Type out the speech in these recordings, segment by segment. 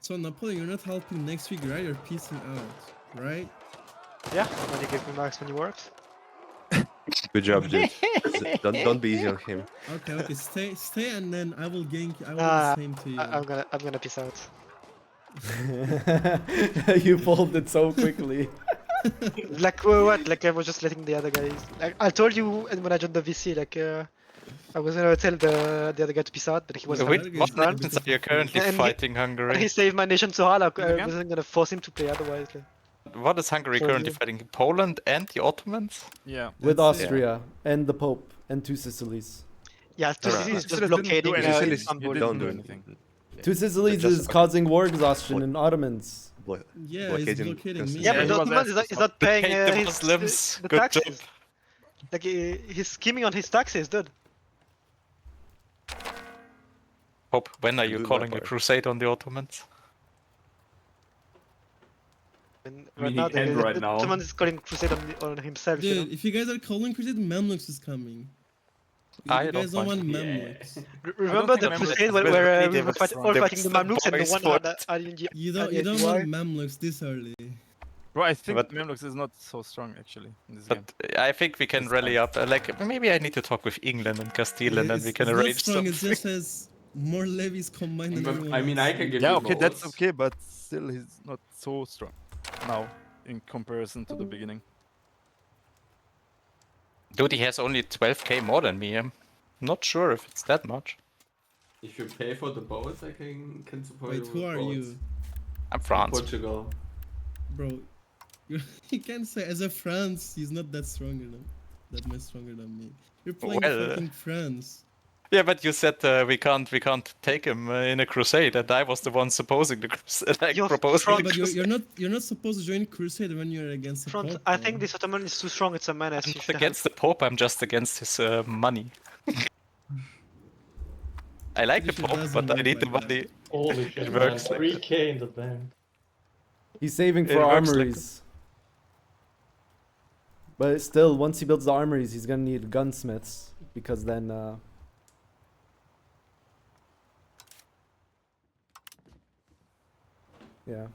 So Napoleon, you're not helping next week, right? You're piecing out, right? Yeah, when you give me marks when you worked. Good job, dude. don't be easy on him. Okay, stay, and then I will gank. I will do Nah, the same to you. I'm gonna peace out. You folded so quickly. Like what? Like I was just letting the other guys. Like I told you, and when I joined the VC, like I was gonna tell the other guy to peace out, but he was Wait, fine. what Fine. nations Are you currently And fighting He Hungary? saved my nation so hard. I Again? wasn't gonna force him to play otherwise. Like. What is Hungary So currently you- fighting? Poland and the Ottomans? Yeah. With That's it. Austria and the Pope and Two Sicilies. Yeah, Two Alright. Sicilies is just Sicilies didn't do blockading anything. Istanbul. He Don't didn't do do anything. Two Sicilies Just- is causing war exhaustion in Ottomans. Yeah, he's blockading me. Yeah, Yeah, but he the was Ottoman is not paying Paid the his Muslims. the Good taxes. job. Like he's scheming on his taxes, dude. Hope, when are you Do my calling a part. crusade on the Ottomans? And I mean, right now, he can right the now. Ottoman is calling crusade on himself. You know? Dude, if you guys are calling crusade, Mamluks is coming. I You guys don't don't mind. want Yeah. Mamluks. Remember think the I remember crusade this. where They we were were all they fighting the were Mamluks and the boys one fought. had ING. You don't want Mamluks this early. Bro, I think But- Memlux is not so strong actually in this But game. I think we can That's rally up. Like, maybe I need to talk with England and Castile and then we can it's not arrange strong, it something. just has more levies combined than But, everyone I mean, I else. can give Yeah, you okay, that's votes. okay, but still he's not so strong now in comparison to the beginning. Dude, he has only 12k more than me. I'm not sure if it's that much. If you pay for the votes, I can support Wait, you. who with are votes. you? I'm France. Portugal. Bro, you can't say as a France, he's not that much stronger than me. You're playing Well, fucking France. Yeah, but you said we can't take him in a crusade, and I was the one supposing the crusade. Like, You're proposing Yeah, the but crusade. you're not supposed to join crusade when you're against the Front, Pope, I though. think this Ottoman is too strong. It's a menace. I'm You not should against the Pope, I'm just against his money. I like the Pretty sure it Pope, doesn't but I work need the like that. money. Holy It shit, man. works like 3k in the bank. He's saving It for works like- armories. But still, once he builds the armories, he's gonna need gunsmiths. Because then, yeah.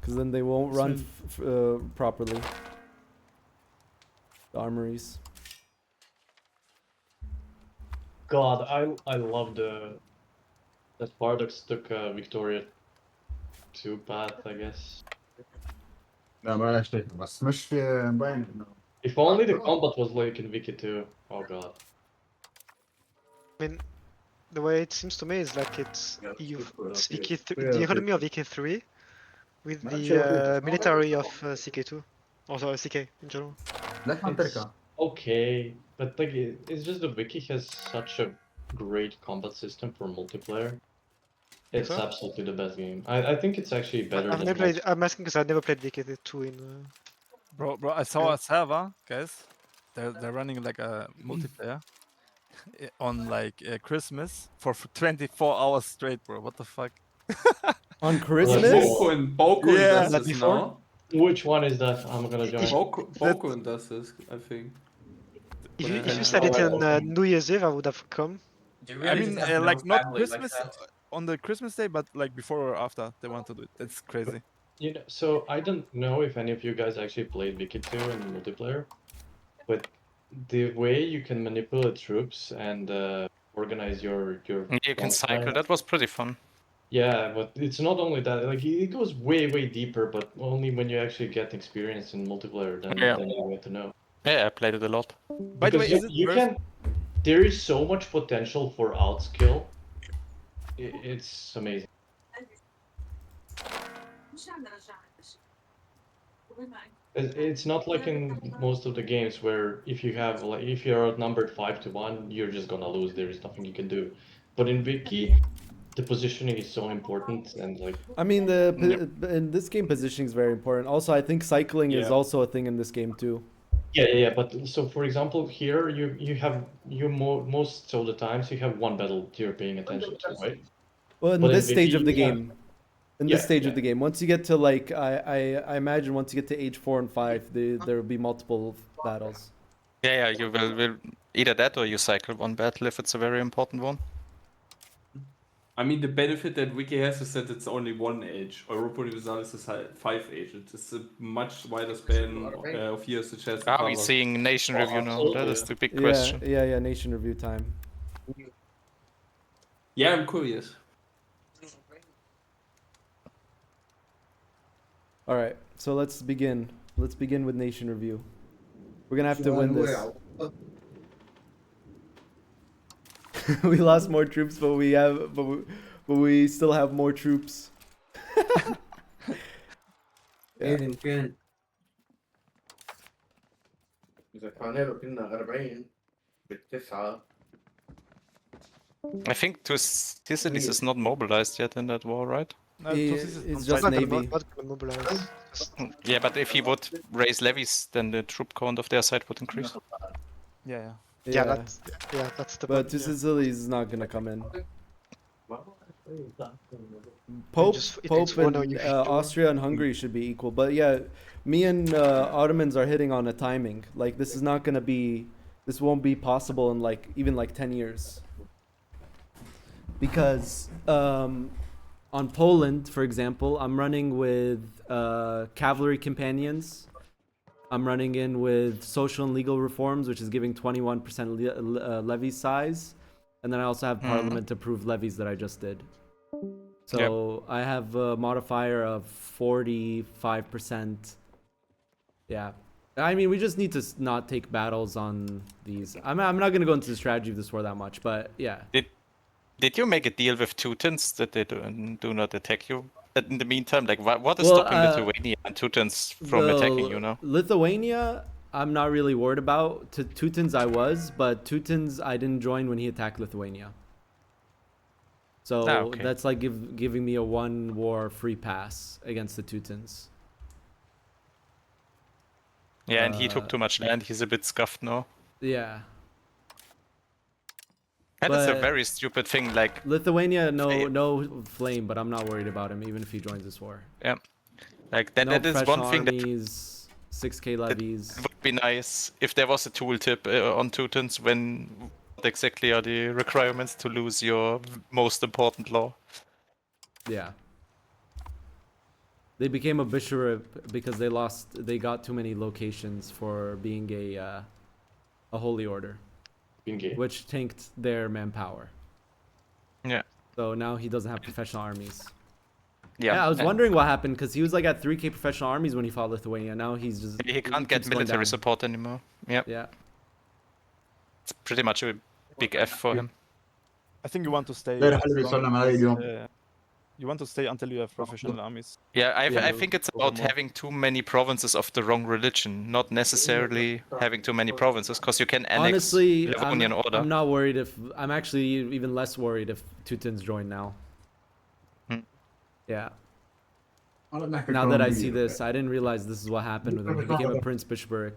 Because then they won't run properly. The armories. God, I love that Paradox took Victoria 2 path, I guess. لا ما اشتكي بس مش مبين انه If only the combat was like in Wiki 2. Oh god. I mean, the way it seems to me is like it's it's VK3, Yeah, the okay. economy of VK3 with Not the sure. military of CK2. Also CK in general. ليش ما تركع؟ Okay, but like it's just the Wiki has such a great combat system for multiplayer. It's So? absolutely the best game. I think it's actually better I've than never played, most. I'm asking because I've never played VK2 in. Bro, I saw a server, guys. They're running like a multiplayer on like Christmas for 24 hours straight, bro. What the fuck? On Like, Christmas? Boku Yeah. does this Before? now. Which one is that? I'm gonna join. Boku does this, I think. If you said it in New Year's Eve, I would have come. I mean, like not Christmas on the Christmas day, but like before or after they want to do it. That's crazy. You know, so I don't know if any of you guys actually played Wiki 2 in multiplayer, but the way you can manipulate troops and organize your You can front cycle, line- that was pretty fun. Yeah, but it's not only that. Like it goes way deeper, but only when you actually get experience in multiplayer, then you get to know. Yeah, I played it a lot. By the way, Because is it you worth- can? There is so much potential for outskill. It's amazing. It's not like in most of the games where if you're outnumbered 5-1, you're just gonna lose. There is nothing you can do. But in Wiki, the positioning is so important, and like I mean, in this game, positioning is very important. Also, I think cycling is Yeah. also a thing in this game too. yeah. But so for example, here most of the times you have one battle you're paying attention to, right? Well, in But in this stage of the Wiki, you have- game, in this Yeah, stage of yeah. the game, once you get to like, I imagine once you get to age 4 and 5, there will be multiple battles. Yeah, you will either that or you cycle one battle if it's a very important one. I mean, the benefit that Wiki has is that it's only one age. Europa Universalis is 5 age. It's a much wider span of years it has to Are we cover. seeing nation Oh, review now? That absolutely. is the big Yeah, question. yeah. Nation review time. Yeah, I'm curious. All right, so let's begin. Let's begin with nation review. We're gonna have to win this. We lost more troops, but we still have more troops. Yeah. I think Two Sicilies is not mobilized yet in that war, right? No, Yeah, Tusis is it's not just fighting. Navy. Not gonna mobilize. Yeah, but if he would raise levies, then the troop count of their side would increase. Yeah. Yeah, that's the But point. Two Yeah. Sicilies is not gonna come in. Pope, It Pope takes one and or you Austria and Hungary should be equal. But yeah, me and Ottomans are hitting on a timing. Like this is not gonna be, this won't be possible in like even like 10 years. Because on Poland, for example, I'm running with cavalry companions. I'm running in with social and legal reforms, which is giving 21% levy size. And then I also have parliament approved levies that I just did. So I have a modifier of 45%. Yeah. I mean, we just need to not take battles on these. I'm not going to go into the strategy of this war that much, but yeah. Did you make a deal with Teutons that they do not attack you? In the meantime, like what is Well, stopping Lithuania and Teutons from attacking you now? Lithuania, I'm not really worried about. To Teutons, I was, but Teutons, I didn't join when he attacked Lithuania. So okay. that's like giving me a one war free pass against the Teutons. Yeah, and he took too much land. He's a bit scuffed now. Yeah. That is a But very stupid thing. Like Lithuania, no flame, but I'm not worried about him, even if he joins this war. yeah, like that. No That is one professional thing that armies, 6k levies. would be nice if there was a tooltip on Teutons when what exactly are the requirements to lose your most important law. Yeah. They became a bishop because they got too many locations for being a holy order, which tanked their manpower. Yeah. So now he doesn't have professional armies. Yeah, I was wondering what happened because he was like at 3k professional armies when he fought Lithuania. Now he's just he can't get keeps going military down. support anymore. Yeah. Yeah. It's pretty much a big F for him. I think you want to stay. غير as حل long يصلنا على as, اليوم. you want to stay until you have professional armies. Yeah, I Yeah. think it's about having too many provinces of the wrong religion, not necessarily having too many provinces, because you can annex Honestly, Livonian order. I'm not worried if I'm actually even less worried if Teutons join now. Yeah. Now that I see this, I didn't realize this is what happened with him. He became a Prince Bishopric.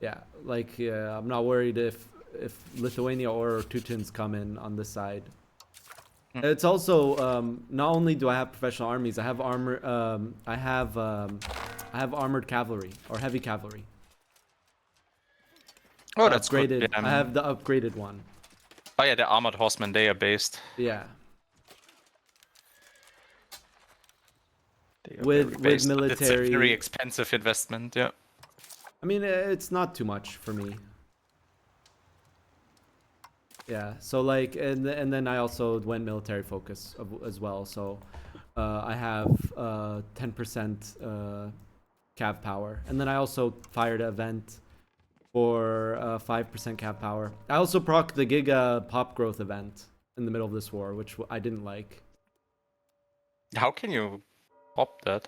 Yeah, like I'm not worried if Lithuania or Teutons come in on this side. It's also not only do I have professional armies, I have armor. I have armored cavalry or heavy cavalry. Oh, that's upgraded. good. Yeah, I have the upgraded one. Oh yeah, the armored horsemen, they are based. Yeah. They are With very based, but military. It's a very expensive investment. Yeah. I mean, it's not too much for me. Yeah, so like, and then I also went military focus as well. So I have 10% cav power, and then I also fired an event for 5% cav power. I also proc the Giga pop growth event in the middle of this war, which I didn't like. How can you pop that?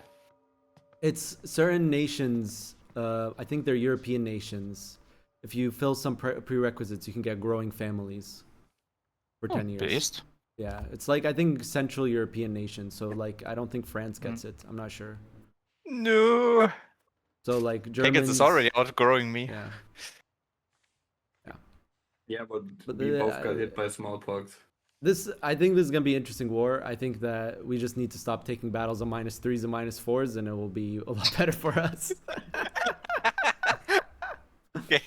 It's certain nations. I think they're European nations. If you fill some prerequisites, you can get growing families for 10 years. Based? Yeah, it's like I think Central European nations. So like I don't think France gets it. I'm not sure. No. So like I Germans. think it's already outgrowing me. Yeah. Yeah. Yeah, but But we both got hit by smallpox. I think this is gonna be an interesting war. I think that we just need to stop taking battles on -3s and -4s, and it will be a lot better for us. Okay.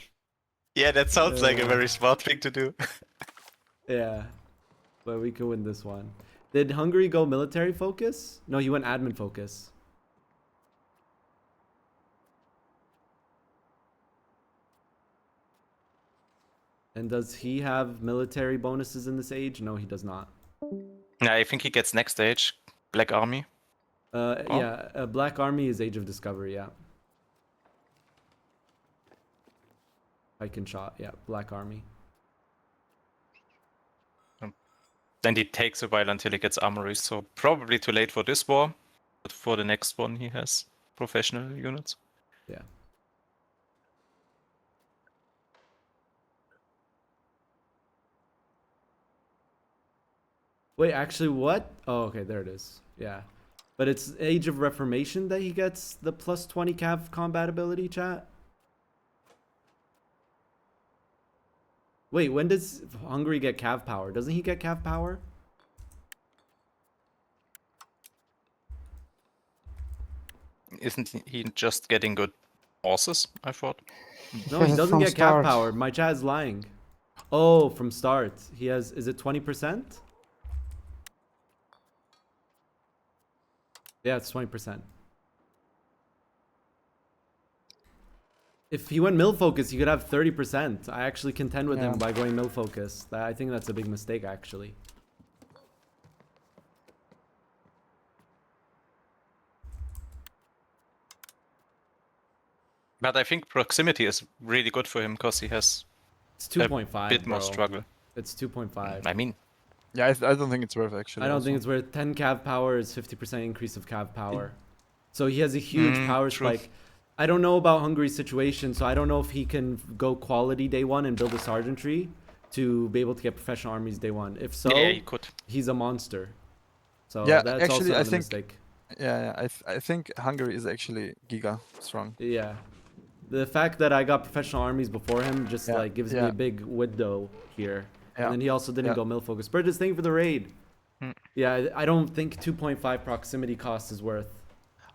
Yeah, that sounds like a very smart thing to do. Yeah, but we can win this one. Did Hungary go military focus? No, he went admin focus. And does he have military bonuses in this age? No, he does not. Yeah, I think he gets next stage, Black Army. Yeah, Black Army is Age of Discovery, yeah. Pike and shot, yeah, Black Army. Then it takes a while until he gets armory, so probably too late for this war. But for the next one, he has professional units. Yeah. Wait, actually, what? Oh, okay, there it is. Yeah. But it's Age of Reformation that he gets the plus 20 cav combat ability, chat? Wait, when does Hungary get cav power? Doesn't he get cav power? Isn't he just getting good horses, I thought? No, he doesn't get cav power. My chat is lying. Oh, from start. He has, is it 20%? Yeah, it's 20%. If he went mill focus, he could have 30%. I actually contend with him by going mill focus. I think that's a big mistake, actually. But I think proximity is really good for him because he has It's 2.5. a bit more bro. struggle. It's 2.5. I mean, Yeah, I don't think it's worth actually. I don't also. think it's worth 10 cav power is 50% increase of cav power. So he has a huge power true. spike. I don't know about Hungary's situation, so I don't know if he can go quality day one and build a sergeantry to be able to get professional armies day one. If so, yeah, he could. he's a monster. So Yeah, that's actually, also I a think- mistake. Yeah, I think Hungary is actually giga strong. Yeah. The fact that I got professional armies before him just like gives me a big window here. Yeah. And then he also didn't go mill focus. Burgess, thank you for the raid. Yeah, I don't think 2.5 proximity cost is worth.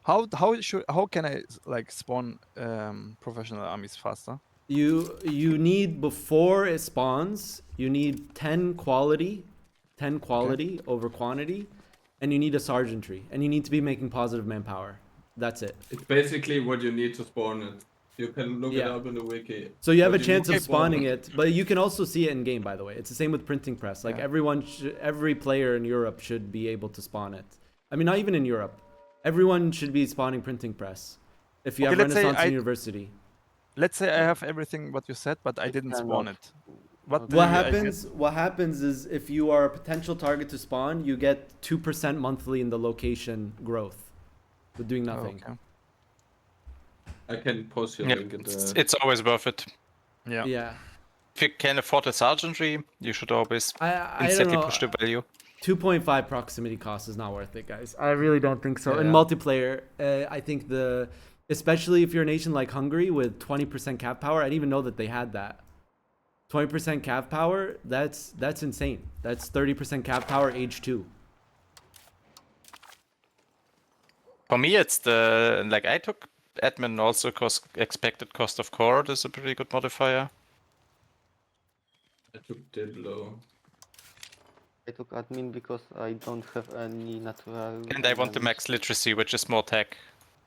How can I like spawn professional armies faster? You need, before it spawns, you need 10 quality over quantity, and you need a sergeantry, and you need to be making positive manpower. That's it. It's basically what you need to spawn it. You can look it Yeah. up in the wiki. So you have a But chance need of to spawn spawning it, but you can also see it in game, by the way. It's the same with printing press. Like every player in Europe should be able to spawn it. I mean, not even in Europe. Everyone should be spawning printing press. If you have let's say Renaissance University. Let's say I have everything what you said, but I didn't spawn it. What happens is if you are a potential target to spawn, you get 2% monthly in the location growth with doing nothing. Okay. I can post your Yeah, link in the... it's always worth it. Yeah. Yeah. If you can afford a sergeantry, you should always I instantly don't know. push the value. 2.5 proximity cost is not worth it, guys. I really don't think so. Yeah. In multiplayer, I think especially if you're a nation like Hungary with 20% cav power, I didn't even know that they had that. 20% cav power, that's insane. That's 30% cav power age 2. For me, it's I took admin also because expected cost of core is a pretty good modifier. I took Diblo. I took admin because I don't have any natural... And I want the max literacy, which is more tech.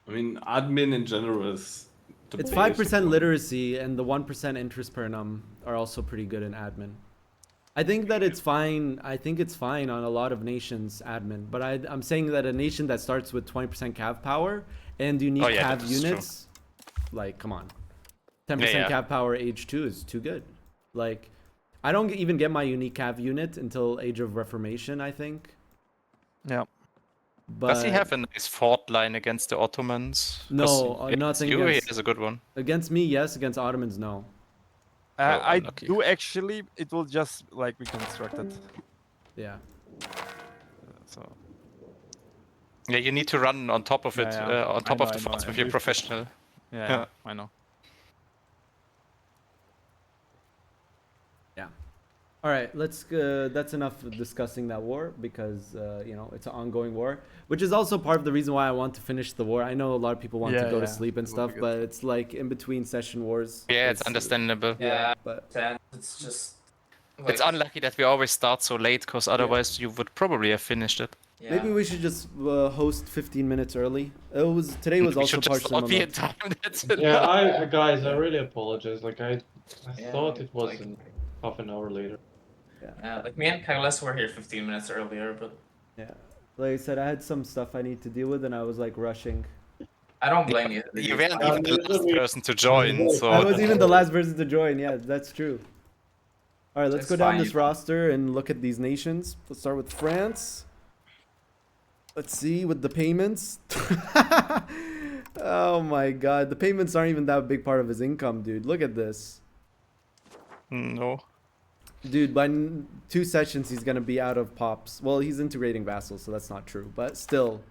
I mean, admin in general is... It's 5% literacy and the 1% interest per annum are also pretty good in admin. I think that it's fine. I think it's fine on a lot of nations admin, but I'm saying that a nation that starts with 20% cav power and unique cav units, like, come on. 10% cav power age 2 is too good. Like, I don't even get my unique cav unit until Age of Reformation, I think. Yeah. But does he have a nice fort line against the Ottomans? No, nothing He against... has a good one. Against me, yes. Against Ottomans, no. I do actually. It will just like reconstruct it. Yeah. So. Yeah, you need to run on top of it, on top of the forts with your professional. Yeah, I know. Yeah. All right, let's. That's enough of discussing that war because it's an ongoing war, which is also part of the reason why I want to finish the war. I know a lot of people want to go to sleep and stuff, but it's like in between session wars. Yeah, it's understandable. Yeah, but it's just It's unlucky that we always start so late, because otherwise you would probably have finished it. Yeah. Maybe we should just host 15 minutes early. Today was We also should just partially not be in remote. time. That's it. Yeah, guys, I really apologize. Like I Yeah, thought it was like- half an hour later. Like me and Kailas were here 15 minutes earlier, but Yeah. Like I said, I had some stuff I need to deal with, and I was like rushing. I don't blame you. You weren't even the last person to join, so I was even the last person to join. Yeah, that's true. All right, let's It's go down fine, this you- roster and look at these nations. Let's start with France. Let's see with the payments. Oh my god, the payments aren't even that big part of his income, dude. Look at this. no. Dude, by 2 sessions, he's gonna be out of pops. Well, he's integrating vassals, so that's not true. But still,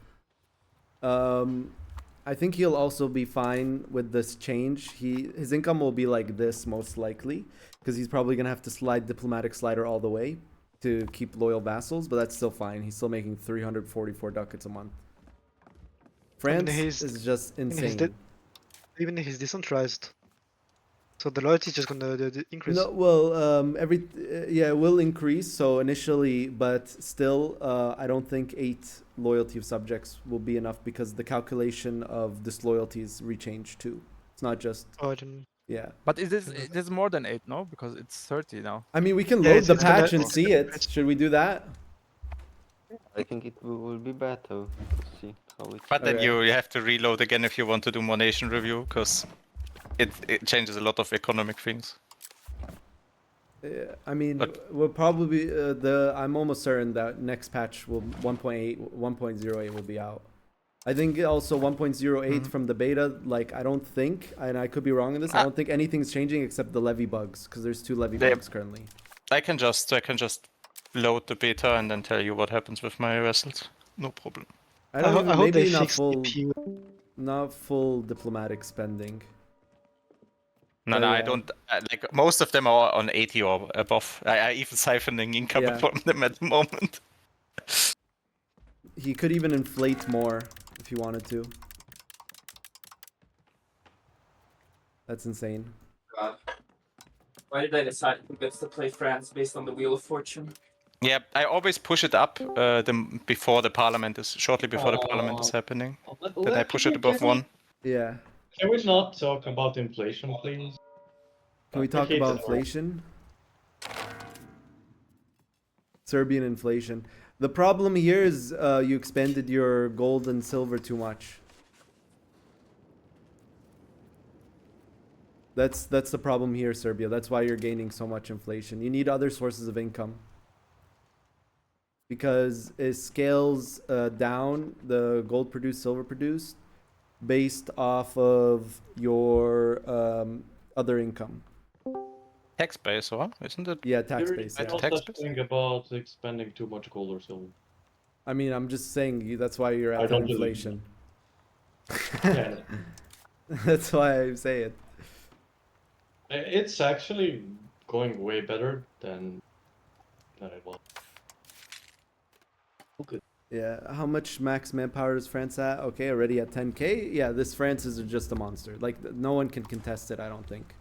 I think he'll also be fine with this change. His income will be like this most likely, because he's probably gonna have to slide diplomatic slider all the way to keep loyal vassals. But that's still fine. He's still making 344 ducats a month. France is just insane. Even if he's decentralized. So the loyalty is just gonna increase. No, well, yeah, it will increase. So initially, but still, I don't think 8 loyalty of subjects will be enough, because the calculation of disloyalty is rechanged too. It's not just Oh, I didn't. yeah. But it is more than 8, no? Because it's 30 now. I mean, we can Yeah, load it's the gonna- patch and it's see it. Should we do that? I think it will be better to see how it. But then Okay. you have to reload again if you want to do more nation review, because it changes a lot of economic things. I mean, But- we'll probably I'm almost certain that next patch will 1.08 will be out. I think also 1.08 from the beta. Like, I don't think, and I could be wrong in this. I don't think anything's changing except the levy bugs, because there's 2 levy Yeah. bugs currently. I can just load the beta and then tell you what happens with my vessels. No problem. I don't even, I hope they maybe not fix full, CPU. not full diplomatic spending. No, Oh, no, I yeah. don't. Like most of them are on 80 or above. I even siphoning income Yeah. from them at the moment. He could even inflate more if he wanted to. That's insane. God. Why did I decide who gets to play France based on the Wheel of Fortune? Yeah, I always push it up shortly before the parliament is happening. Then I push it above 1. Yeah. Can we not talk about inflation, please? Can we talk hate about it. inflation? Serbian inflation. The problem here is you expanded your gold and silver too much. That's the problem here, Serbia. That's why you're gaining so much inflation. You need other sources of income. Because it scales down the gold produced, silver produced, based off of your other income. Tax base, or isn't it? Yeah, tax There base. is Yeah. no Tax such base? thing about expending too much gold or silver. I mean, I'm just saying that's why you're I at don't that believe inflation. Yeah. That's why I say it. It's actually going way better than it was. Yeah, how much max manpower is France at? Okay, already at 10k. Yeah, this France is just a monster. Like, no one can contest it, I don't think.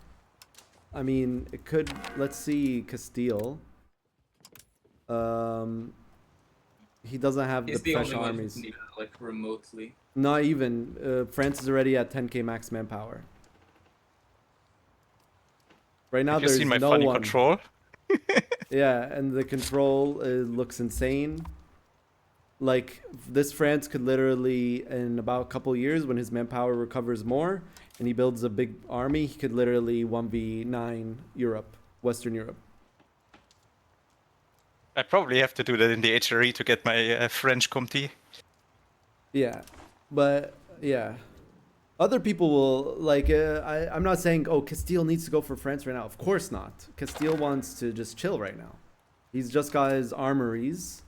I mean, it could. Let's see, Castile. He doesn't have He's the the only professional one who armies. can even, like, remotely. Not even. France is already at 10k max manpower. Right now, Have you there's seen my no funny one. control? Yeah, and the control looks insane. Like, this France could literally, in about a couple years, when his manpower recovers more and he builds a big army, he could literally 1v9 Europe, Western Europe. I probably have to do that in the HRE to get my French comté. Yeah, but yeah. Other people will, like, I'm not saying, oh, Castile needs to go for France right now. Of course not. Castile wants to just chill right now. He's just got his armories.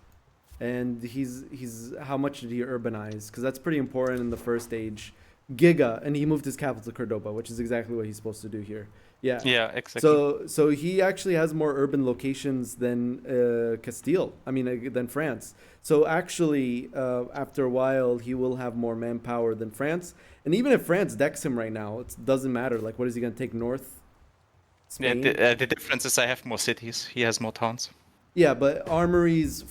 And he's how much did he urbanize? Because that's pretty important in the first stage. Giga, and he moved his capital to Cordoba, which is exactly what he's supposed to do here. Yeah. Yeah, exactly. So he actually has more urban locations than Castile. I mean, than France. So actually, after a while, he will have more manpower than France. And even if France decks him right now, it doesn't matter. Like, what is he gonna take north? Spain. Yeah, the difference is I have more cities. He has more towns. Yeah, but armories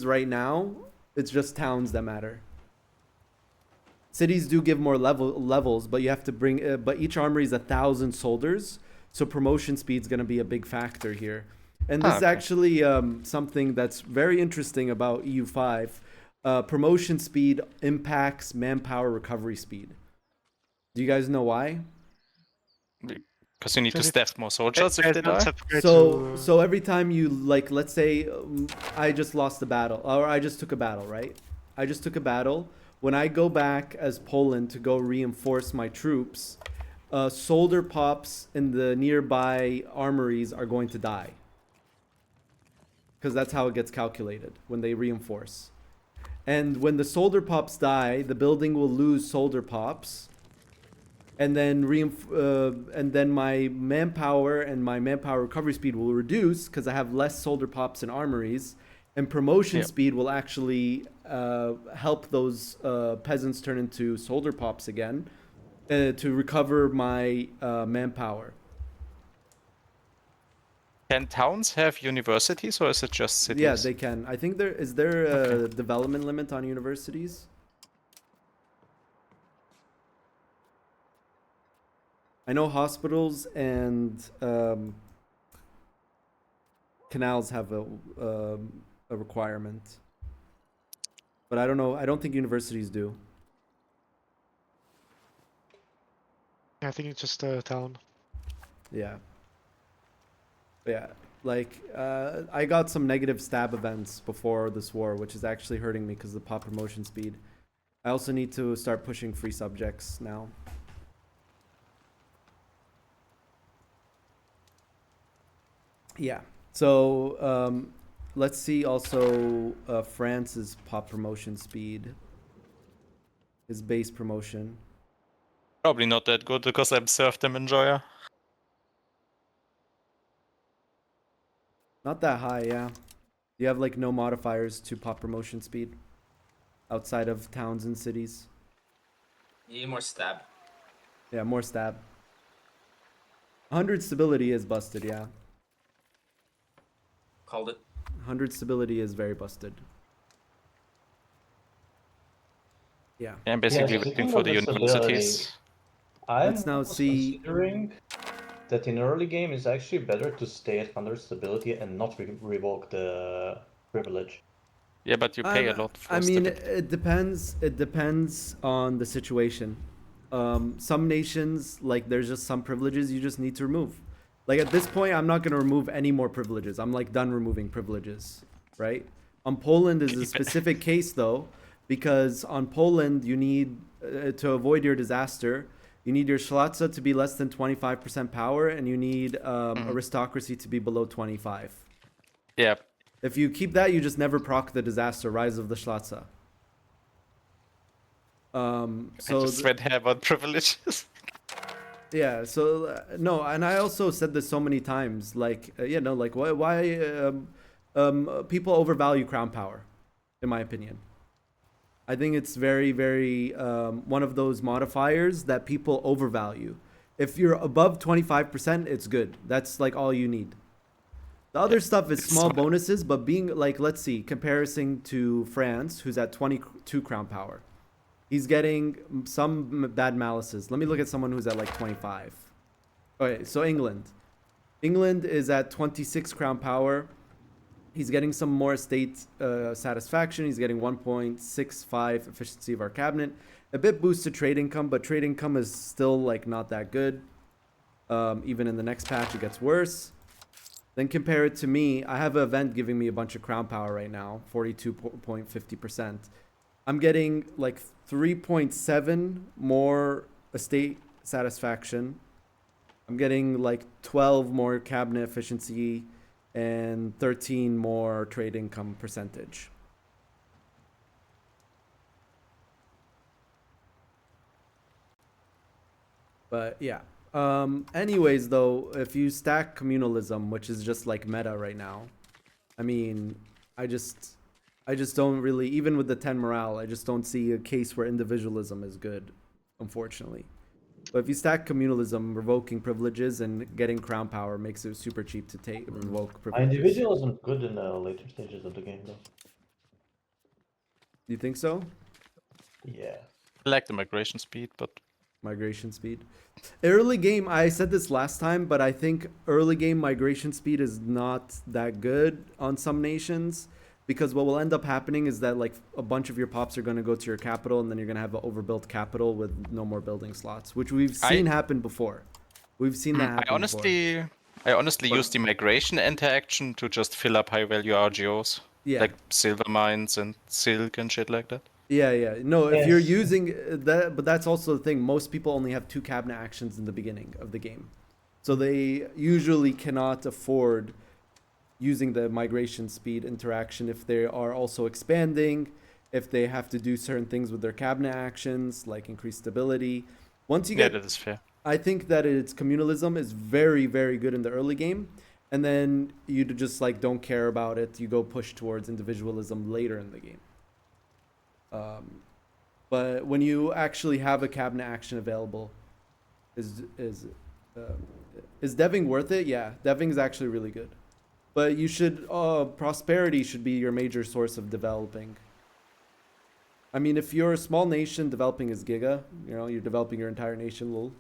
right now, it's just towns that matter. Cities do give more levels, but you have to bring. But each armory is 1,000 soldiers, so promotion speed's gonna be a big factor here. And this is actually something that's very interesting about EU5. Promotion speed impacts manpower recovery speed. Do you guys know why? Because you need to staff more soldiers if they die. So every time you, like, let's say I just lost a battle, or I just took a battle, right? I just took a battle. When I go back as Poland to go reinforce my troops, soldier pops in the nearby armories are going to die. Because that's how it gets calculated when they reinforce. And when the soldier pops die, the building will lose soldier pops. And then my manpower and my manpower recovery speed will reduce because I have less soldier pops in armories. And promotion speed will actually help those peasants turn into soldier pops again to recover my manpower. Can towns have universities or is it just cities? Yeah, they can. I think there a development limit on universities. I know hospitals and canals have a requirement, but I don't know. I don't think universities do. I think it's just a town. Yeah. Yeah, like I got some negative stab events before this war, which is actually hurting me because of the pop promotion speed. I also need to start pushing free subjects now. Yeah, so let's see also France's pop promotion speed. His base promotion. Probably not that good because I'm serfdom enjoyer. Not that high, yeah. You have like no modifiers to pop promotion speed outside of towns and cities. You need more stab. Yeah, more stab. 100 stability is busted, yeah. Called it. 100 stability is very busted. Yeah. Yeah, I'm basically waiting for the universities. Let's now see. Considering that in early game it's actually better to stay at 100 stability and not revoke the privilege. Yeah, but you pay a lot for I mean, stability. it depends. It depends on the situation. Some nations, like, there's just some privileges you just need to remove. Like, at this point, I'm not going to remove any more privileges. I'm, like, done removing privileges, right? On Poland is a specific case, though, because on Poland, you need, to avoid your disaster, you need your Szlachta to be less than 25% power, and you need aristocracy to be below 25. Yeah. If you keep that, you just never proc the disaster, Rise of the Szlachta. So I just went ham on privileges. Yeah, so no, and I also said this so many times, like you know, like why people overvalue crown power, in my opinion. I think it's very, very one of those modifiers that people overvalue. If you're above 25%, it's good. That's like all you need. The other stuff is small bonuses, but being like, let's see, comparison to France, who's at 22 crown power. He's getting some bad malices. Let me look at someone who's at like 25. Okay, so England. England is at 26 crown power. He's getting some more estate satisfaction. He's getting 1.65 efficiency of our cabinet. A bit boosted trade income, but trade income is still like not that good. Even in the next patch, it gets worse. Then compare it to me. I have an event giving me a bunch of crown power right now, 42.50%. I'm getting like 3.7 more estate satisfaction. I'm getting like 12 more cabinet efficiency and 13 more trade income percentage. But yeah. Anyways, though, if you stack communalism, which is just like meta right now, I mean, I just don't really, even with the 10 morale, I just don't see a case where individualism is good, unfortunately. But if you stack communalism, revoking privileges and getting crown power makes it super cheap to revoke privileges. Individualism good in the later stages of the game, though. You think so? Yeah. I like the migration speed, but migration speed. Early game, I said this last time, but I think early game migration speed is not that good on some nations, because what will end up happening is that like a bunch of your pops are going to go to your capital, and then you're going to have an overbuilt capital with no more building slots, which we've seen happen before. We've seen that happen I honestly use the migration interaction to just fill up high value RGOs. Yeah. Like silver mines and silk and shit like that. Yeah. No, if you're using that, but that's also the thing. Most people only have 2 cabinet actions in the beginning of the game. So they usually cannot afford using the migration speed interaction if they are also expanding, if they have to do certain things with their cabinet actions, like increase stability. Once you get... Yeah, that is fair. I think that its communalism is very, very good in the early game. And then you just like don't care about it. You go push towards individualism later in the game. But when you actually have a cabinet action available, is deving worth it? Yeah, deving is actually really good. But you should prosperity should be your major source of developing. I mean, if you're a small nation, developing is giga. You know, you're developing your entire nation, lol.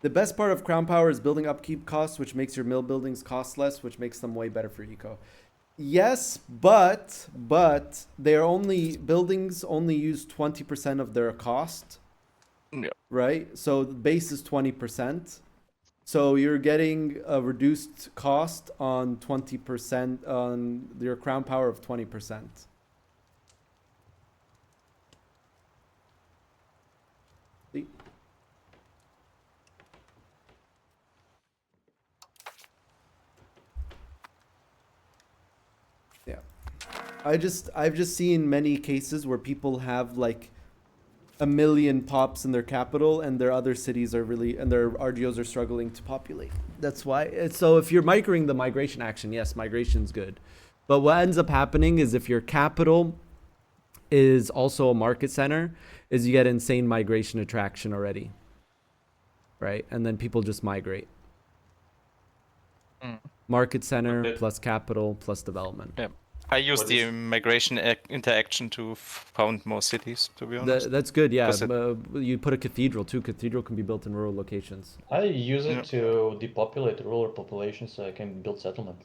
The best part of crown power is building upkeep costs, which makes your mill buildings cost less, which makes them way better for eco. Yes, but they're buildings only use 20% of their cost. Yeah. Right? So the base is 20%. So you're getting a reduced cost on 20% on your crown power of 20%. See? Yeah. I've just seen many cases where people have like 1 million pops in their capital and their other cities are and their RGOs are struggling to populate. That's why. So if you're microing the migration action, yes, migration's good. But what ends up happening is if your capital is also a market center, is you get insane migration attraction already. Right? And then people just migrate. Market center plus capital plus development. Yeah. I use the migration interaction to found more cities, to be honest. That's good, yeah. You put a cathedral too. Cathedral can be built in rural locations. I use it to depopulate rural populations so I can build settlement.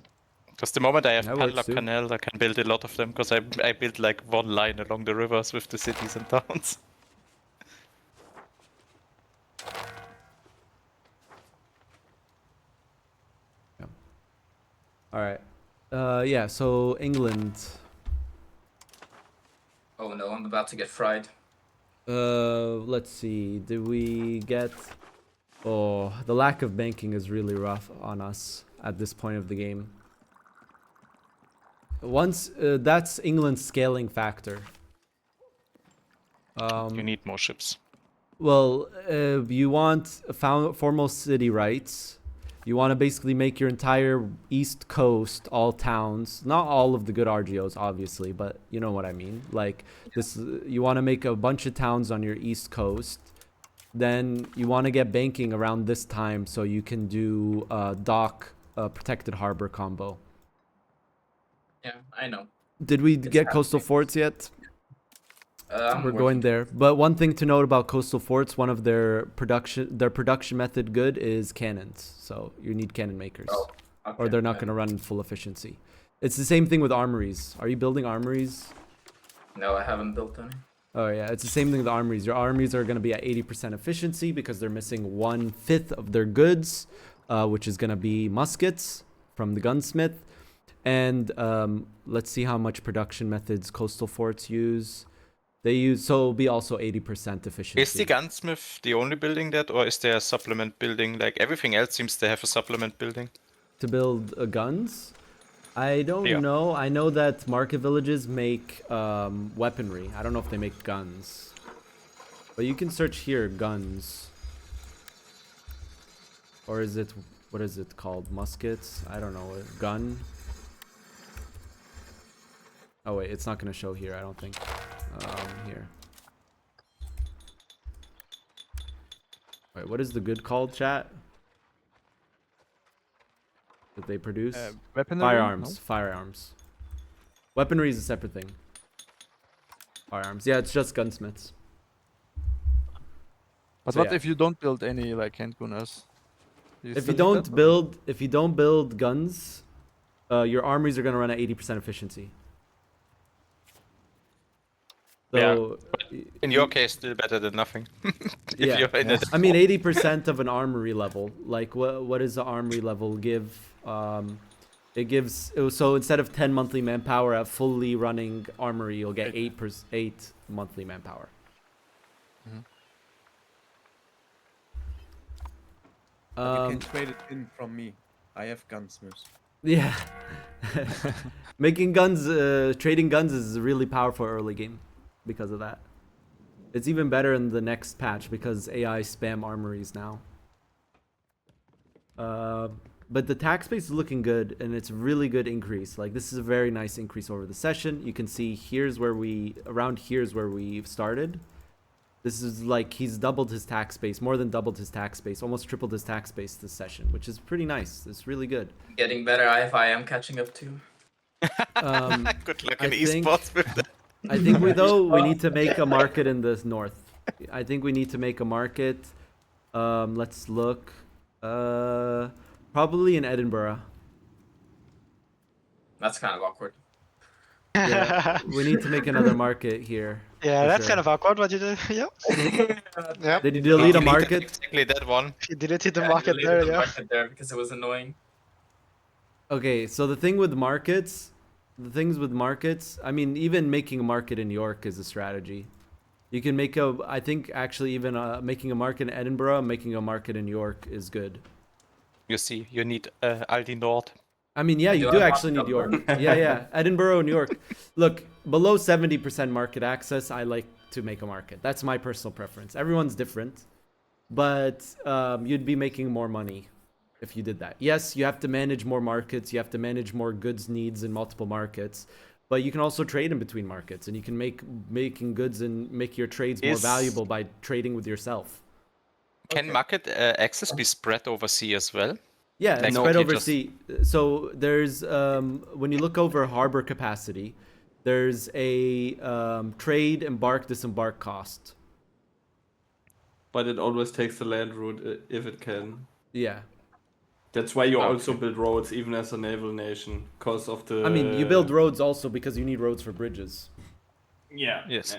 Because the moment I have That Padla works too. Canal, I can build a lot of them, because I built like one line along the rivers with the cities and towns. Yeah. All right. Yeah, so England. Oh no, I'm about to get fried. Let's see. Did we get... Oh, the lack of banking is really rough on us at this point of the game. That's England's scaling factor. You need more ships. Well, you want foremost city rights. You want to basically make your entire east coast all towns. Not all of the good RGOs, obviously, but you know what I mean. Like this, you want to make a bunch of towns on your east coast. Then you want to get banking around this time so you can do dock protected harbor combo. Yeah, I know. Did we get coastal forts yet? We're going there. But one thing to note about coastal forts, one of their production method good is cannons. So you need cannon makers. Oh, okay. Or they're not going to run in full efficiency. It's the same thing with armories. Are you building armories? No, I haven't built any. Oh yeah, it's the same thing with armories. Your armories are going to be at 80% efficiency because they're missing 1/5 of their goods, which is going to be muskets from the gunsmith. And let's see how much production methods coastal forts use. They use, so it'll be also 80% efficiency. Is the gunsmith the only building that, or is there a supplement building? Like everything else seems to have a supplement building. To build guns? I don't know. I know that market villages make weaponry. I don't know if they make guns. But you can search here, guns. Or is it, what is it called? Muskets? I don't know. Gun? Oh wait, it's not going to show here, I don't think. Here. Wait, what is the good called, chat? That they produce? Weaponry? Firearms. No? Firearms. Weaponry is a separate thing. Firearms. Yeah, it's just gunsmiths. But So, what yeah. if you don't build any like handgunners? If you don't build guns, your armories are gonna run at 80% efficiency. So, in your case, still better than nothing. yeah, you're in I mean 80% of an armory level. Like what does the armory level give? It gives, so instead of 10 monthly manpower at fully running armory, you'll get 8 monthly manpower. You can trade it in from me. I have gunsmiths. Yeah. Making guns, trading guns is really powerful early game because of that. It's even better in the next patch because AI spam armories now. But the tax base is looking good and it's a really good increase. Like this is a very nice increase over the session. You can see around here's where we started. This is like he's doubled his tax base, more than doubled his tax base, almost tripled his tax base this session, which is pretty nice. It's really good. Getting better. I am catching up too. Good luck in esports with that. I think we need to make a market in the north. I think we need to make a market. Let's look. Probably in Edinburgh. That's kind of awkward. Yeah, we need to make another market here. Yeah, that's kind of awkward. What you did? Yeah. Yeah. Did you delete a market? Exactly that one. He deleted the I market deleted there. the Yeah. market there because it was annoying. Okay, so the thing with markets, I mean, even making a market in New York is a strategy. You can make I think actually even making a market in Edinburgh, making a market in New York is good. You see, you need Aldi Nord. I mean, yeah, you do actually need York. Yeah. Edinburgh, New York. Look, below 70% market access, I like to make a market. That's my personal preference. Everyone's different. But you'd be making more money if you did that. Yes, you have to manage more markets. You have to manage more goods needs in multiple markets. But you can also trade in between markets. And you can making goods and make your trades more valuable by trading with yourself. Can market access be spread over sea as well? Yeah, Like, it's spread over sea. So there's when you look over harbor capacity, there's a trade, embark, disembark cost. But it always takes the land route if it can. Yeah. That's why you also build roads, even as a naval nation, because of the. I mean, you build roads also because you need roads for bridges. Yeah. Yes.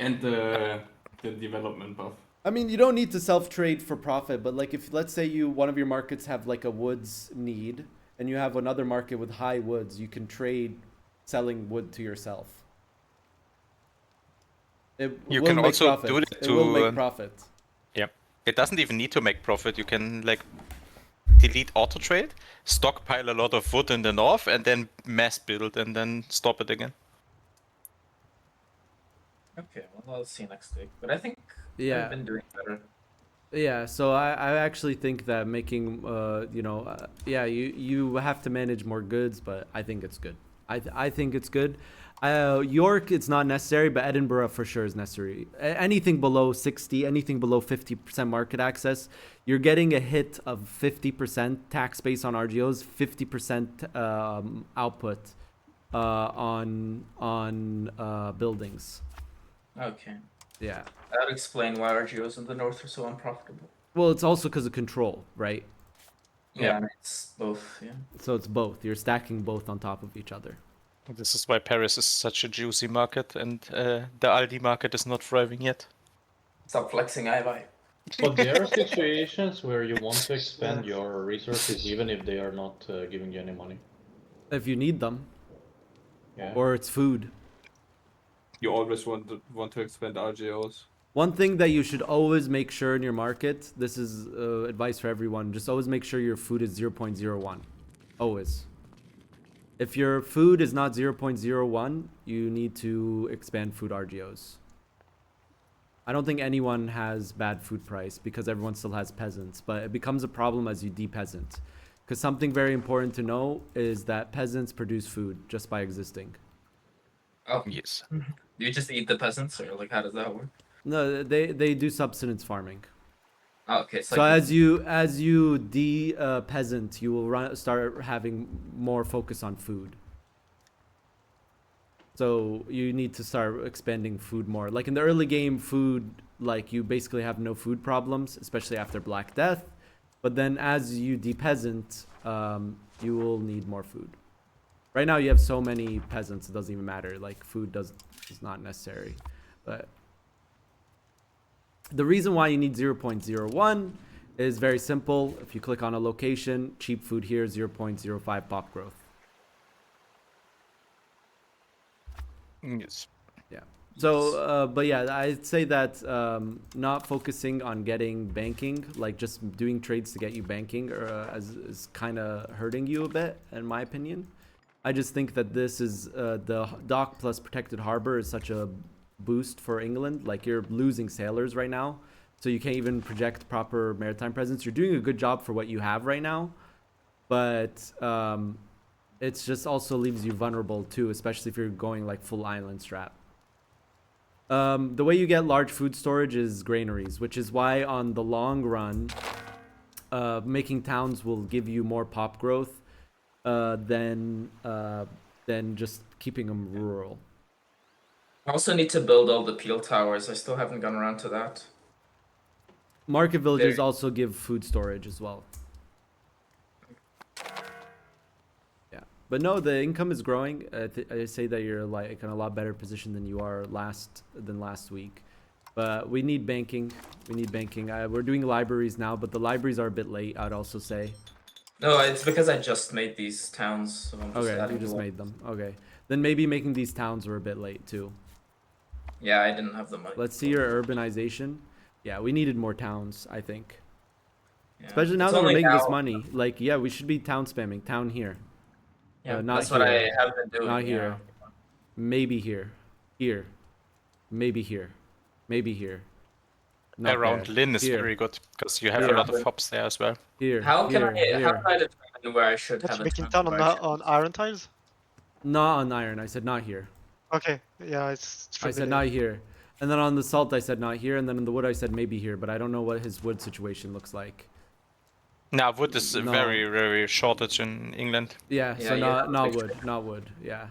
And the development buff. I mean, you don't need to self-trade for profit, but like if let's say one of your markets have like a woods need and you have another market with high woods, you can trade selling wood to yourself. You can also do it to will make profit. Yeah. It doesn't even need to make profit. You can like delete auto trade, stockpile a lot of wood in the north, and then mass build and then stop it again. Okay, well, I'll see next week. But I think Yeah. I've been doing better. Yeah, so I actually think that making you have to manage more goods, but I think it's good. I think it's good. York, it's not necessary, but Edinburgh for sure is necessary. Anything below 60, anything below 50% market access, you're getting a hit of 50% tax base on RGOs, 50% output on buildings. Okay. Yeah. That would explain why RGOs in the north are so unprofitable. Well, it's also because of control, right? Yeah, and it's both, yeah. So it's both. You're stacking both on top of each other. This is why Paris is such a juicy market and the Aldi market is not thriving yet. Stop flexing, I buy. But there are situations where you want to expand your resources even if they are not giving you any money. If you need them. Yeah. Or it's food. You always want to expand RGOs. One thing that you should always make sure in your market, this is advice for everyone, just always make sure your food is 0.01. Always. If your food is not 0.01, you need to expand food RGOs. I don't think anyone has bad food price because everyone still has peasants, but it becomes a problem as you de-peasant. Because something very important to know is that peasants produce food just by existing. Oh, yes. Do you just eat the peasants, or like how does that work? No, they do subsistence farming. Oh, okay. So as you peasant, you will start having more focus on food. So you need to start expanding food more. Like in the early game, food, like you basically have no food problems, especially after Black Death. But then as you de-peasant, you will need more food. Right now you have so many peasants, it doesn't even matter. Like food is not necessary. But the reason why you need 0.01 is very simple. If you click on a location, cheap food here, 0.05 pop growth. Yes. Yeah. So, but yeah, I'd say that not focusing on getting banking, like just doing trades to get you banking, is kind of hurting you a bit, in my opinion. I just think that this is the dock plus protected harbor is such a boost for England. Like you're losing sailors right now, so you can't even project proper maritime presence. You're doing a good job for what you have right now, but it's just also leaves you vulnerable too, especially if you're going like full island strat. The way you get large food storage is granaries, which is why on the long run, making towns will give you more pop growth than just keeping them rural. I also need to build all the peel towers. I still haven't gone around to that. Market villages also give food storage as well. Yeah, but no, the income is growing. I say that you're like in a lot better position than you are last week. But we need banking. We need banking. We're doing libraries now, but the libraries are a bit late, I'd also say. No, it's because I just made these towns. So I'm just Okay, you just made them. Okay. Then maybe making these towns were a bit late too. Yeah, I didn't have the money. Let's see your urbanization. Yeah, we needed more towns, I think. Yeah. Especially now that we're making this money. Like, yeah, we should be town spamming. Town here. Yeah, not that's here. what I have been doing. Not here. Maybe here. Here. Maybe here. Maybe here. Not Around there. Lynn is Here. very good because you have Here. a lot of hops there as well. Here. How can here, how here. can I determine where I should have Making a town town? on iron tiles? Not on iron. I said not here. Okay, yeah, it's I said not here. And then on the salt, I said not here. And then in the wood, I said maybe here. But I don't know what his wood situation looks like. Now wood is No. very, very shortage in England. Yeah, Yeah, so yeah, not wood. Not wood. Yeah.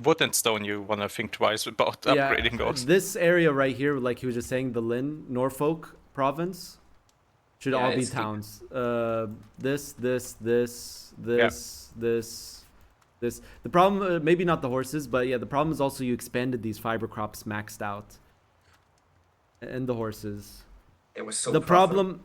Wood and stone, you want to think twice about upgrading those. This area right here, like he was just saying, the Lynn, Norfolk province, should Yeah, all be it's the- towns. This. The problem, maybe not the horses, but yeah, the problem is also you expanded these fiber crops maxed out. And the horses. It was so The problem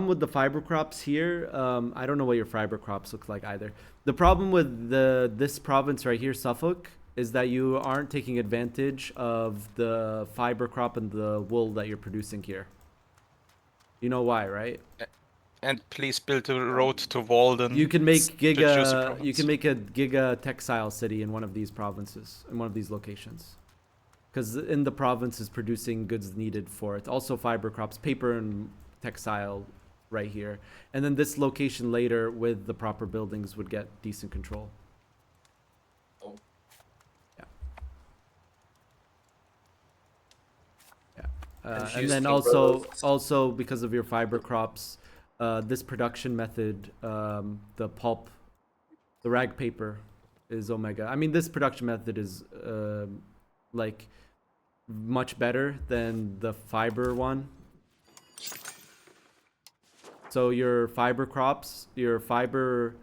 with the fiber crops here, I don't know what your fiber crops look like either. The problem with this province right here, Suffolk, is that you aren't taking advantage of the fiber crop and the wool that you're producing here. You know why, right? And please build a road to Walden. You can make to choose a a province. giga textile city in one of these provinces, in one of these locations. Because in the province is producing goods needed for it. Also fiber crops, paper and textile right here. And then this location later with the proper buildings would get decent control. Oh. Yeah. Yeah. And And choose then the also because of your fiber crops, this production method, the pulp, the rag paper is omega. I mean, this production method is like much better than the fiber one. So your fiber crops, your fiber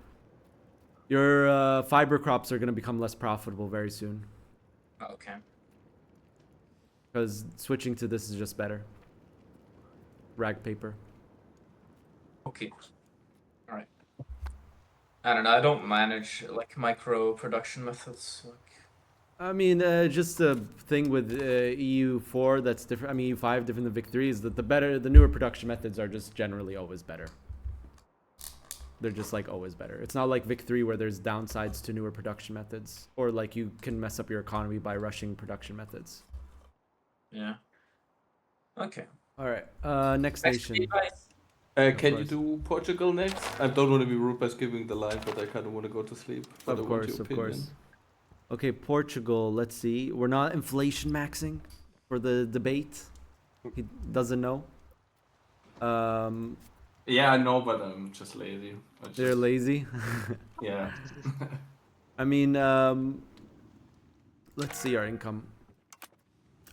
crops are going to become less profitable very soon. Oh, okay. Because switching to this is just better. Rag paper. Okay. All right. I don't know. I don't manage like micro production methods. Like... I mean, just a thing with EU4 that's different. I mean, EU5 different than Vic3 is that the newer production methods are just generally always better. They're just like always better. It's not like Vic3 where there's downsides to newer production methods, or like you can mess up your economy by rushing production methods. Yeah. Okay. All right. Next nation. Can you do Portugal next? I don't want to be rude by skipping the line, but I kind of want to go to sleep. Of course. Okay, Portugal. Let's see. We're not inflation maxing for the debate. He doesn't know. Yeah, I know, but I'm just lazy. They're lazy. Yeah. I mean, let's see our income.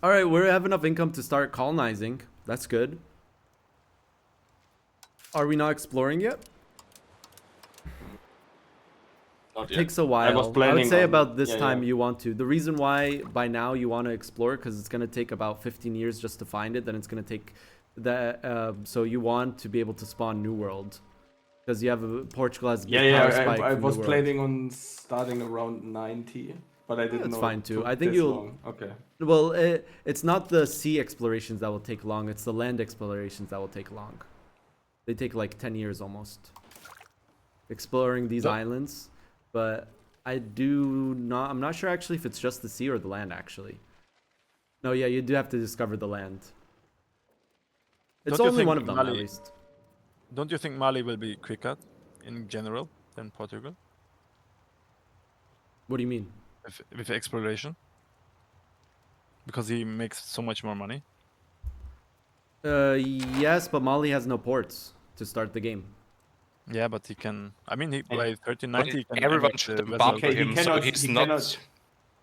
All right, we have enough income to start colonizing. That's good. Are we not exploring yet? Not It yet. takes a while. was I would planning say on- about this yeah, time yeah. you want to. The reason why by now you want to explore, because it's going to take about 15 years just to find it. Then it's going to take that. So you want to be able to spawn New World. Because you have Portugal has Yeah, big power yeah. spike I from was New World. planning on starting around 90, but I didn't That's know. fine it too. took I think this you'll. long. Okay. Well, it's not the sea explorations that will take long. It's the land explorations that will take long. They take like 10 years almost. Exploring these islands, but I'm not sure actually if it's just the sea or the land actually. No, yeah, you do have to discover the land. It's Don't you only think one of them at Mali- least. Don't you think Mali will be quicker in general than Portugal What do you mean? with exploration? Because he makes so much more money. Yes, but Mali has no ports to start the game. Yeah, but he can. I mean, he by 1390 he can Everyone annex should the embark vessel. on him, so he's not.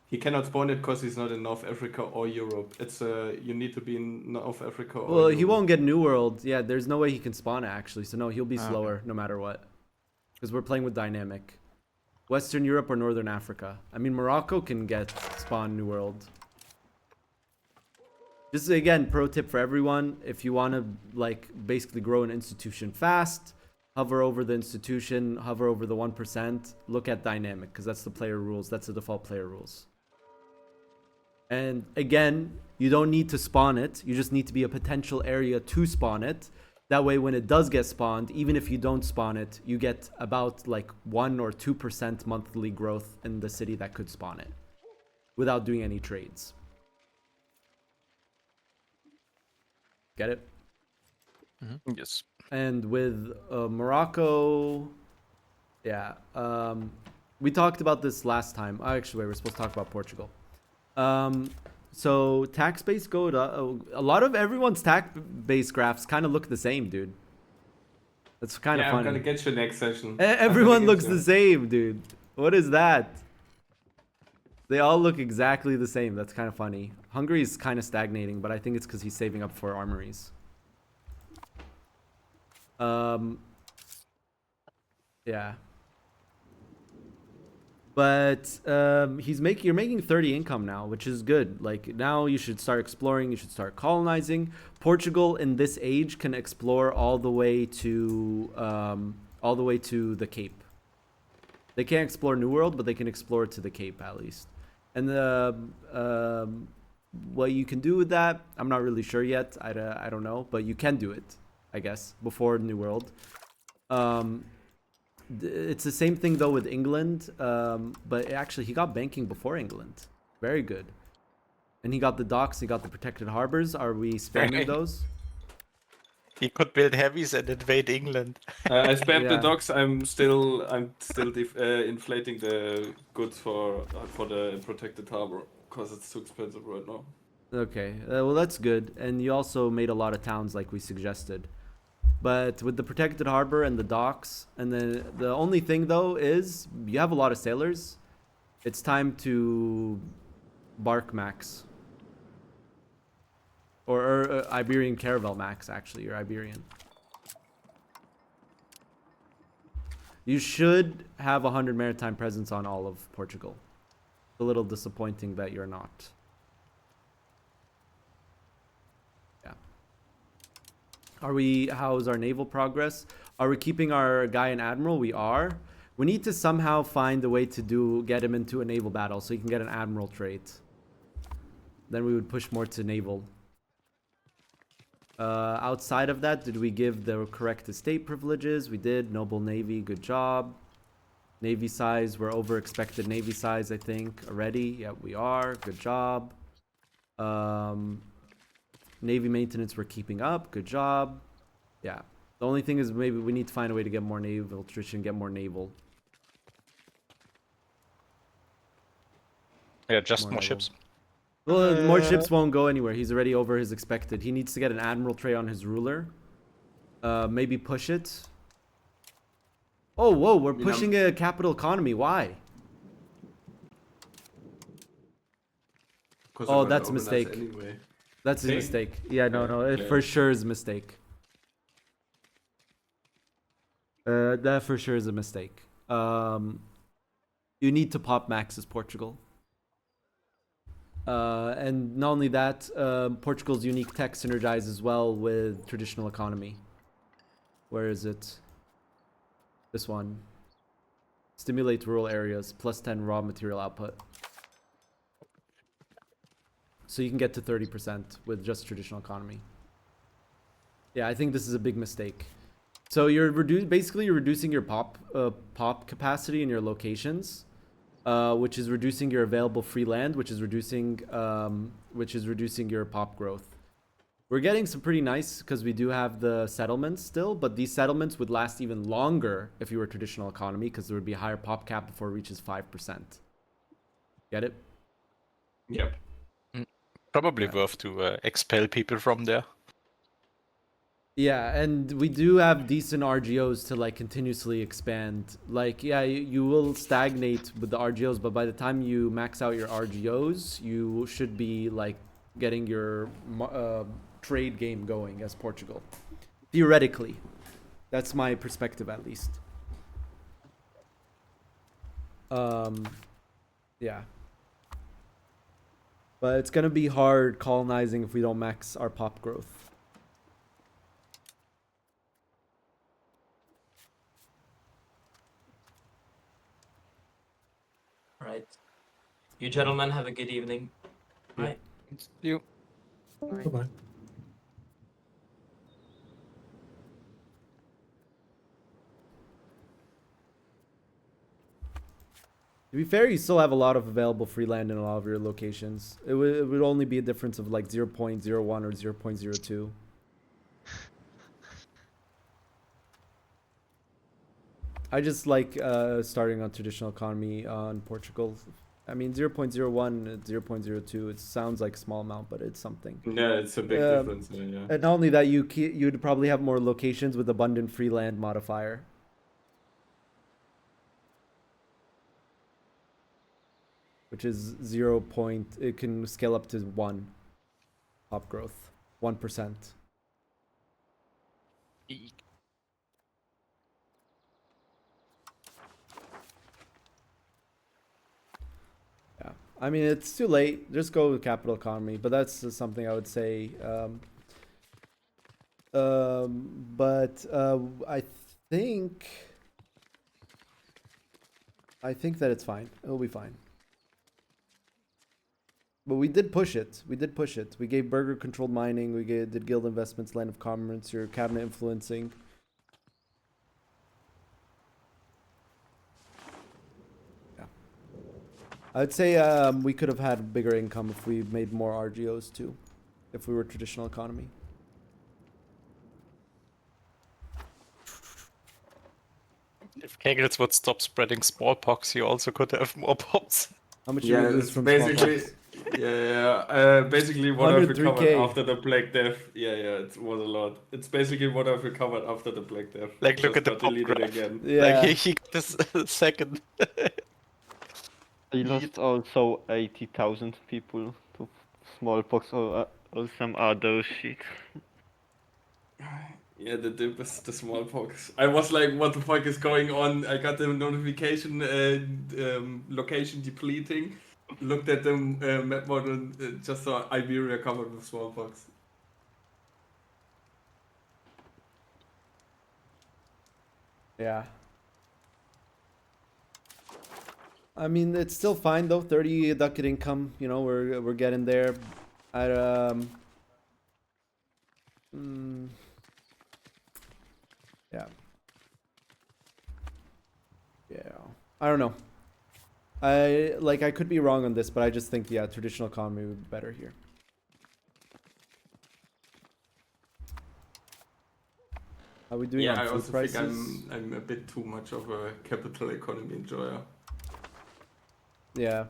He cannot spawn it because he's not in North Africa or Europe. It's you need to be in North Africa or. Well, he Europe. won't get New World. Yeah, there's no way he can spawn it actually. So no, he'll be okay. slower no matter what. Because we're playing with dynamic. Western Europe or Northern Africa. I mean, Morocco can get spawn New World. This is again pro tip for everyone. If you want to like basically grow an institution fast, hover over the institution, hover over the 1%, look at dynamic because that's the player rules. That's the default player rules. And again, you don't need to spawn it. You just need to be a potential area to spawn it. That way, when it does get spawned, even if you don't spawn it, you get about like 1 or 2% monthly growth in the city that could spawn it without doing any trades. Get it? Mm-hmm. Yes. And with Morocco, yeah, we talked about this last time. Actually, we're supposed to talk about Portugal. So tax base go to a lot of everyone's tax base graphs kind of look the same, dude. That's kind of Yeah, funny. I'm gonna get you next session. Everyone looks the same, dude. What is that? They all look exactly the same. That's kind of funny. Hungary is kind of stagnating, but I think it's because he's saving up for armories. Yeah. But you're making 30 income now, which is good. Like now you should start exploring, you should start colonizing. Portugal in this age can explore all the way to the Cape. They can't explore New World, but they can explore to the Cape at least. And what you can do with that, I'm not really sure yet. I don't know, but you can do it, I guess, before New World. It's the same thing though with England, but actually he got banking before England. Very good. And he got the docks, he got the protected harbors. Are we spamming those? He could build heavies and invade England. I spammed the Yeah. docks. I'm still inflating the goods for the protected harbor because it's too expensive right now. Okay, well that's good. And you also made a lot of towns like we suggested. But with the protected harbor and the docks, and then the only thing though is you have a lot of sailors. It's time to bark max. Or Iberian Caravel max, actually. You're Iberian. You should have 100 maritime presence on all of Portugal. It's a little disappointing that you're not. Yeah. How's our naval progress? Are we keeping our guy in Admiral? We are. We need to somehow find a way to get him into a naval battle so he can get an Admiral trait. Then we would push more to naval. Outside of that, did we give the correct estate privileges? We did. Noble Navy, good job. Navy size, we're over expected Navy size, I think, already. Yeah, we are. Good job. Navy maintenance, we're keeping up. Good job. Yeah. The only thing is maybe we need to find a way to get more naval attrition, get more naval. Yeah, just more naval. ships. Well, more ships won't go anywhere. He's already over his expected. He needs to get an admiral trait on his ruler. Maybe push it. Oh, whoa, we're pushing a capital economy. Why? Oh, that's a mistake. Anyway. That's a mistake. Yeah, no, it for sure is a mistake. That for sure is a mistake. You need to pop Max's Portugal. And not only that, Portugal's unique tech synergizes well with traditional economy. Where is it? This one. Stimulate rural areas, plus 10 raw material output. So you can get to 30% with just traditional economy. Yeah, I think this is a big mistake. So you're basically you're reducing your pop capacity in your locations, which is reducing your available free land, which is reducing your pop growth. We're getting some pretty nice because we do have the settlements still, but these settlements would last even longer if you were traditional economy because there would be a higher pop cap before it reaches 5%. Get it? Yep. Probably worth to expel people from there. Yeah, and we do have decent RGOs to like continuously expand. Like, yeah, you will stagnate with the RGOs, but by the time you max out your RGOs, you should be like getting your trade game going as Portugal. Theoretically. That's my perspective at least. Yeah. But it's gonna be hard colonizing if we don't max our pop growth. Right. You gentlemen have a good evening. Bye. You. Bye-bye. To be fair, you still have a lot of available free land in a lot of your locations. It would only be a difference of like 0.01 or 0.02. I just like starting on traditional economy on Portugal. I mean, 0.01, 0.02, it sounds like a small amount, but it's something. Yeah, it's a big difference. Yeah. And not only that, you'd probably have more locations with abundant free land modifier. Which is 0. It can scale up to 1 pop growth, 1%. Yeah, I mean it's too late. Just go with capital economy, but that's something I would say. But I think that it's fine. It'll be fine. But we did push it. We gave Burger controlled mining. We did guild investments, land of commerce, your cabinet influencing. Yeah. I'd say we could have had bigger income if we made more RGOs too. If we were traditional economy. If Kegels would stop spreading smallpox, you also could have more pops. How much do you lose from basically, smallpox? basically what I've recovered 103K. after the Black Death. Yeah, it was a lot. It's basically what I've recovered after the Black Death. Like, look Just at the got pop deleted graph. again. Yeah. Like, he got this second. I lost also 80,000 people to smallpox or some other shit. Yeah, the dip is the smallpox. I was like, what the fuck is going on? I got the notification, location depleting. Looked at the map model, just saw Iberia covered with smallpox. Yeah. I mean, it's still fine though. 30 ducat income. You know, we're getting there. Yeah. I don't know. I could be wrong on this, but I just think traditional economy would be better here. How are we doing on I food also prices? think I'm a bit too much of a capital economy enjoyer. Yeah.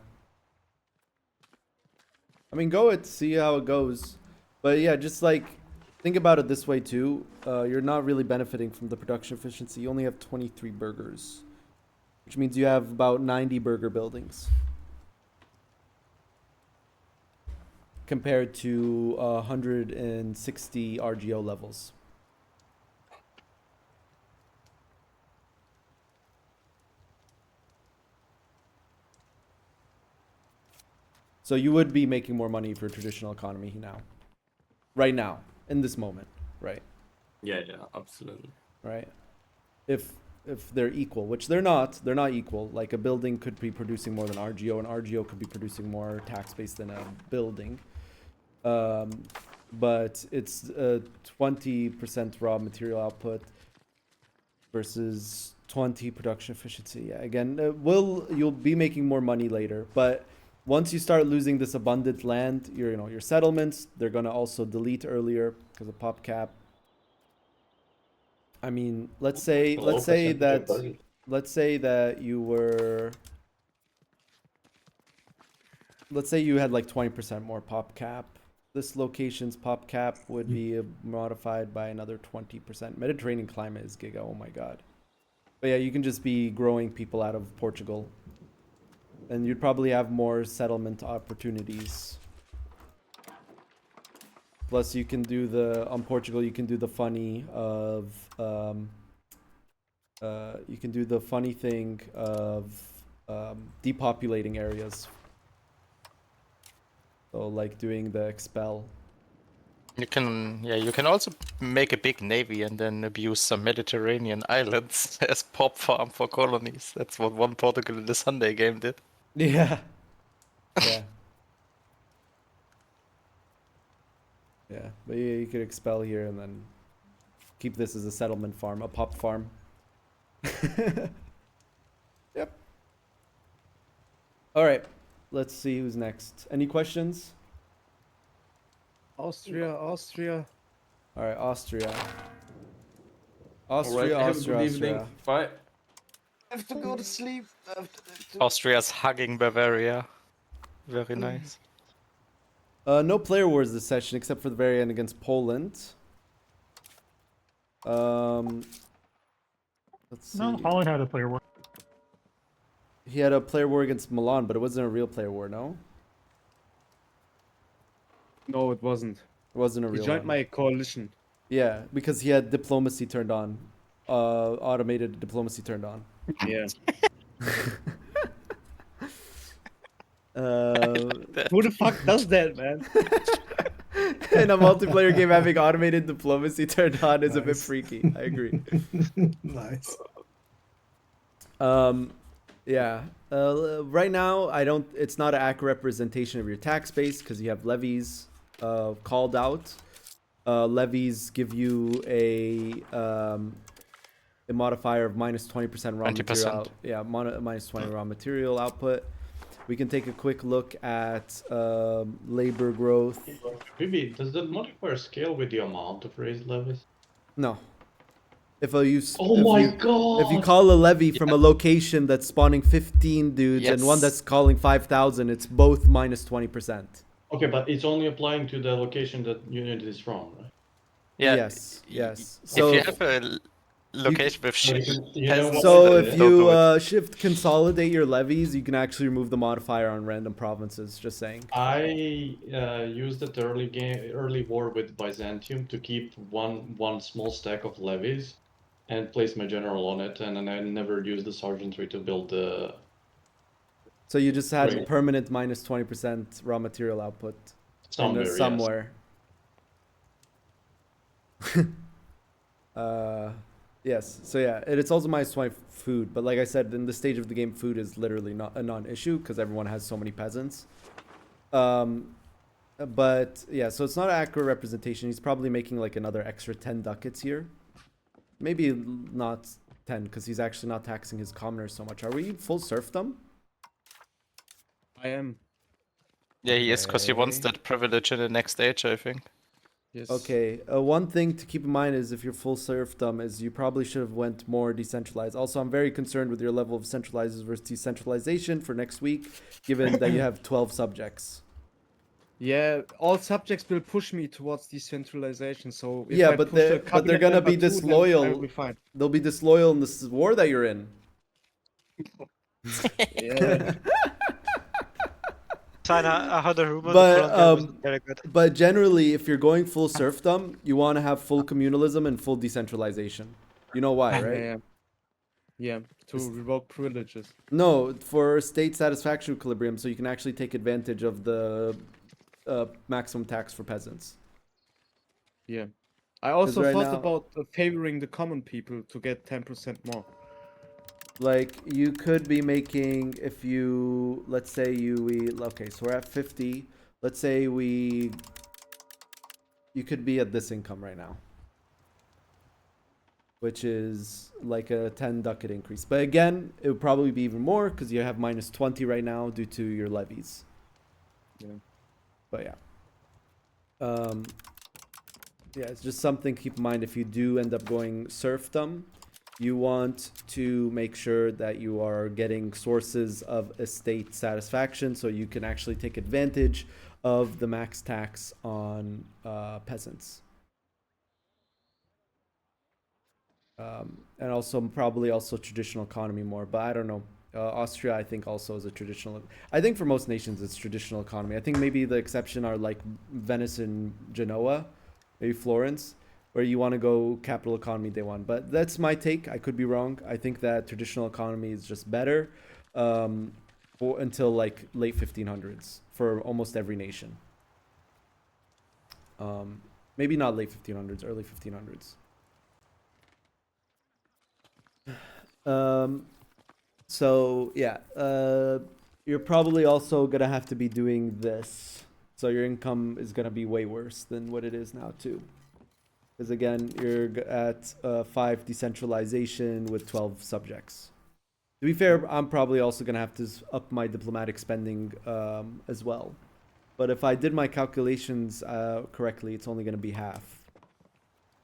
I mean, go it, see how it goes. But yeah, just like think about it this way too. You're not really benefiting from the production efficiency. You only have 23 burgers, which means you have about 90 burger buildings compared to 160 RGO levels. So you would be making more money for traditional economy now. Right now, in this moment, right? Yeah, absolutely. Right? If they're equal, which they're not equal. Like a building could be producing more than RGO, and RGO could be producing more tax base than a building. But it's 20% raw material output versus 20 production efficiency. Yeah, again, you'll be making more money later, but once you start losing this abundant land, your settlements, they're gonna also delete earlier because of pop cap. I mean, let's say that you were, let's say you had like 20% more pop cap. This location's pop cap would be modified by another 20%. Mediterranean climate is giga. Oh my god. But yeah, you can just be growing people out of Portugal. And you'd probably have more settlement opportunities. Plus, you can do on Portugal, you can do the funny of, you can do the funny thing of depopulating areas. So, like doing the expel. You can also make a big navy and then abuse some Mediterranean islands as pop farm for colonies. That's what one Portugal in the Sunday game did. Yeah. Yeah. Yeah, but yeah, you could expel here and then keep this as a settlement farm, a pop farm. Yep. All right, let's see who's next. Any questions? Austria. All right, Austria. Alright, have a good evening. Bye. I have to go to sleep. Austria's hugging Bavaria. Very nice. No player wars this session except for the very end against Poland. Let's see. No, Holland had a player war. He had a player war against Milan, but it wasn't a real player war, no? No, it wasn't. It wasn't a real He joined one. my coalition. Yeah, because he had diplomacy turned on. Automated diplomacy turned on. Yeah. Who the fuck does that, man? In a multiplayer game, having automated diplomacy turned on is a bit freaky. I agree. Nice. Yeah. Right now, it's not an accurate representation of your tax base because you have levies called out. Levies give you a modifier of minus 20% raw 20%. material. Minus 20 raw material output. We can take a quick look at labor growth. Habibi, does the modifier scale with the amount of raised levies? No. If you call a levy from a location that's spawning 15 dudes and one that's calling 5,000, it's both minus 20%. Okay, but it's only applying to the location that unit is from, right? Yeah. Yes. So if you have a location with shift, so if you shift consolidate your levies, you can actually remove the modifier on random provinces. Just saying. I used it early war with Byzantium to keep one small stack of levies and place my general on it, and then I never used the sergeantry to build the. So you just had permanent minus 20% raw material output somewhere. Yes. So yeah, it's also minus 20 food, but like I said, in this stage of the game, food is literally not a non-issue because everyone has so many peasants. But yeah, so it's not an accurate representation. He's probably making like another extra 10 ducats here. Maybe not 10 because he's actually not taxing his commoners so much. Are we full serfdom? I am. Yeah, he is because he wants that privilege in the next stage, I think. Yes. Okay, one thing to keep in mind is if you're full serfdom is you probably should have went more decentralized. Also, I'm very concerned with your level of centralized versus decentralization for next week, given that you have 12 subjects. Yeah, all subjects will push me towards decentralization. So if Yeah, I but push a they're cabinet gonna member be too, then I will disloyal. be fine. They'll be disloyal in this war that you're in. Yeah. China, I heard a rumor the But Poland guy wasn't very good. but generally, if you're going full serfdom, you want to have full communalism and full decentralization. You know why, right? Yeah. Yeah, to revoke privileges. No, for state satisfaction equilibrium, so you can actually take advantage of the maximum tax for peasants. Yeah. I also right thought now- about favoring the common people to get 10% more. Like, you could be making, if you, let's say okay, so we're at 50. Let's say you could be at this income right now, which is like a 10 ducat increase. But again, it would probably be even more because you have minus 20 right now due to your levies. Yeah. But yeah. Yeah, it's just something to keep in mind if you do end up going serfdom. You want to make sure that you are getting sources of estate satisfaction so you can actually take advantage of the max tax on peasants. And also probably also traditional economy more, but I don't know. Austria, I think, also is a traditional. I think for most nations it's traditional economy. I think maybe the exception are like Venice and Genoa, maybe Florence, where you want to go capital economy day one. But that's my take. I could be wrong. I think that traditional economy is just better until like late 1500s for almost every nation. Maybe not late 1500s, early 1500s. So yeah, you're probably also gonna have to be doing this. So your income is gonna be way worse than what it is now too. Because again, you're at 5 decentralization with 12 subjects. To be fair, I'm probably also gonna have to up my diplomatic spending as well. But if I did my calculations correctly, it's only gonna be half.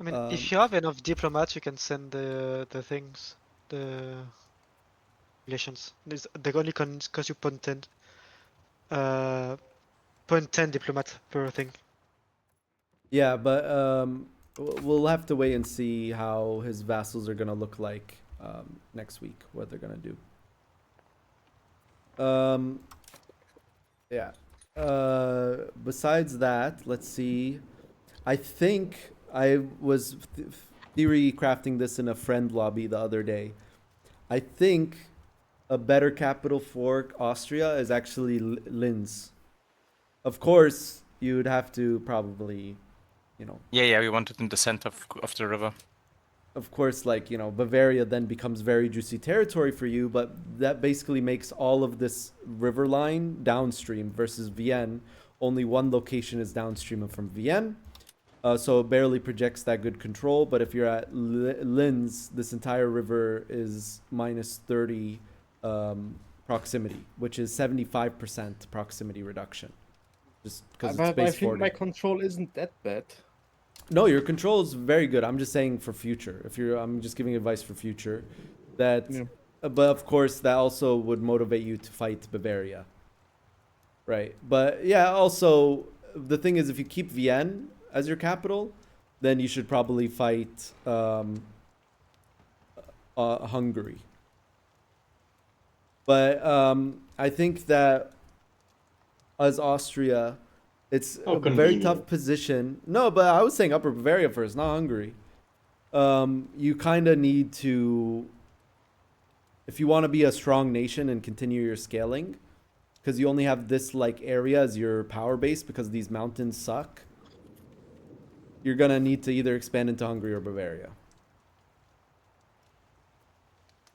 I mean, if you have enough diplomats, you can send the things, the relations. They only cost you 0.10. 0.10 diplomat per thing. Yeah, but we'll have to wait and see how his vassals are gonna look like next week. What they're gonna do. Yeah. Besides that, let's see. I think I was theory crafting this in a friend lobby the other day. I think a better capital for Austria is actually Linz. Of course, you'd have to probably, you know. Yeah, we want it in the center of the river. Of course, like, you know, Bavaria then becomes very juicy territory for you, but that basically makes all of this river line downstream versus Vienne. Only one location is downstream from Vienne. So it barely projects that good control. But if you're at Linz, this entire river is minus 30 proximity, which is 75% proximity reduction. Just because it's base 40. I think my control isn't that bad. No, your control is very good. I'm just saying for future. I'm just giving advice for future. That, yeah. But of course, that also would motivate you to fight Bavaria. Right. But yeah, also the thing is, if you keep Vienne as your capital, then you should probably fight Hungary. But I think that as Austria, it's a very tough position. No, but I was saying Upper Bavaria first, not Hungary. You kind of need to, if you want to be a strong nation and continue your scaling, because you only have this like area as your power base because these mountains suck, you're going to need to either expand into Hungary or Bavaria.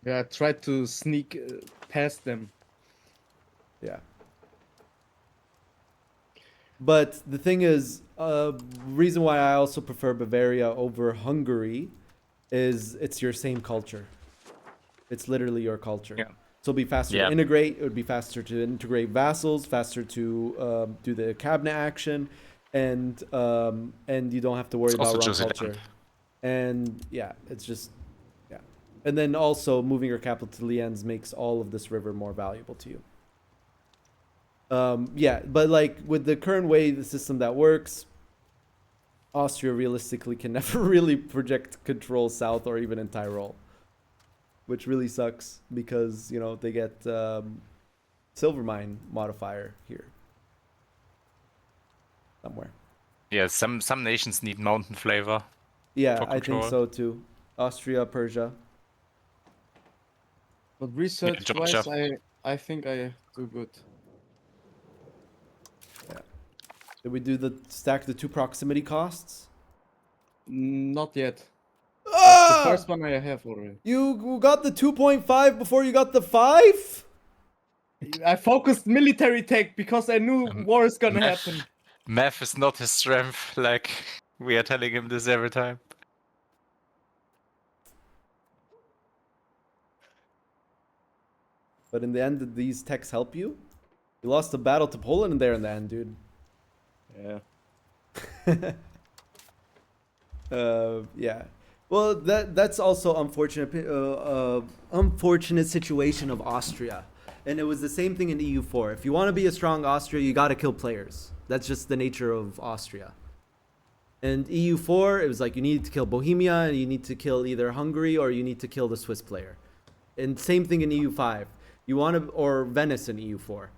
Yeah, try to sneak past them. Yeah. But the thing is, reason why I also prefer Bavaria over Hungary is it's your same culture. It's literally your culture. Yeah. So it'll be faster to integrate. It would be faster to integrate vassals, faster to do the cabinet action, and you don't have to worry about wrong culture. And yeah, it's just, yeah. And then also moving your capital to Lienz makes all of this river more valuable to you. Yeah, but like with the current way the system that works, Austria realistically can never really project control south or even in Tyrol, which really sucks because, you know, they get silver mine modifier here somewhere. Yeah, some nations need mountain flavor. Yeah, for I think control. so too. Austria, Persia. But research wise, Georgia. I think I do good. Yeah. Did we do the stack the 2 proximity costs? Not yet. Ah! The first one I have already. You got the 2.5 before you got the 5? I focused military tech because I knew war is gonna math- happen. Math is not his strength, like we are telling him this every time. But in the end, did these techs help you? You lost the battle to Poland there in the end, dude. Yeah. Yeah. Well, that's also unfortunate. Unfortunate situation of Austria, and it was the same thing in EU4. If you want to be a strong Austria, you got to kill players. That's just the nature of Austria. And EU4, it was like you need to kill Bohemia, and you need to kill either Hungary or you need to kill the Swiss player. And same thing in EU5. You want to, or Venice in EU4.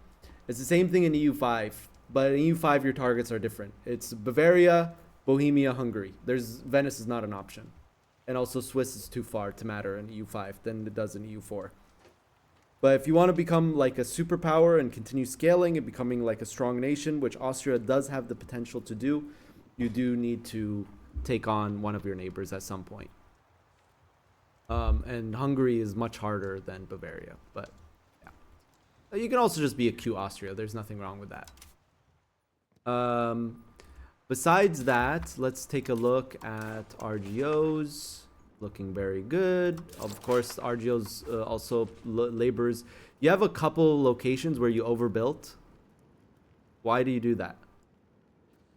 It's the same thing in EU5, but in EU5 your targets are different. It's Bavaria, Bohemia, Hungary. Venice is not an option. And also Swiss is too far to matter in EU5 than it does in EU4. But if you want to become like a superpower and continue scaling and becoming like a strong nation, which Austria does have the potential to do, you do need to take on one of your neighbors at some point. And Hungary is much harder than Bavaria, but yeah. You can also just be a cute Austria. There's nothing wrong with that. Besides that, let's take a look at RGOs. Looking very good. Of course, RGOs also labors. You have a couple locations where you overbuilt. Why do you do that?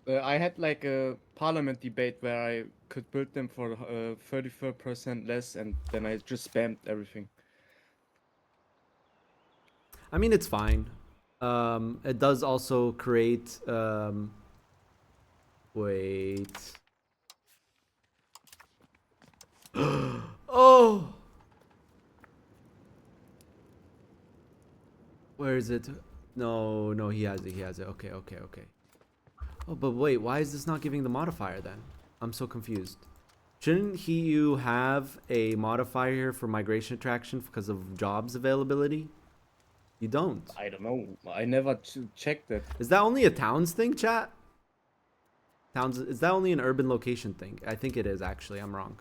I had like a parliament debate where I could build them for 34% less, and then I just spammed everything. I mean, it's fine. It does also create... wait. Oh! Where is it? No, he has it. Okay. Oh, but wait, why is this not giving the modifier then? I'm so confused. Shouldn't you have a modifier here for migration attraction because of jobs availability? You don't. I don't know. I never checked it. Is that only a towns thing, chat? Towns, is that only an urban location thing? I think it is, actually. I'm wrong.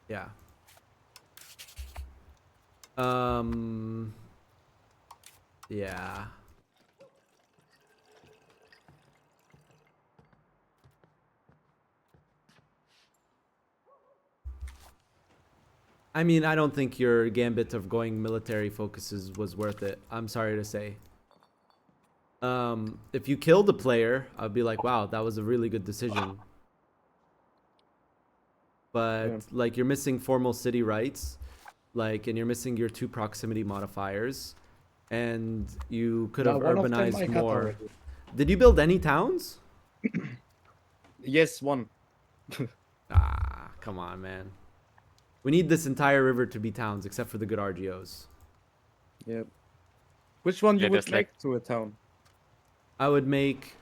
Yeah. Yeah. I mean, I don't think your gambit of going military focuses was worth it. I'm sorry to say. If you killed a player, I'd be like, wow, that was a really good decision. But yeah, like you're missing formal city rights, like, and you're missing your 2 proximity modifiers, and you could have urbanized more. Did you build any towns? Yes, 1. Ah, come on, man. We need this entire river to be towns, except for the good RGOs. Yep. Which one you would make to a town? I would make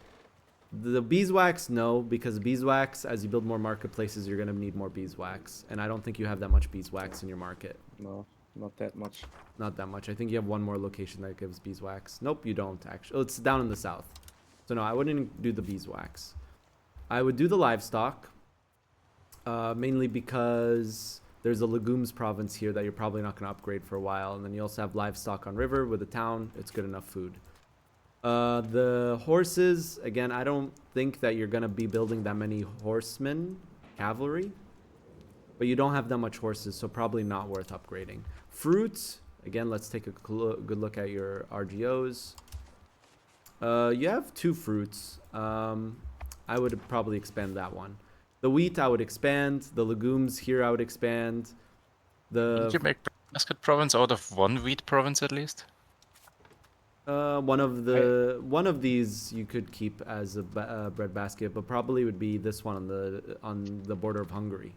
the beeswax, no, because beeswax, as you build more marketplaces, you're going to need more beeswax. And I don't think you have that much beeswax in your market. No, not that much. Not that much. I think you have one more location that gives beeswax. Nope, you don't, actually. Oh, it's down in the south. So no, I wouldn't do the beeswax. I would do the livestock, mainly because there's a legumes province here that you're probably not going to upgrade for a while. And then you also have livestock on river with a town. It's good enough food. The horses, again, I don't think that you're going to be building that many horsemen, cavalry. But you don't have that much horses, so probably not worth upgrading. Fruits, again, let's take a good look at your RGOs. You have 2 fruits. I would probably expand that one. The wheat, I would expand. The legumes here, I would expand. Did you make Muscat province out of one wheat province at least? One of these you could keep as a bread basket, but probably would be this one on the border of Hungary.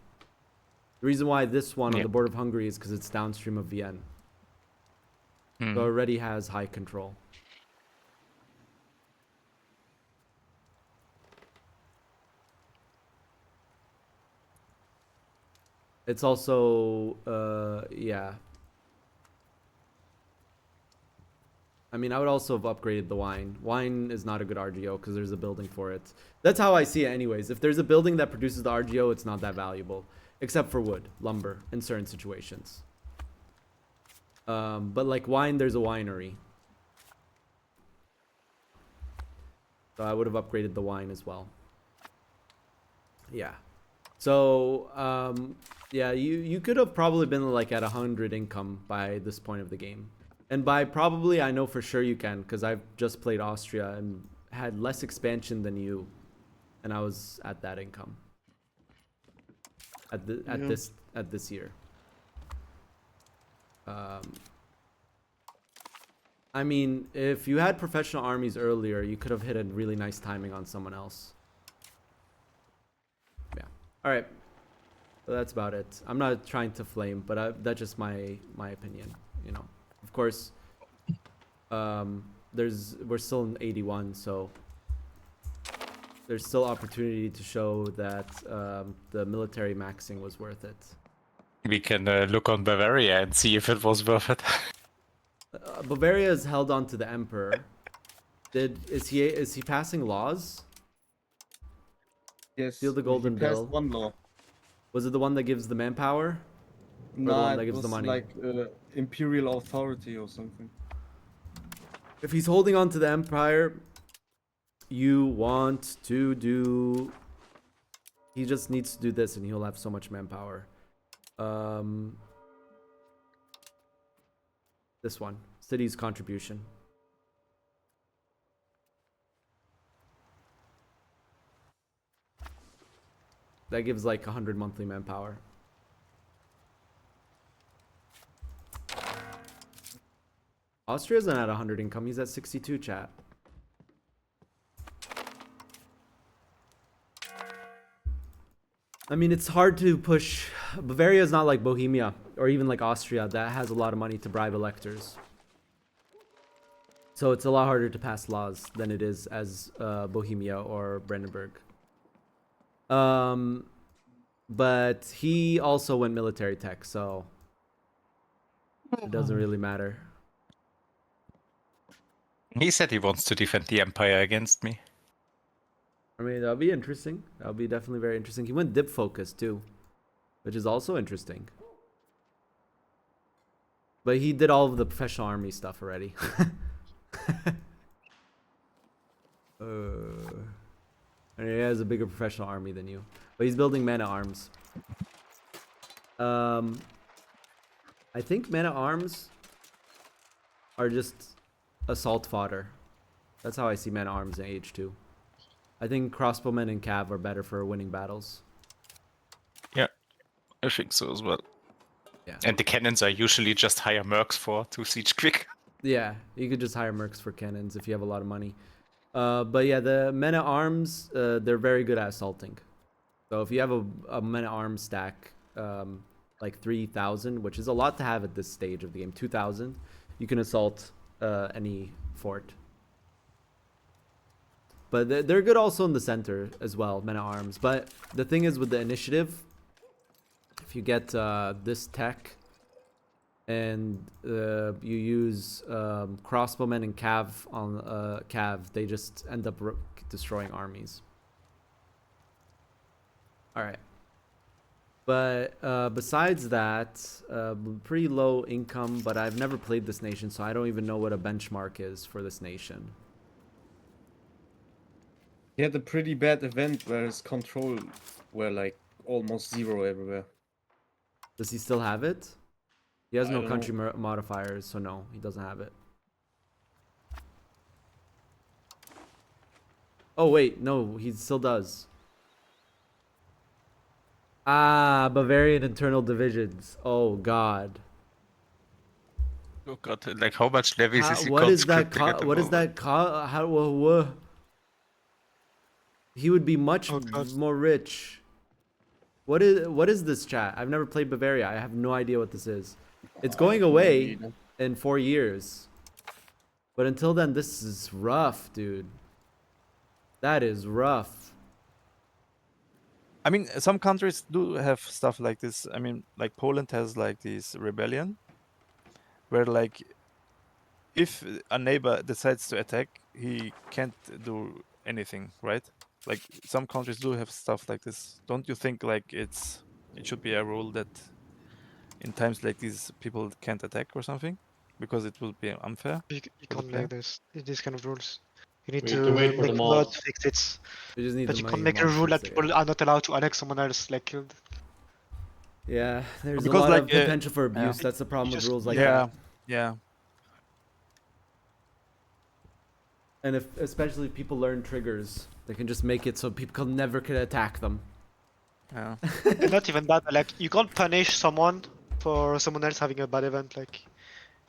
The reason why this one on the border of Hungary is because it's downstream of Vienne. So it already has high control. It's also, yeah. I mean, I would also have upgraded the wine. Wine is not a good RGO because there's a building for it. That's how I see it anyways. If there's a building that produces the RGO, it's not that valuable. Except for wood, lumber, in certain situations. But like wine, there's a winery. So I would have upgraded the wine as well. Yeah. So, yeah, you could have probably been like at 100 income by this point of the game. And by probably, I know for sure you can, because I've just played Austria and had less expansion than you. And I was at that income. At this year. I mean, if you had professional armies earlier, you could have hit a really nice timing on someone else. Yeah. All right. So that's about it. I'm not trying to flame, but that's just my opinion. You know, of course, we're still in 81, so there's still opportunity to show that the military maxing was worth it. We can look on Bavaria and see if it was worth it. Bavaria is held on to the emperor. Is he passing laws? Yes. Steal the golden he passed bill. one law. Was it the one that gives the manpower? Or the one that gives the money? Like imperial authority or something. If he's holding on to the empire, you want to do... He just needs to do this and he'll have so much manpower. This one. City's contribution. That gives like 100 monthly manpower. Austria isn't at 100 income, he's at 62, chat. I mean, it's hard to push. Bavaria is not like Bohemia or even like Austria that has a lot of money to bribe electors. So it's a lot harder to pass laws than it is as Bohemia or Brandenburg. But he also went military tech, so it doesn't really matter. He said he wants to defend the empire against me. I mean, that'll be interesting. That'll be definitely very interesting. He went dip focus too, which is also interesting. But he did all of the professional army stuff already. And he has a bigger professional army than you. But he's building man-at-arms. I think man-at-arms are just assault fodder. That's how I see man-at-arms in Age 2. I think crossbowmen and cav are better for winning battles. Yeah, I think so as well. Yeah. And the cannons are usually just higher mercs to siege quick. Yeah, you could just hire mercs for cannons if you have a lot of money. But yeah, the men-at-arms, they're very good at assaulting. So if you have a men-at-arms stack, like 3,000, which is a lot to have at this stage of the game, 2,000, you can assault any fort. But they're good also in the center as well, men-at-arms. But the thing is with the initiative, if you get this tech and you use crossbowmen and cav on cav, they just end up destroying armies. All right. But besides that, pretty low income, but I've never played this nation, so I don't even know what a benchmark is for this nation. He had a pretty bad event where his control were like almost zero everywhere. Does he still have it? He has no country modifiers, so no, he doesn't have it. Oh wait, no, he still does. Ah, Bavarian internal divisions. Oh god. Oh god, like how much levies is he What is that? conscripting at the What is moment? that? How? He would be much more rich. What is this chat? I've never played Bavaria. I have no idea what this is. It's going away in 4 years. But until then, this is rough, dude. That is rough. I mean, some countries do have stuff like this. I mean, like Poland has like this rebellion, where like if a neighbor decides to attack, he can't do anything, right? Like some countries do have stuff like this. Don't you think like it should be a rule that in times like these people can't attack or something, because it will be unfair? You can't make these kind of rules. You need We to have to wait for make the mod mods. fix it. We just need But the you money can't make a mods rule fix that it, people are not allowed to annex someone else. Like, Yeah, there's Because, a lot like, of potential for yeah. abuse. That's the problem with rules like Yeah, that. yeah. And especially if people learn triggers, they can just make it so people never can attack them. Yeah. and not even that. Like, you can't punish someone for someone else having a bad event. Like,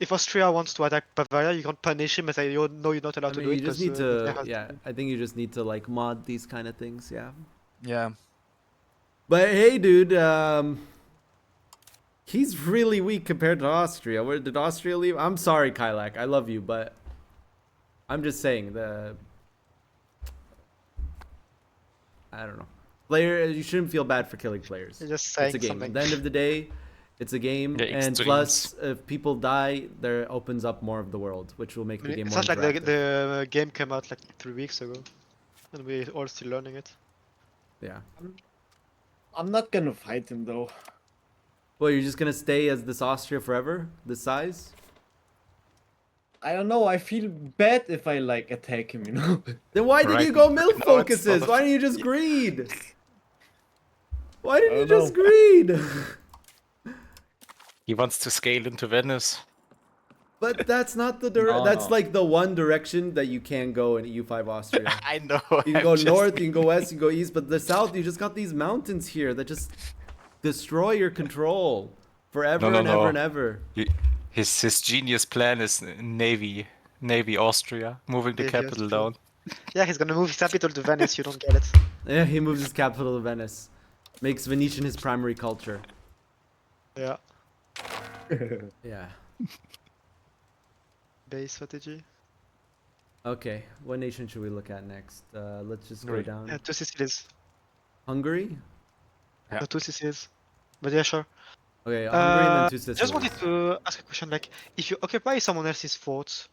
if Austria wants to attack Bavaria, you can't punish him and say, no, you're not allowed I to mean, do it. you just 'cause, need the guy to, has yeah. I think you just need to like mod these kind of things, yeah. Yeah. But hey, dude, he's really weak compared to Austria. Where did Austria leave? I'm sorry, Kylak. I love you, but I'm just saying I don't know. You shouldn't feel bad for killing players. You're just It's saying a game. something. At the end of the day, it's a game, Yeah, and extremes. plus, if people die, there opens up more of the world, which will make the game It's more not like interactive. the game came out like 3 weeks ago, and we're all still learning it. Yeah. I'm not gonna fight him though. Well, you're just gonna stay as this Austria forever? This size? I don't know. I feel bad if I like attack him, you know. Then why did Right. you go milk No, it's focuses? not. Why didn't you just greed? Why didn't you don't just greed? He wants to scale into Venice. But that's not the No, that's no. like the one direction that you can go in EU5 Austria. I know. You can go north, you can go west, you can go east, but the south, you just got these mountains here that just destroy your control forever No, and no, ever no. and ever. His genius plan is Navy Austria, moving the Navy capital Austria. down. Yeah, he's gonna move his capital to Venice. You don't get it. Yeah, he moves his capital to Venice. Makes Venetian his primary culture. Yeah. Yeah. Base strategy. Okay, what nation should we look at next? Let's just go Hungary. down. Yeah, 2 Sicilies. Hungary? Yeah. No, 2 Sicilies. But yeah, sure. Okay, Hungary and then 2 Sicilies. Just wanted to ask a question. Like, if you occupy someone else's fort,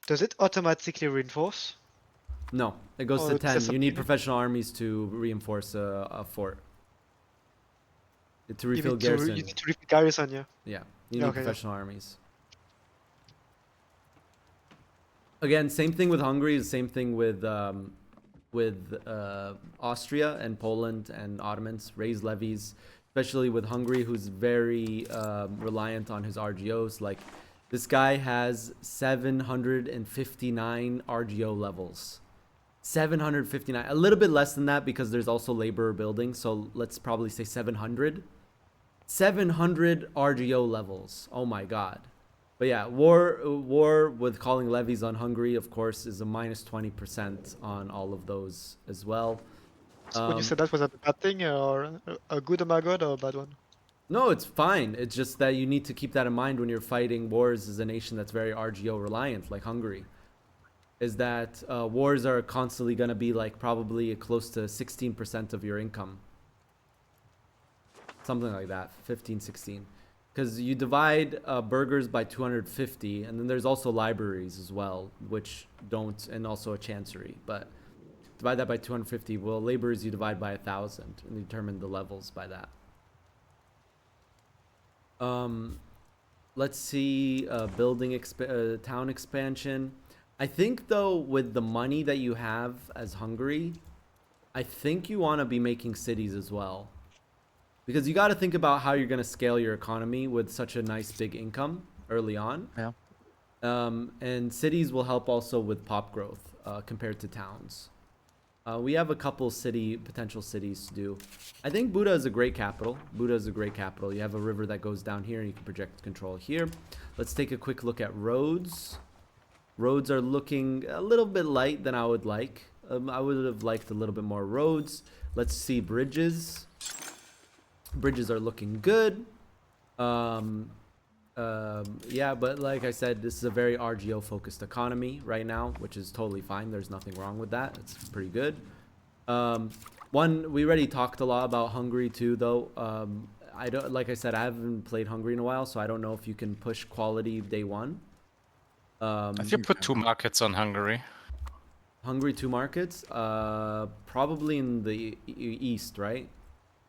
does it automatically reinforce? No, it goes Oh, to it 10. says You need something. professional armies to reinforce a fort. To You refill need garrison. you need to refill garrison, yeah. Yeah, you need Okay, yeah. professional armies. Again, same thing with Hungary. The same thing with Austria and Poland and Ottomans. Raise levies, especially with Hungary, who's very reliant on his RGOs. Like this guy has 759 RGO levels. 759. A little bit less than that because there's also laborer building. So let's probably say 700. 700 RGO levels. Oh my god. But yeah, war with calling levies on Hungary, of course, is a minus 20% on all of those as well. So when you said that, was that a bad thing or a good, oh my god, or a bad one? No, it's fine. It's just that you need to keep that in mind when you're fighting wars as a nation that's very RGO reliant, like Hungary. Is that wars are constantly going to be like probably close to 16% of your income. Something like that, 15, 16. Because you divide burghers by 250, and then there's also libraries as well, which don't, and also a chancery. But divide that by 250. Well, laborers you divide by 1,000, and you determine the levels by that. Let's see, town expansion. I think though, with the money that you have as Hungary, I think you want to be making cities as well. Because you got to think about how you're going to scale your economy with such a nice big income early on. Yeah. And cities will help also with pop growth compared to towns. We have a couple potential cities to do. I think Buda is a great capital. Buda is a great capital. You have a river that goes down here and you can project control here. Let's take a quick look at roads. Roads are looking a little bit light than I would like. I would have liked a little bit more roads. Let's see bridges. Bridges are looking good. Yeah, but like I said, this is a very RGO focused economy right now, which is totally fine. There's nothing wrong with that. It's pretty good. We already talked a lot about Hungary too, though. Like I said, I haven't played Hungary in a while, so I don't know if you can push quality day one. I think you put 2 markets on Hungary. Hungary 2 markets? Probably in the east, right?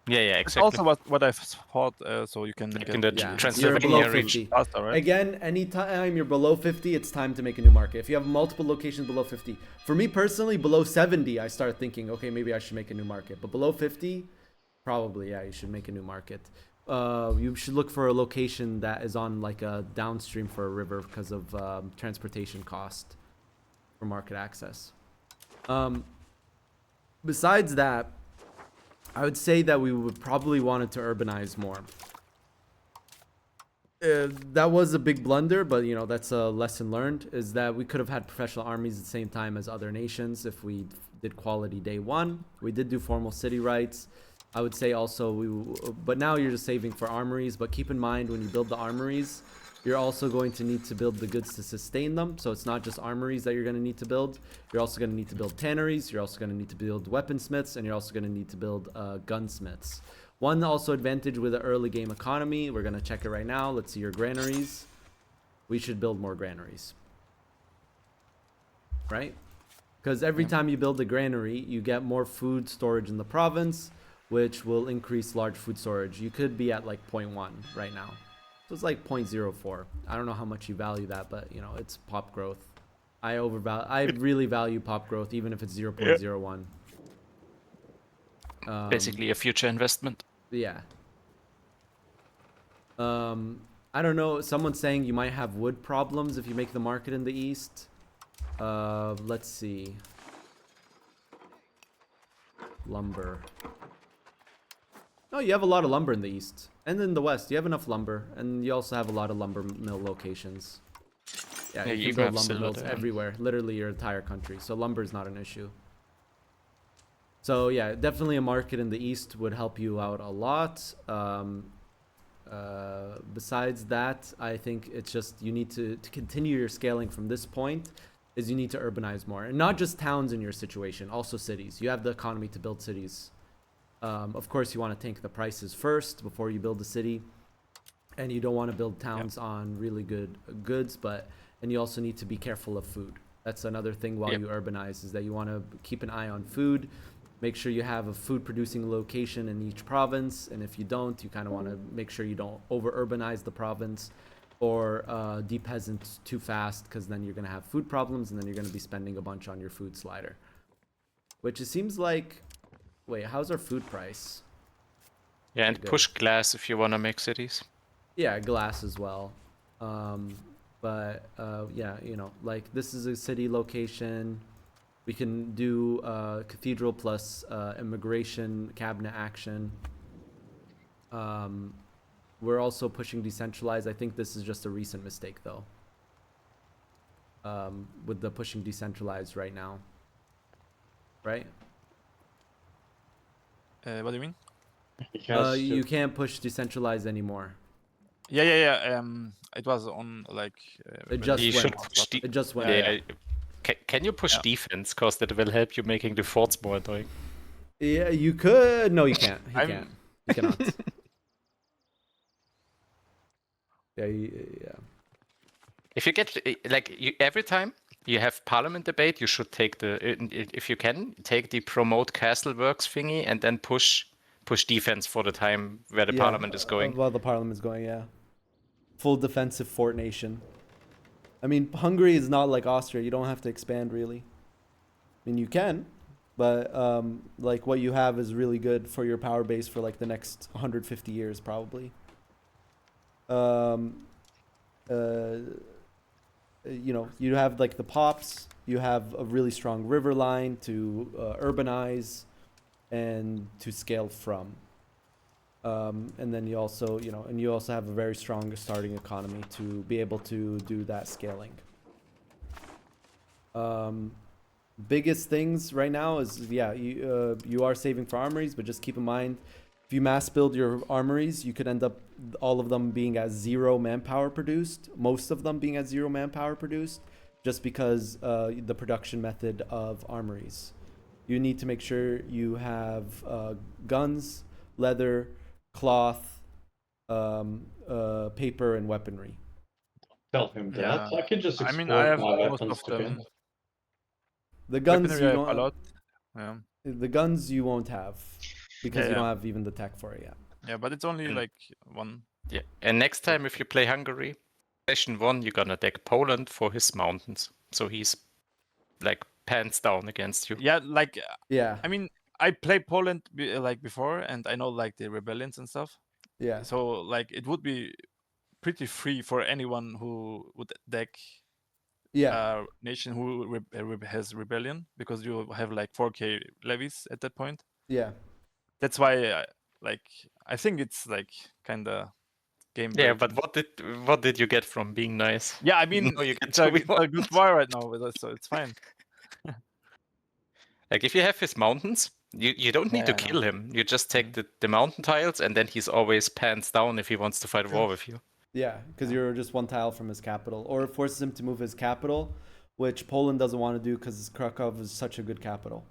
Yeah, It's exactly. also what I've thought, so you can Like get in the Yeah, Transylvania you're below region. 50. faster, right? Again, anytime you're below 50, it's time to make a new market. If you have multiple locations below 50, for me personally, below 70, I start thinking, okay, maybe I should make a new market. But below 50, probably, yeah, you should make a new market. You should look for a location that is on like a downstream for a river because of transportation cost for market access. Besides that, I would say that we would probably want to urbanize more. That was a big blunder, but you know, that's a lesson learned, is that we could have had professional armies at the same time as other nations if we did quality day one. We did do formal city rights. I would say also but now you're just saving for armories, but keep in mind when you build the armories, you're also going to need to build the goods to sustain them. So it's not just armories that you're going to need to build. You're also going to need to build tanneries. You're also going to need to build weaponsmiths, and you're also going to need to build gunsmiths. One also advantage with the early game economy, we're going to check it right now. Let's see your granaries. We should build more granaries. Right? Because every time you build a granary, you get more food storage in the province, which will increase large food storage. You could be at like 0.1 right now. So it's like 0.04. I don't know how much you value that, but you know, it's pop growth. I really value pop growth, even if it's 0.01. Basically a future investment. Yeah. I don't know. Someone's saying you might have wood problems if you make the market in the east. Let's see. Lumber. No, you have a lot of lumber in the east. And in the west, you have enough lumber. And you also have a lot of lumber mill locations. Yeah, you can build lumber mills everywhere. Literally your entire country. So lumber is not an issue. So yeah, definitely a market in the east would help you out a lot. Besides that, I think it's just you need to continue your scaling from this point, is you need to urbanize more. And not just towns in your situation, also cities. You have the economy to build cities. Of course, you want to tank the prices first before you build a city. And you don't want to build towns on really good goods, and you also need to be careful of food. That's another thing while you urbanize, is that you want to keep an eye on food. Make sure you have a food producing location in each province, and if you don't, you kind of want to make sure you don't over urbanize the province or de-peasant too fast, because then you're going to have food problems and then you're going to be spending a bunch on your food slider. Which it seems like, wait, how's our food price? Yeah, and push glass if you want to make cities. Yeah, glass as well. Yeah, you know, like this is a city location. We can do cathedral plus immigration cabinet action. We're also pushing decentralized. I think this is just a recent mistake though. With the pushing decentralized right now. Right? What do you mean? You can't push decentralized anymore. Yeah. It was on like. It just went. It just went. Yeah. Can you push defense? Because that will help you making the forts more annoying. Yeah, you could. No, you can't. You can't. You cannot. Yeah. If you get every time you have parliament debate, you should take if you can take the promote castle works thingy and then push defense for the time where the parliament is going. While the parliament is going, yeah. Full defensive fort nation. I mean, Hungary is not like Austria. You don't have to expand really. I mean, you can, but like what you have is really good for your power base for like the next 150 years you know, you have like the pops, you have a really strong river line to urbanize and to scale from. And then you also, you know, and you also have a very strong starting economy to be able to do that scaling. Biggest things right now is, yeah, you are saving for armories, but just keep in mind, if you mass build your armories, you could end up all of them being at 0 manpower produced, most of them being at 0 manpower produced, just because the production method of armories. You need to make sure you have guns, leather, cloth, paper, and weaponry. Tell him that. Yeah. I can just I export mean, I have my most weapons of to him. them. The guns Weaponry you I have a don't. lot. Yeah. The guns you won't have because Yeah, you don't yeah. have even the tech for it yet. Yeah, but it's only Mm. like one. Yeah, and next time if you play Hungary, session 1, you're gonna deck Poland for his mountains. So he's like pants down against you. Yeah, like Yeah. I mean, I played Poland like before, and I know like the rebellions and stuff. Yeah. So like it would be pretty free for anyone who would deck Yeah. nation who has rebellion, because you have like 4k levies at that point. Yeah. That's why I think it's like kind of game Yeah, breaking. but what did you get from being nice? Yeah, I mean, No, you get it's a good 2v1. war right now with us, so it's fine. Like if you have his mountains, you don't need Yeah, to I know. kill him. You just take the mountain tiles, and then he's always pants down if he wants to fight war with you. Yeah, because you're just one tile from his capital, or it forces him to move his capital, which Poland doesn't want to do because Krakow is such a good capital.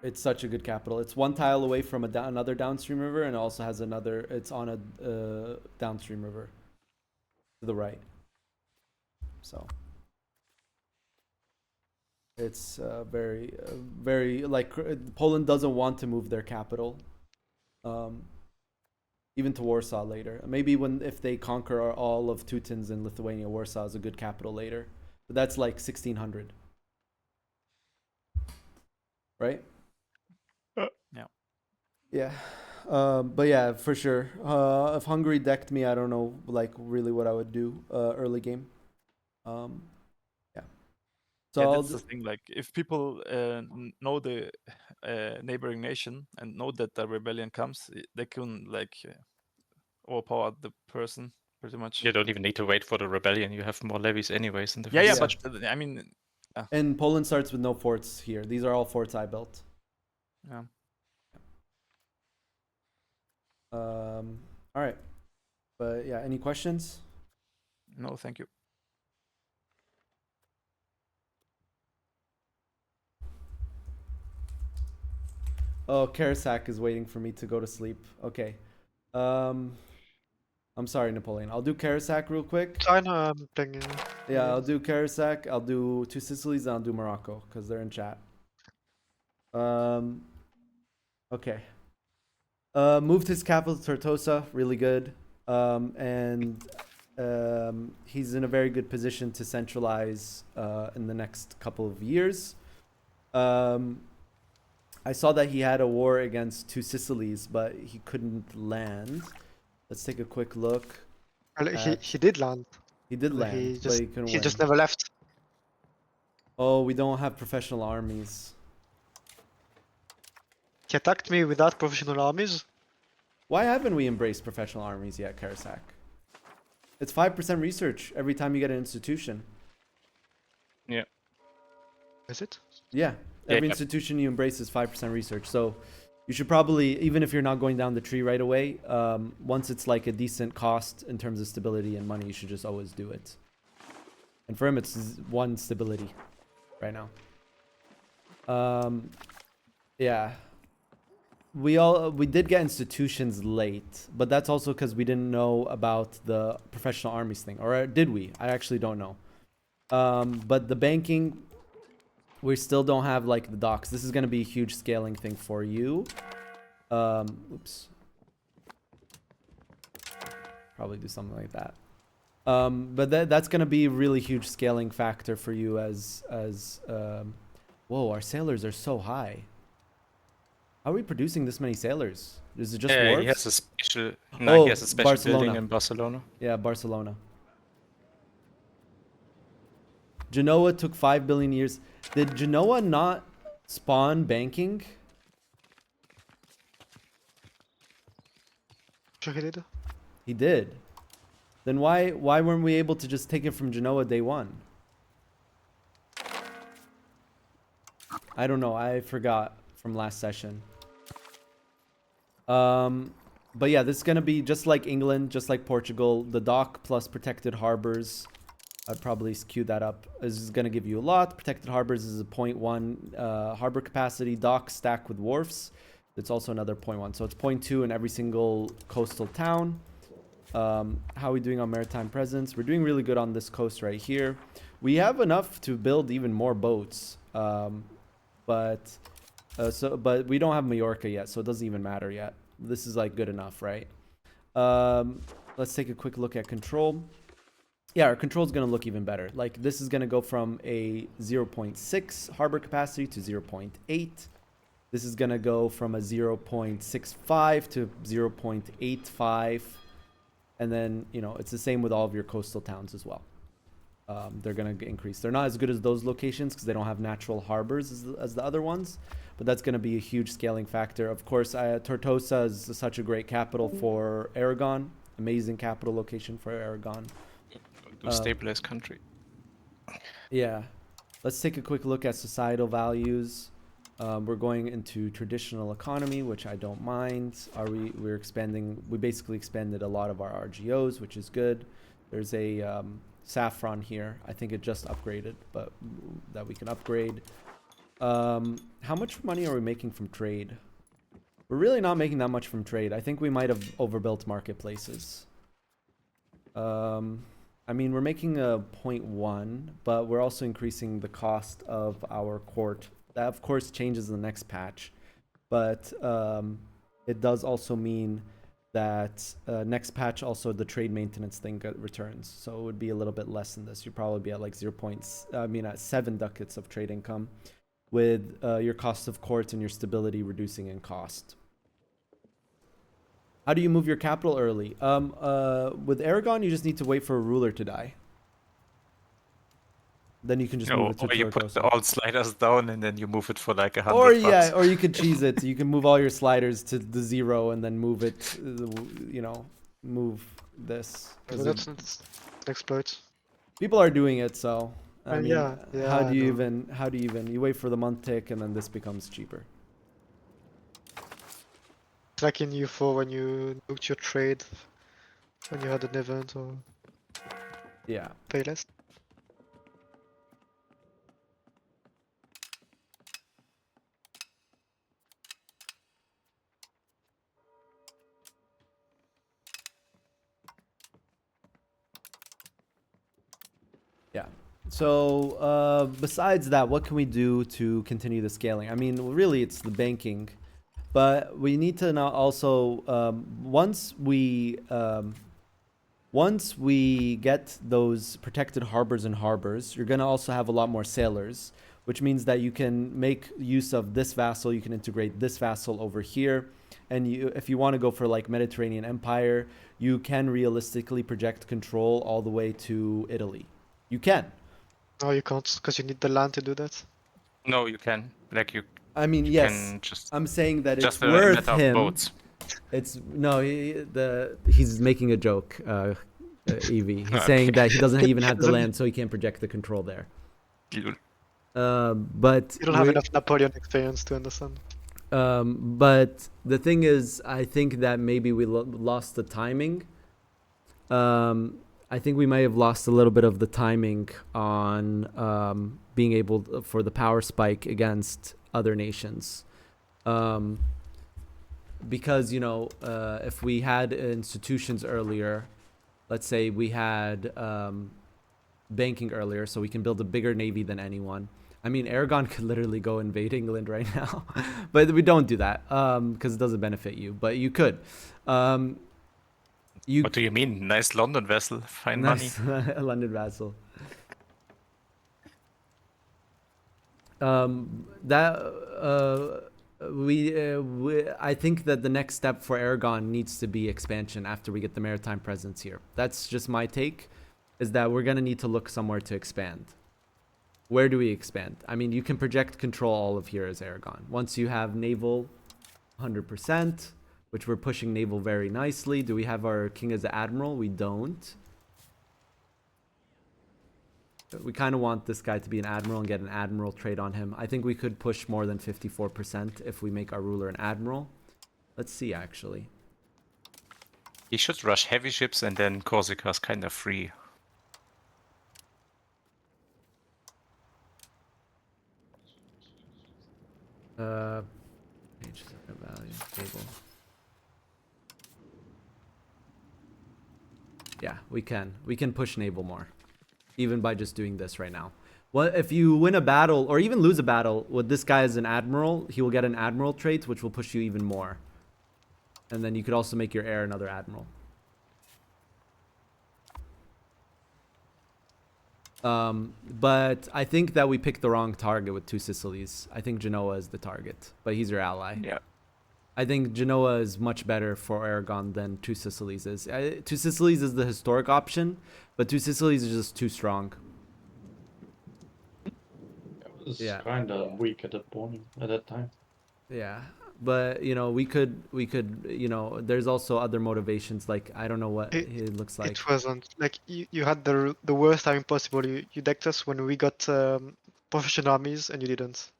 It's such a good capital. It's one tile away from another downstream river, and it also has another. It's on a downstream river to the right. So it's very like Poland doesn't want to move their capital. Even to Warsaw later. Maybe if they conquer all of Teutons in Lithuania, Warsaw is a good capital later. But that's like 1600. Right? Yeah. Yeah. But yeah, for sure. If Hungary decked me, I don't know like really what I would do early game. Yeah. So yeah, I'll that's the thing. Like, if people know the neighboring nation and know that the rebellion comes, they can like overpower the person pretty much. You don't even need to wait for the rebellion. You have more levies anyways in the Yeah, first but I mean, yeah. And Poland starts with no forts here. These are all forts I built. Yeah. All right. But yeah, any questions? No, thank you. Oh, Karasak is waiting for me to go to sleep. Okay. I'm sorry, Napoleon. I'll do Karasak real quick. I know I'm pinging. Yeah, I'll do Karasak. I'll do Two Sicilies, and I'll do Morocco because they're in chat. Okay. Moved his capital to Tortosa, really good. And he's in a very good position to centralize in the next couple of years. I saw that he had a war against Two Sicilies, but he couldn't land. Let's take a quick look. Well, he did land. He did But land, he but just, he couldn't he win. just never left. Oh, we don't have professional armies. He attacked me without professional armies. Why haven't we embraced professional armies yet, Karasak? It's 5% research every time you get an institution. Yeah. Is it? Yeah. Every institution you embrace is 5% research. So you should probably, even if you're not going down the tree right away, once it's like a decent cost in terms of stability and money, you should just always do it. And for him, it's 1 stability right now. Yeah. We did get institutions late, but that's also because we didn't know about the professional armies thing. Or did we? I actually don't know. But the banking, we still don't have like the docks. This is going to be a huge scaling thing for you. Oops. Probably do something like that. But that's going to be a really huge scaling factor for you as whoa, our sailors are so high. How are we producing this many sailors? Is it just Yeah, wharves? he has a special. No, he has a special Barcelona. building in Barcelona. Yeah, Barcelona. Genoa took 5 billion years. Did Genoa not spawn banking? Sure he did. He did. Then why weren't we able to just take it from Genoa day one? I don't know. I forgot from last session. But yeah, this is gonna be just like England, just like Portugal. The dock plus protected harbors. I'd probably skew that up. This is gonna give you a lot. Protected harbors is a 0.1 harbor capacity. Dock stack with wharfs. It's also another 0.1. So it's 0.2 in every single coastal town. How are we doing on maritime presence? We're doing really good on this coast right here. We have enough to build even more boats. But we don't have Majorca yet, so it doesn't even matter yet. This is like good enough, right? Let's take a quick look at control. Yeah, our control is going to look even better. Like this is going to go from a 0.6 harbor capacity to 0.8. This is going to go from a 0.65 to 0.85. And then, you know, it's the same with all of your coastal towns as well. They're going to increase. They're not as good as those locations because they don't have natural harbors as the other ones. But that's going to be a huge scaling factor. Of course, Tortosa is such a great capital for Aragon. Amazing capital location for Aragon. To stabilize country. Yeah. Let's take a quick look at societal values. We're going into traditional economy, which I don't mind. We're expanding. We basically expanded a lot of our RGOs, which is good. There's a saffron here. I think it just upgraded, but that we can upgrade. How much money are we making from trade? We're really not making that much from trade. I think we might have overbuilt marketplaces. I mean, we're making a 0.1, but we're also increasing the cost of our court. That, of course, changes in the next patch. But it does also mean that next patch, also the trade maintenance thing returns. So it would be a little bit less than this. You'd probably be at like 7 ducats of trade income with your cost of courts and your stability reducing in cost. How do you move your capital early? With Aragon, you just need to wait for a ruler to die. Then you can just move it to or you put all sliders down and then you move it for like 100 Or bucks. yeah, or you could cheese it. You can move all your sliders to the 0 and then move it, you know, move this. That's exploit. People are doing it, so I mean, yeah, how do you even you wait for the month tick and then this becomes cheaper. It's like in EU4 when you booked your trade when you had an event or yeah. pay less. Yeah. So besides that, what can we do to continue the scaling? I mean, really, it's the banking, but we need to now also once we get those protected harbors and harbors, you're gonna also have a lot more sailors, which means that you can make use of this vassal. You can integrate this vassal over here, and if you want to go for like Mediterranean Empire, you can realistically project control all the way to Italy. You can. No, you can't, because you need the land to do that. No, you can. Like you. I mean, you yes. Can just, I'm saying that just it's worth of him. Boats. It's no. He's making a joke. Evie. He's saying that he doesn't even have the land, so he can't project the control there. But you don't have enough Napoleon experience to understand. But the thing is, I think that maybe we lost the timing. I think we might have lost a little bit of the timing on being able for the power spike against other nations. Because, you know, if we had institutions earlier, let's say we had banking earlier, so we can build a bigger navy than anyone. I mean, Aragon could literally go invade England right now, but we don't do that because it doesn't benefit you, but you could. What do you mean? Nice London vessel, fine money. London vessel. I think that the next step for Aragon needs to be expansion after we get the maritime presence here. That's just my take, is that we're gonna need to look somewhere to expand. Where do we expand? I mean, you can project control all of here as Aragon. Once you have naval 100%, which we're pushing naval very nicely. Do we have our king as an admiral? We don't. We kind of want this guy to be an admiral and get an admiral trade on him. I think we could push more than 54% if we make our ruler an admiral. Let's see, actually. He should rush heavy ships and then Corsica's kind of free. Page value table. Yeah, we can. We can push naval more. Even by just doing this right now. Well, if you win a battle or even lose a battle with this guy as an admiral, he will get an admiral trait, which will push you even more. And then you could also make your heir another admiral. But I think that we picked the wrong target with Two Sicilies. I think Genoa is the target, but he's your ally. Yeah. I think Genoa is much better for Aragon than Two Sicilies is. Two Sicilies is the historic option, but Two Sicilies is just too strong. It was kind of weak at that time. Yeah, but you know, we could, you know, there's also other motivations. Like I don't know what it looks like. It wasn't like you had the worst timing possible. You decked us when we got professional armies, and you didn't.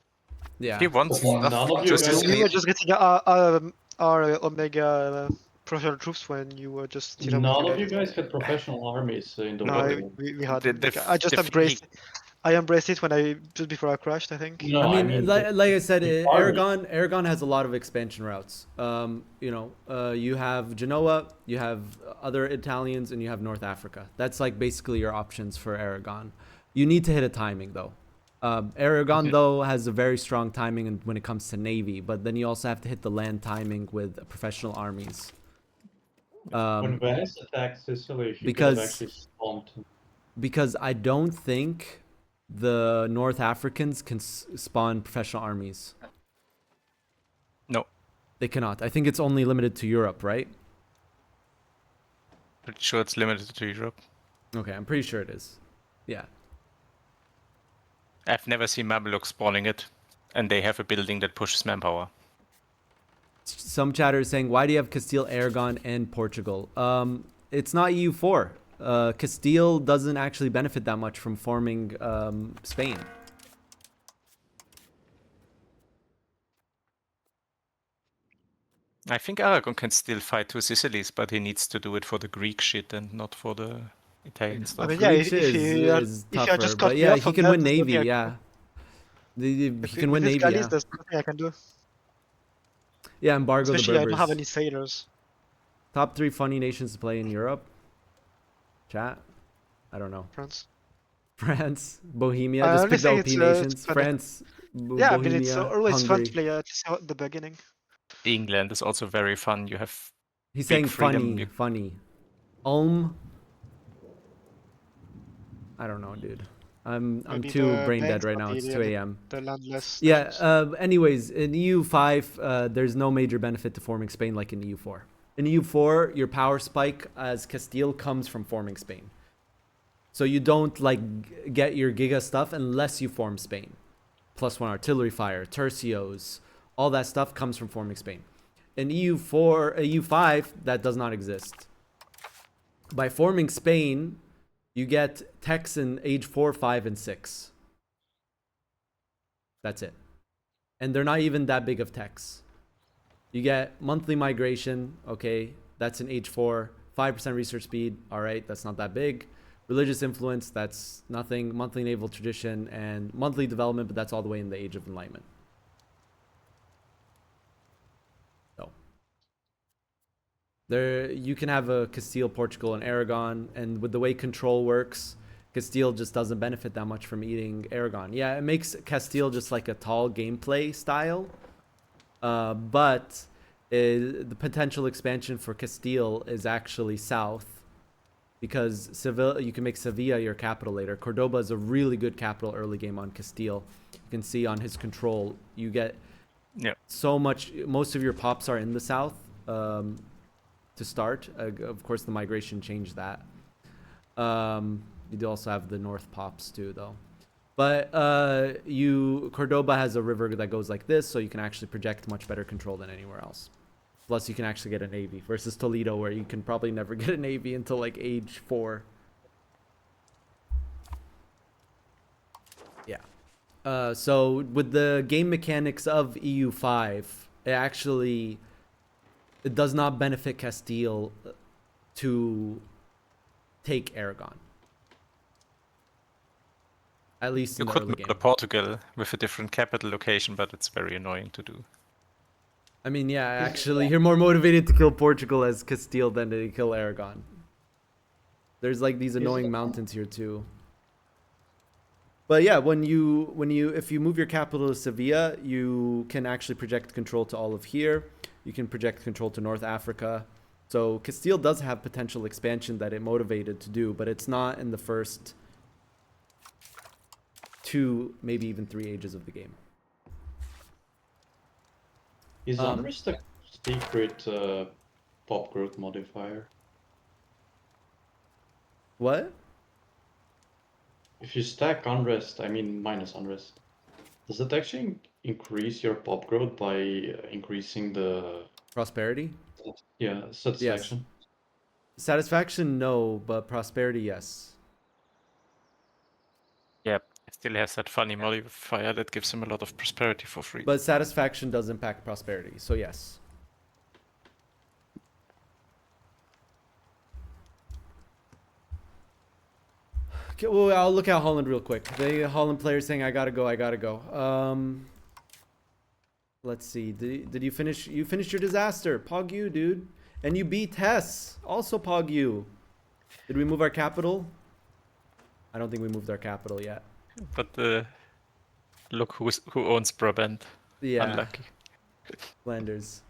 Yeah. He wants We were just getting our Omega professional troops when you were just. None of you guys had professional armies in the No, we had. I just embraced. I embraced it when just before I crashed, I think. No, I mean, like I said, Aragon has a lot of expansion routes. You know, you have Genoa, you have other Italians, and you have North Africa. That's like basically your options for Aragon. You need to hit a timing though. Aragon though has a very strong timing when it comes to navy, but then you also have to hit the land timing with professional armies. When Venice attacked Sicily, he could have actually stomped. Because I don't think the North Africans can spawn professional armies. No. They cannot. I think it's only limited to Europe, right? Pretty sure it's limited to Europe. Okay, I'm pretty sure it is. Yeah. I've never seen Mamluk spawning it, and they have a building that pushes manpower. Some chatter is saying, why do you have Castile, Aragon, and Portugal? It's not EU4. Castile doesn't actually benefit that much from forming Spain. I think Aragon can still fight Two Sicilies, but he needs to do it for the Greek shit and not for the Italian stuff. I mean, yeah, Greek shit is tougher, but yeah, he can win navy. Yeah, he can win navy. Yeah. There's nothing I can do. Yeah, embargo Especially the I Berbers. don't have any sailors. Top 3 funny nations to play in Europe. Chat. I don't know. France, Bohemia. Just pick the OP nations. France, yeah, I mean it's Bohemia, always fun Hungary. to play at the beginning. England is also very fun. You have. He's big saying freedom. funny. Ulm. I don't know, dude. I'm Maybe too the brain dead Danes right or now. It's the- 2 a.m. The landless. Yeah. Anyways, in EU5, there's no major benefit to forming Spain like in EU4. In EU4, your power spike as Castile comes from forming Spain. So you don't like get your Giga stuff unless you form Spain. +1 artillery fire, tercios, all that stuff comes from forming Spain. In EU5, that does not exist. By forming Spain, you get techs in age 4, 5, and 6. That's it. And they're not even that big of techs. You get monthly migration, okay, that's in age 4, 5% research speed, all right, that's not that big. Religious influence, that's nothing. Monthly naval tradition and monthly development, but that's all the way in the age of enlightenment. So there, you can have a Castile, Portugal, and Aragon, and with the way control works, Castile just doesn't benefit that much from eating Aragon. Yeah, it makes Castile just like a tall gameplay style, but the potential expansion for Castile is actually south. Because Seville, you can make Sevilla your capital later. Cordoba is a really good capital early game on Castile. You can see on his control, you get so much. Most of your pops are in the south to start. Of course, the migration changed that. You do also have the north pops too, though. But Cordoba has a river that goes like this, so you can actually project much better control than anywhere else. Plus, you can actually get a navy versus Toledo, where you can probably never get a navy until like age 4. Yeah. So with the game mechanics of EU5, it does not benefit Castile to take Aragon. At least You in the could early game. murder Portugal with a different capital location, but it's very annoying to do. I mean, yeah, actually, you're more motivated to kill Portugal as Castile than to kill Aragon. There's like these annoying mountains here too. But yeah, if you move your capital to Sevilla, you can actually project control to all of here. You can project control to North Africa. So Castile does have potential expansion that it motivated to do, but it's not in the first 2, maybe even 3 ages of the game. Is unrest a secret pop growth modifier? What? If you stack unrest, I mean minus unrest, does it actually increase your pop growth by increasing the prosperity? Yeah, satisfaction. Yes. Satisfaction, no, but prosperity, yes. Yep, it still has that funny modifier that gives him a lot of prosperity for free. But satisfaction does impact prosperity, so yes. Okay, well, I'll look at Holland real quick. The Holland player saying, I gotta go. Let's see. Did you finish? You finished your disaster. Pog you, dude. And you beat Hess. Also pog you. Did we move our capital? I don't think we moved our capital yet. But look who owns Brabant. Yeah. Unlucky. Flanders.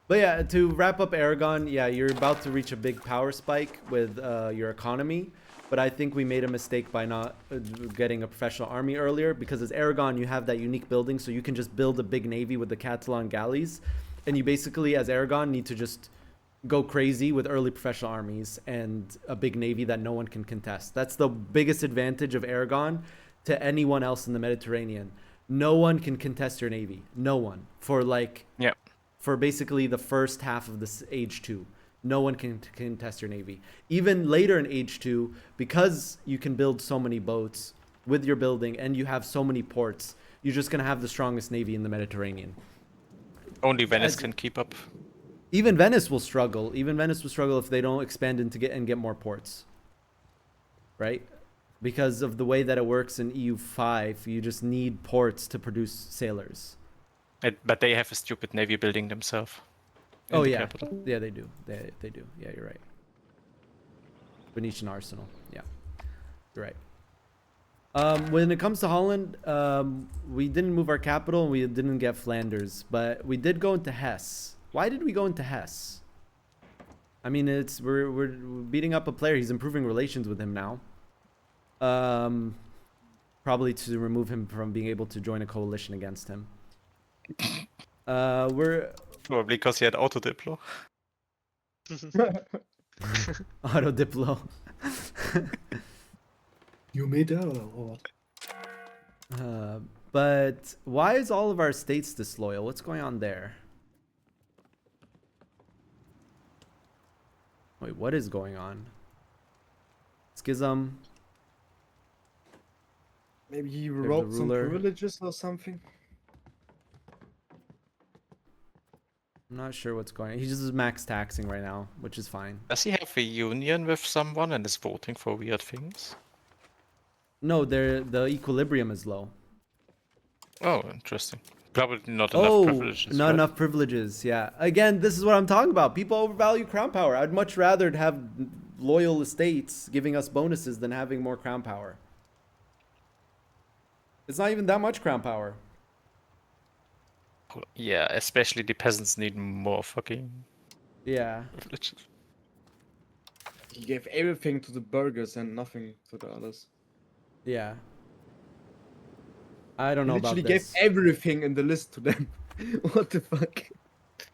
But yeah, to wrap up Aragon, yeah, you're about to reach a big power spike with your economy. But I think we made a mistake by not getting a professional army earlier, because as Aragon, you have that unique building, so you can just build a big navy with the Catalan galleys. And you basically, as Aragon, need to just go crazy with early professional armies and a big navy that no one can contest. That's the biggest advantage of Aragon to anyone else in the Mediterranean. No one can contest your navy. No one. For basically the first half of this Age 2. No one can contest your navy. Even later in Age 2, because you can build so many boats with your building and you have so many ports, you're just going to have the strongest navy in the Mediterranean. Only Venice can keep up. Even Venice will struggle. Even Venice will struggle if they don't expand and get more ports. Right? Because of the way that it works in EU5, you just need ports to produce sailors. But they have a stupid navy building themselves. Oh yeah, yeah they do. They do. Yeah, you're right. Venetian arsenal. Yeah, you're right. When it comes to Holland, we didn't move our capital and we didn't get Flanders, but we did go into Hesse. Why did we go into Hesse? I mean, we're beating up a player. He's improving relations with him now. Probably to remove him from being able to join a coalition against him. We're probably because he had auto diplo. Auto diplo. You made that or what? But why is all of our states disloyal? What's going on there? Wait, what is going on? Schism. Maybe he robbed some privileges or something. I'm not sure what's going on. He just is max taxing right now, which is fine. Does he have a union with someone and is voting for weird things? No, the equilibrium is low. Oh, interesting. Probably not enough privileges. Not enough privileges, yeah. Again, this is what I'm talking about. People overvalue crown power. I'd much rather have loyal estates giving us bonuses than having more crown power. It's not even that much crown power. Yeah, especially the peasants need more fucking privileges. He gave everything to the burghers and nothing to the others. Yeah. I don't know about this. He literally gave everything in the list to them. What the fuck?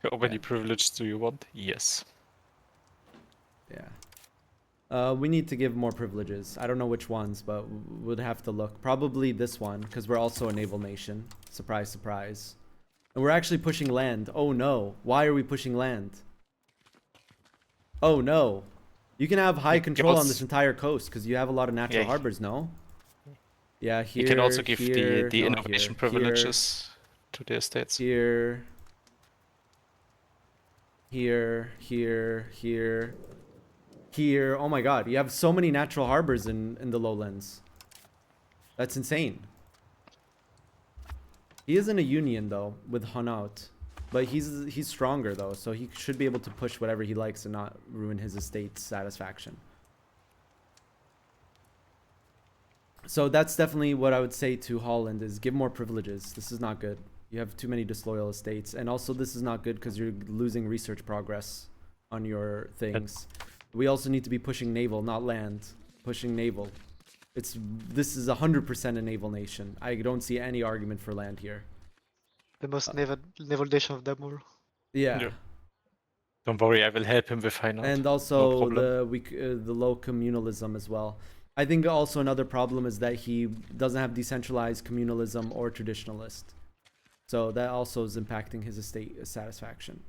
How many privileges do you want? Yes. Yeah. We need to give more privileges. I don't know which ones, but we'd have to look. Probably this one, because we're also a naval nation. Surprise, surprise. And we're actually pushing land. Oh no. Why are we pushing land? Oh no. You can have high control on this entire coast, because you have a lot of natural harbors, no? Yeah, here, you can also give here, the no, innovation privileges to the estates. Here, here, here. Oh my god, you have so many natural harbors in the lowlands. That's insane. He is in a union though with Hanaut, but he's stronger though, so he should be able to push whatever he likes and not ruin his estate's satisfaction. So that's definitely what I would say to Holland is give more privileges. This is not good. You have too many disloyal estates, and also this is not good because you're losing research progress on your things. We also need to be pushing naval, not land. Pushing naval. This is 100% a naval nation. I don't see any argument for land here. The most naval nation of them all. Yeah. Don't worry, I will help him with finance. And also the low communalism as well. I think also another problem is that he doesn't have decentralized communalism or traditionalist. So that also is impacting his estate satisfaction.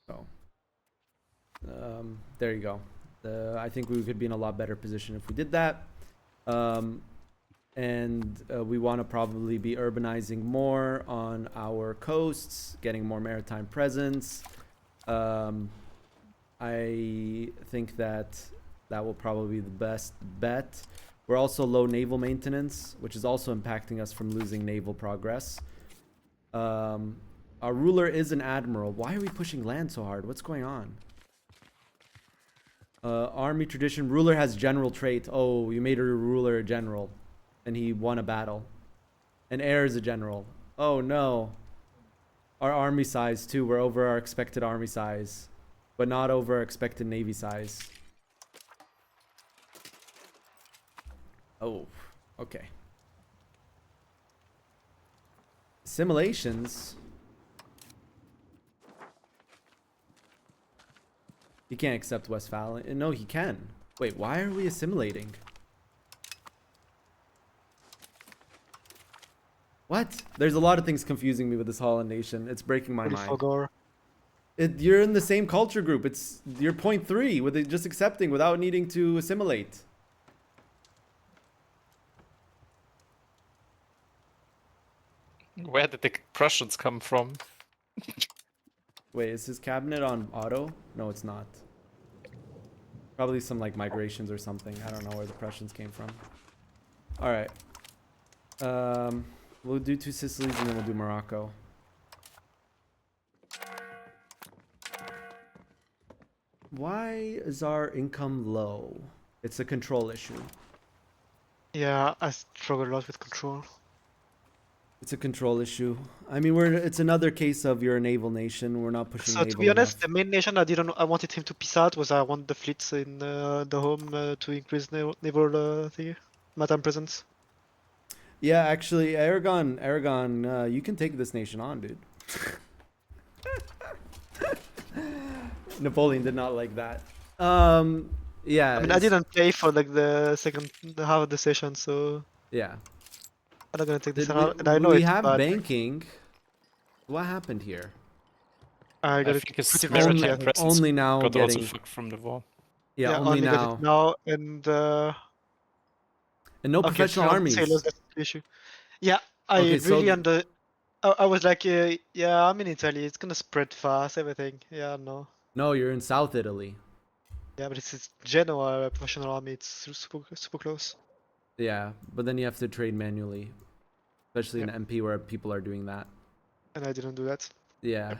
So there you go. I think we could be in a lot better position if we did that. And we want to probably be urbanizing more on our coasts, getting more maritime presence. I think that will probably be the best bet. We're also low naval maintenance, which is also impacting us from losing naval progress. Our ruler is an admiral. Why are we pushing land so hard? What's going on? Army tradition. Ruler has general trait. Oh, you made a ruler a general. And he won a battle. And heir is a general. Oh no. Our army size too. We're over our expected army size. But not over our expected navy size. Oh, okay. Assimilations. He can't accept Westphalia. No, he can. Wait, why are we assimilating? What? There's a lot of things confusing me with this Holland nation. It's breaking my mind. You're in the same culture group. You're 0.3 with it just accepting without needing to assimilate. Where did the Prussians come from? Wait, is his cabinet on auto? No, it's not. Probably some like migrations or something. I don't know where the Prussians came from. All right. We'll do Two Sicilies and then we'll do Morocco. Why is our income low? It's a control issue. Yeah, I struggle a lot with control. It's a control issue. I mean, it's another case of you're a naval nation. We're not pushing. So naval to be honest, enough. the main nation I wanted him to peace out was I want the fleets in the home to increase naval maritime presence. Yeah, actually, Aragon, you can take this nation on, dude. Napoleon did not like that. Yeah. I mean, I didn't play for like the half of the session, so yeah. I'm not gonna take this out. And I know we it's have bad. banking. What happened here? I got think it's pretty maritime presence only now got getting also fucked from the war. Yeah, only now. Got it now and no professional armies. Sailors, that's the issue. Yeah, I really I was like, yeah, I'm in Italy. It's gonna spread fast. Everything. Yeah, no. No, you're in South Italy. Yeah, but it's Genoa professional army. It's super close. Yeah, but then you have to trade manually, especially in MP where people are doing that. And I didn't do that. Yeah.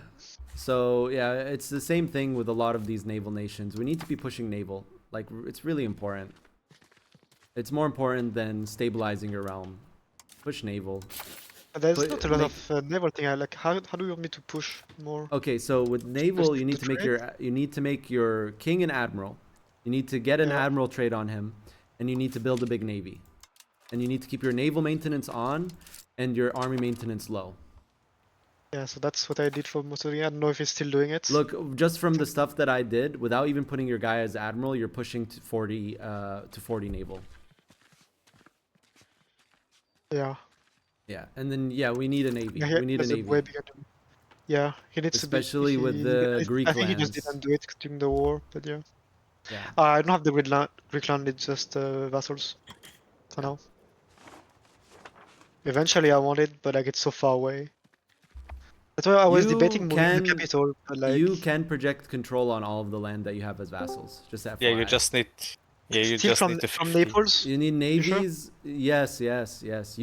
So yeah, it's the same thing with a lot of these naval nations. We need to be pushing naval. Like, it's really important. It's more important than stabilizing your realm. Push naval. There's not a lot of naval thing. How do you want me to push more? Okay, so with naval, you need to make your king an admiral. You need to get an admiral trade on him, and you need to build a big navy. And you need to keep your naval maintenance on and your army maintenance low. Yeah, so that's what I did for Mussolini. I don't know if he's still doing it. Look, just from the stuff that I did, without even putting your guy as admiral, you're pushing to 40 naval. Yeah. Yeah, and then yeah, we need a navy. Yeah, We need a navy. way bigger yeah, he needs especially to be. with the Greek I think lands. he just didn't do it during the war, but yeah. Yeah. I don't have the Greek land. It's just vassals for now. Eventually, I want it, but like it's so far away. That's why I was debating moving the capital. But like, you can project control on all of the land that you have as vassals. Just FYI. Yeah, you just need. Yeah, you still just from need the from 50. Naples. You need navies. Sure? Yes. You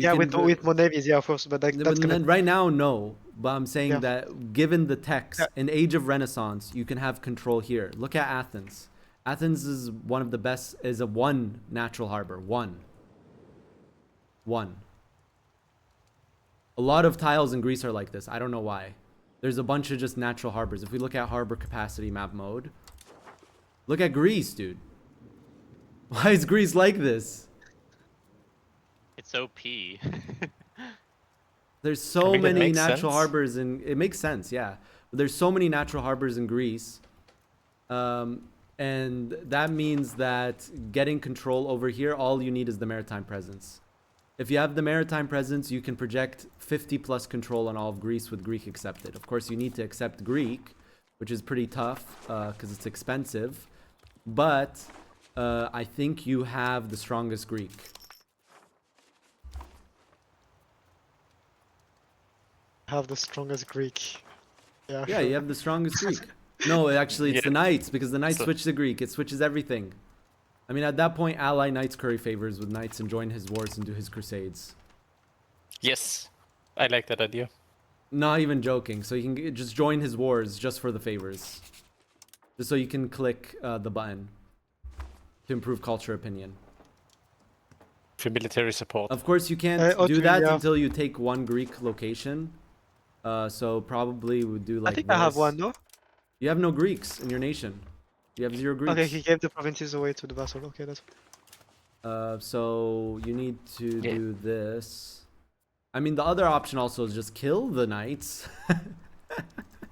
yeah, can with more navies, yeah, of course. But like, that's gonna... right now, no. But I'm saying that given the text, in Age of Renaissance, you can have control here. Look at Athens. Athens is one of the best. Is a one natural harbor. One. A lot of tiles in Greece are like this. I don't know why. There's a bunch of just natural harbors. If we look at harbor capacity map mode, look at Greece, dude. Why is Greece like this? It's OP. There's so many natural sense. harbors and it makes sense, yeah. But there's so many natural harbors in Greece. And that means that getting control over here, all you need is the maritime presence. If you have the maritime presence, you can project 50 plus control on all of Greece with Greek accepted. Of course, you need to accept Greek, which is pretty tough because it's expensive. But I think you have the strongest Greek. Have the strongest Greek. Yeah, Yeah, sure. you have the strongest Greek. No, actually, it's the knights because the knights switch to Greek. It switches everything. I mean, at that point, ally knights curry favors with knights and join his wars and do his crusades. Yes, I like that idea. Not even joking. So you can just join his wars just for the favors. Just so you can click the button to improve culture opinion. For military support. Of course, you can't do that yeah. until you take one Greek location. So probably we'll do like I think this. I have one though. You have no Greeks in your nation. You have 0 Greeks. Okay, he gave the provinces away to the vassal. Okay, that's... So you need to do this. I mean, the other option also is just kill the knights.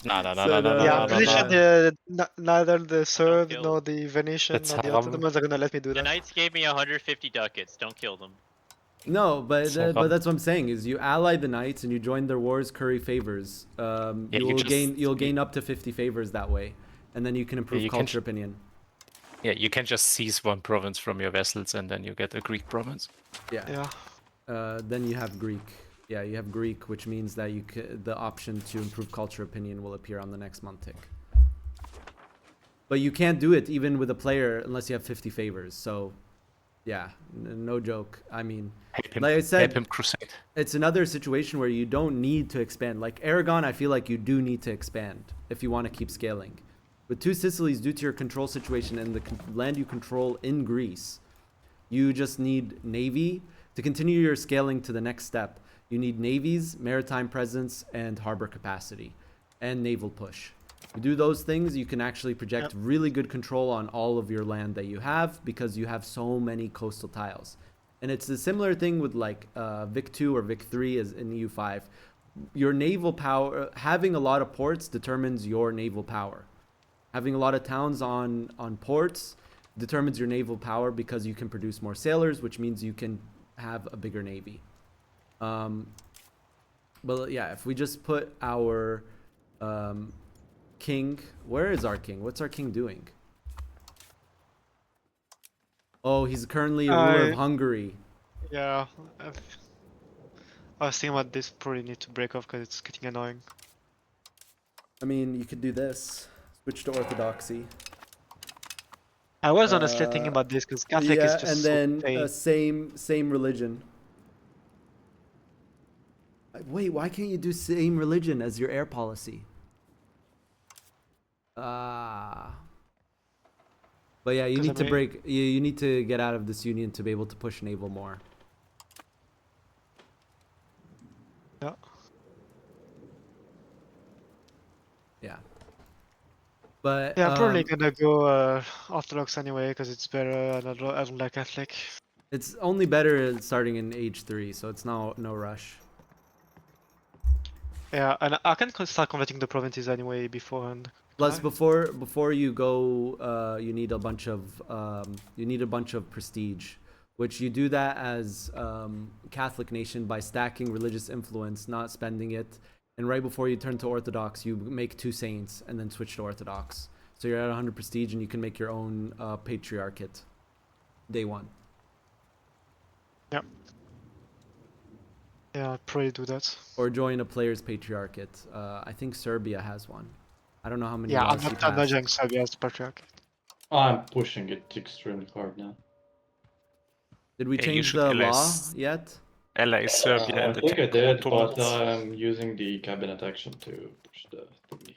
No. Yeah, I'm pretty sure neither the Serb nor the Venetian That's nor the haram. Ottomans are gonna let me do The that. knights gave me 150 ducats. Don't kill them. No, but So but that's what I'm saying is you ally the knights and you join their wars, curry favors. You'll gain up to 50 favors that way, and then you can improve you can culture opinion. Yeah, you can just seize one province from your vassals and then you get a Greek province. Yeah. Then you have Greek. Yeah, you have Greek, which means that the option to improve culture opinion will appear on the next month tick. But you can't do it even with a player unless you have 50 favors. So, yeah, no joke. I mean, like I said, crusade. It's another situation where you don't need to expand. Like Aragon, I feel like you do need to expand if you want to keep scaling. With Two Sicilies, due to your control situation and the land you control in Greece, you just need navy to continue your scaling to the next step. You need navies, maritime presence, and harbor capacity, and naval push. You do those things, you can actually project really good control on all of your land that you have because you have so many coastal tiles. And it's a similar thing with like Vic 2 or Vic 3 as in EU5. Your naval power, having a lot of ports determines your naval power. Having a lot of towns on ports determines your naval power because you can produce more sailors, which means you can have a bigger navy. But yeah, if we just put our king, where is our king? What's our king doing? Oh, he's currently a ruler of Hungary. Yeah, I was thinking about this. Probably need to break off because it's getting annoying. I mean, you could do this. Switch to Orthodoxy. I was honestly thinking about this because Catholic is just and so then pain. same religion. Wait, why can't you do same religion as your air policy? But yeah, you need to break. You need to get out of this union to be able to push naval more. Yeah. Yeah. But yeah, I'm probably gonna go Orthodox anyway because it's better. And I don't like Catholic. It's only better starting in age 3, so it's no rush. Yeah, and I can start converting the provinces anyway beforehand. Plus, before you go, you need a bunch of prestige, which you do that as Catholic nation by stacking religious influence, not spending it. And right before you turn to Orthodox, you make 2 saints and then switch to Orthodox. So you're at 100 prestige, and you can make your own patriarchate. Day 1. Yep. Yeah, I'll probably do that. Or join a player's patriarchate. I think Serbia has one. I don't know how many. Yeah, laws he I'm not passed. joining Serbia as patriarch. I'm pushing it extremely hard now. Did we Yeah, you change should the law allies- yet? Ally Serbia I and the think I did, but Ottomans. I'm using the cabinet action to push the thingy.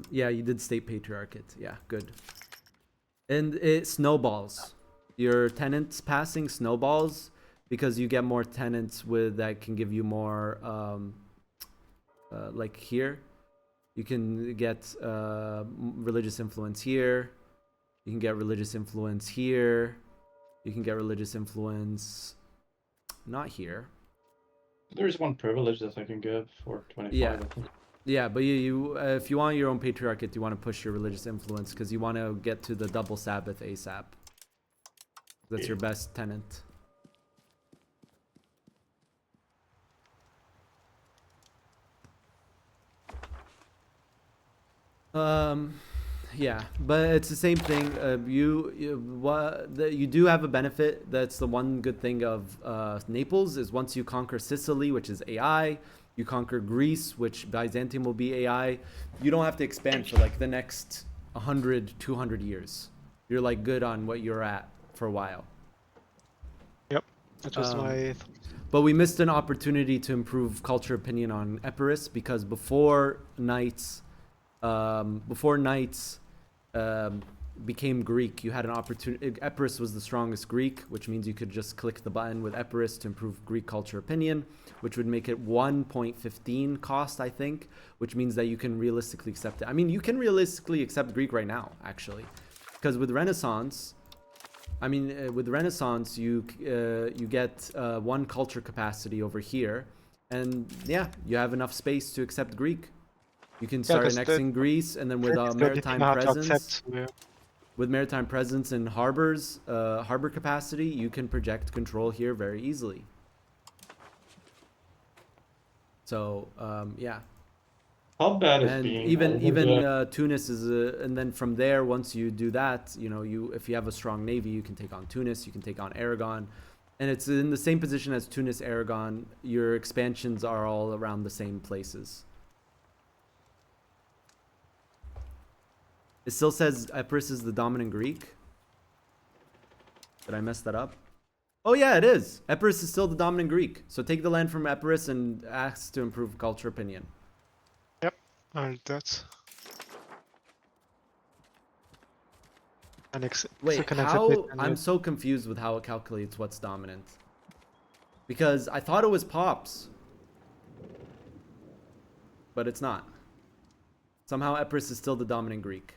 Yeah, you did state patriarchate. Yeah, good. And it snowballs. Your tenants passing snowballs because you get more tenants with that can give you more. Like here, you can get religious influence here. You can get religious influence here. You can get religious influence not here. There's one privilege that I can give for 25. Yeah. I think. Yeah, but you if you want your own patriarchate, you want to push your religious influence because you want to get to the double Sabbath ASAP. That's your best tenant. Yeah, but it's the same thing. You do have a benefit. That's the one good thing of Naples is once you conquer Sicily, which is AI, you conquer Greece, which Byzantium will be AI. You don't have to expand for like the next 100, 200 years. You're like good on what you're at for a while. Yep, that was my. But we missed an opportunity to improve culture opinion on Epirus because before knights became Greek, you had an opportunity. Epirus was the strongest Greek, which means you could just click the button with Epirus to improve Greek culture opinion, which would make it 1.15 cost, I think, which means that you can realistically accept it. I mean, you can realistically accept Greek right now, actually, because with Renaissance, you get 1 culture capacity over here, and yeah, you have enough space to accept Greek. You can start annexing Greece, and then with maritime presence, with maritime presence and harbor capacity, you can project control here very easily. So yeah. How bad is and being even Tunis is and then from there, once you do that, if you have a strong navy, you can take on Tunis, you can take on Aragon, and it's in the same position as Tunis, Aragon. Your expansions are all around the same places. It still says Epirus is the dominant Greek. Did I mess that up? Oh yeah, it is. Epirus is still the dominant Greek. So take the land from Epirus and ask to improve culture opinion. Yep, I'll do that. Wait, how? I'm so confused with how it calculates what's dominant. Because I thought it was Pops. But it's not. Somehow Epirus is still the dominant Greek.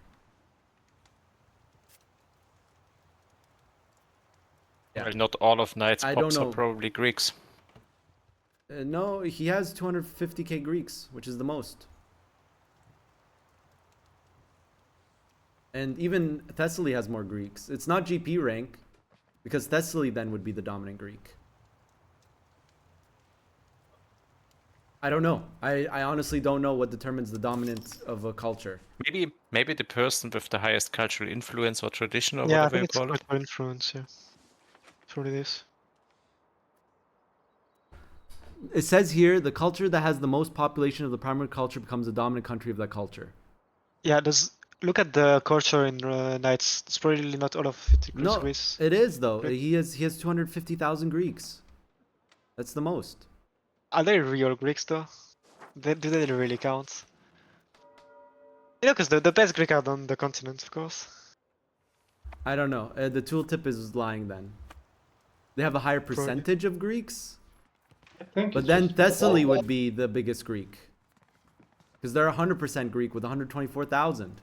Yeah. Well, not all of Knights I Pops don't are know. probably Greeks. No, he has 250k Greeks, which is the most. And even Thessaly has more Greeks. It's not GP rank, because Thessaly then would be the dominant Greek. I don't know. I honestly don't know what determines the dominance of a culture. Maybe the person with the highest cultural influence or tradition, or Yeah, I whatever think you it's call it. cultural influence, yeah. That's what it is. It says here, the culture that has the most population of the primary culture becomes the dominant country of that culture. Yeah, look at the culture in Knights. It's probably not all of it. No, Greece. it is though. Okay. He has 250,000 Greeks. That's the most. Are they real Greeks though? Do they really count? You know, because the best Greek are on the continent, of course. I don't know. The tooltip is lying then. They have a higher percentage of Greeks. But then Thessaly would be the biggest Greek. Because they're 100% Greek with 124,000.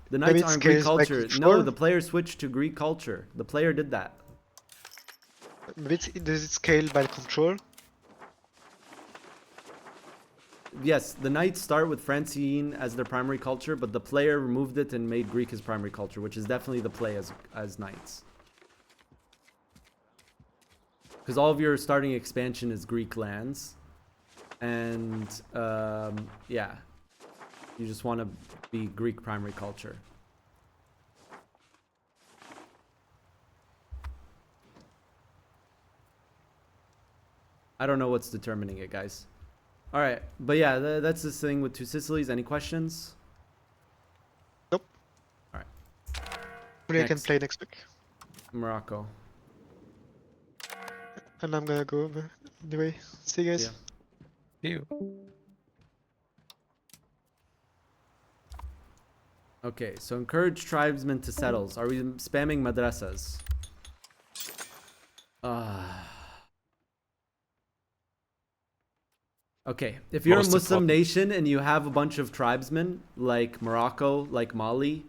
The Knights aren't Greek culture. No, the player switched to Greek culture. The player did that. Maybe does it scale by control? yes, the knights start with Francine as their primary culture, but the player removed it and made Greek his primary culture, which is definitely the play as knights. Because all of your starting expansion is Greek lands. And, yeah. You just want to be Greek primary culture. I don't know what's determining it, guys. All right, but yeah, that's this thing with Two Sicilies. Any questions? Nope. All right. We can play next week. Morocco. And I'm gonna go anyway. See you guys. Yeah. See you. Okay, so encourage tribesmen to settle. Are we spamming madrasas? Okay, if you're a Muslim nation and you have a bunch of tribesmen, like Morocco, like Mali,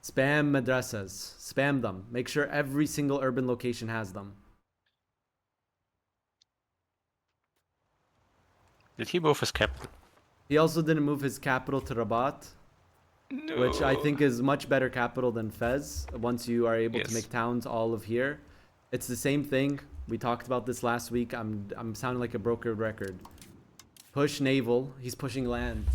spam madrasas. Spam them. Make sure every single urban location has them. Did he move his capital? He also didn't move his capital to Rabat, which I think is much better capital than Fez, once you are able to make towns all of here. It's the same thing. We talked about this last week. I'm sounding like a broken record. Push naval. He's pushing land.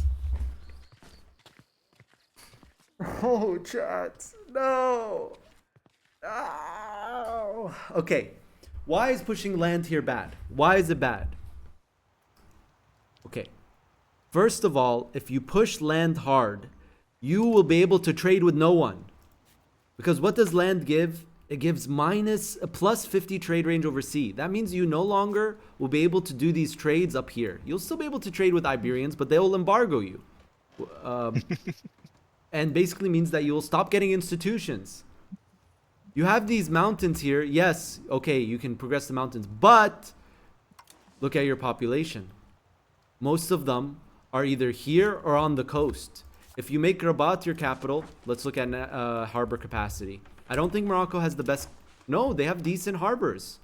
Oh, chat. No. Oh. Okay. Why is pushing land here bad? Why is it bad? Okay. First of all, if you push land hard, you will be able to trade with no one. Because what does land give? It gives plus 50 trade range over sea. That means you no longer will be able to do these trades up here. You'll still be able to trade with Iberians, but they will embargo you. And basically means that you will stop getting institutions. You have these mountains here. Yes, okay, you can progress the mountains, but look at your population. Most of them are either here or on the coast. If you make Rabat your capital, let's look at harbor capacity. I don't think Morocco has the best. No, they have decent harbors.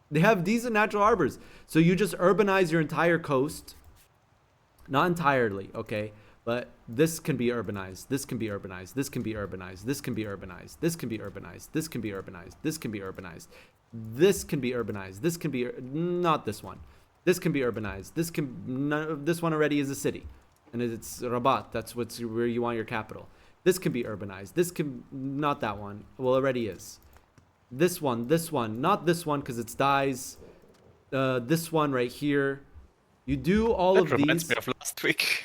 They have decent natural harbors. So you just urbanize your entire coast. Not entirely, okay? But this can be urbanized. This can be urbanized. This can be urbanized. This can be urbanized. This can be urbanized. This can be urbanized. This can be urbanized. This can be urbanized. This can be not this one. This can be urbanized. This one already is a city. And it's Rabat. That's where you want your capital. This can be urbanized. This can, not that one. Well, already is. This one, not this one because it's dies. This one right here. You do all of these. That reminds me of last week.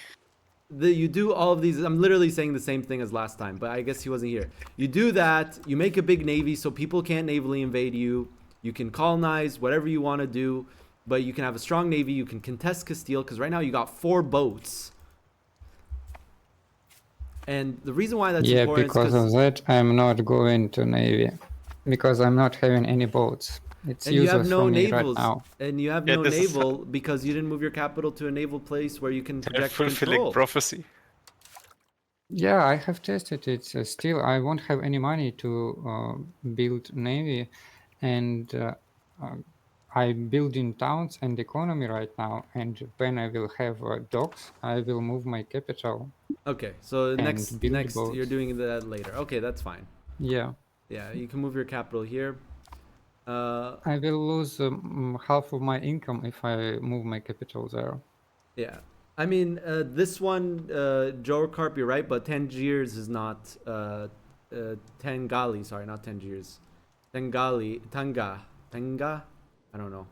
You do all of these. I'm literally saying the same thing as last time, but I guess he wasn't here. You do that. You make a big navy so people can't navally invade you. You can colonize whatever you want to do, but you can have a strong navy. You can contest Castile because right now you got 4 boats. And the reason why that's important because of that, I'm not going to Navy. Because I'm not having any boats. It's and you have no navals. Right now. And you have no naval because you didn't move your capital to a naval place where you can project fulfilling prophecy. Yeah, I have tested it. Still, I won't have any money to build Navy. And I'm building towns and economy right now, and when I will have docks, I will move my capital. Okay, so next you're doing that later. Okay, that's fine. Yeah. Yeah, you can move your capital here. I will lose half of my income if I move my capital there. Yeah, I mean this one, Joe you're right, but Tangiers is not Tangali. Sorry, not Tangiers. Tanga. I don't know.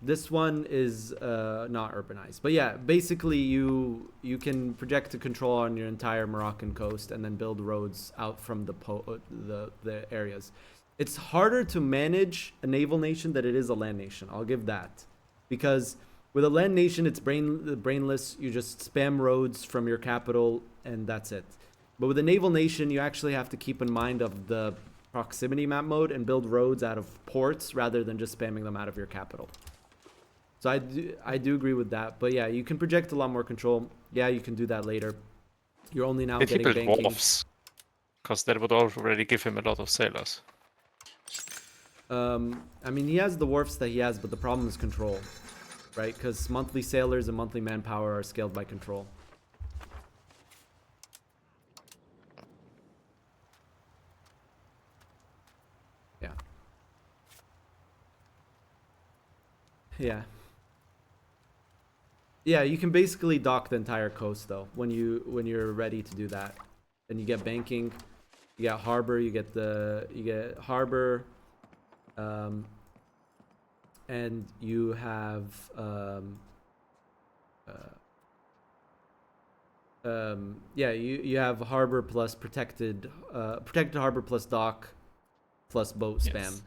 This one is not urbanized, but yeah, basically you can project a control on your entire Moroccan coast and then build roads out from the areas. It's harder to manage a naval nation than it is a land nation. I'll give that, because with a land nation it's brainless. You just spam roads from your capital and that's it. But with a naval nation, you actually have to keep in mind of the proximity map mode and build roads out of ports rather than just spamming them out of your capital. So I do agree with that. But yeah, you can project a lot more control. Yeah, you can do that later. You're only now getting banking. Wharfs, because that would already give him a lot of sailors. I mean, he has the wharfs that he has, but the problem is control. right? Because monthly sailors and monthly manpower are scaled by control. Yeah. Yeah. Yeah, you can basically dock the entire coast though when you're ready to do that. And you get banking, you get harbor, you get harbor, and you have yeah, you have harbor plus protected harbor plus dock plus boat spam. Yes.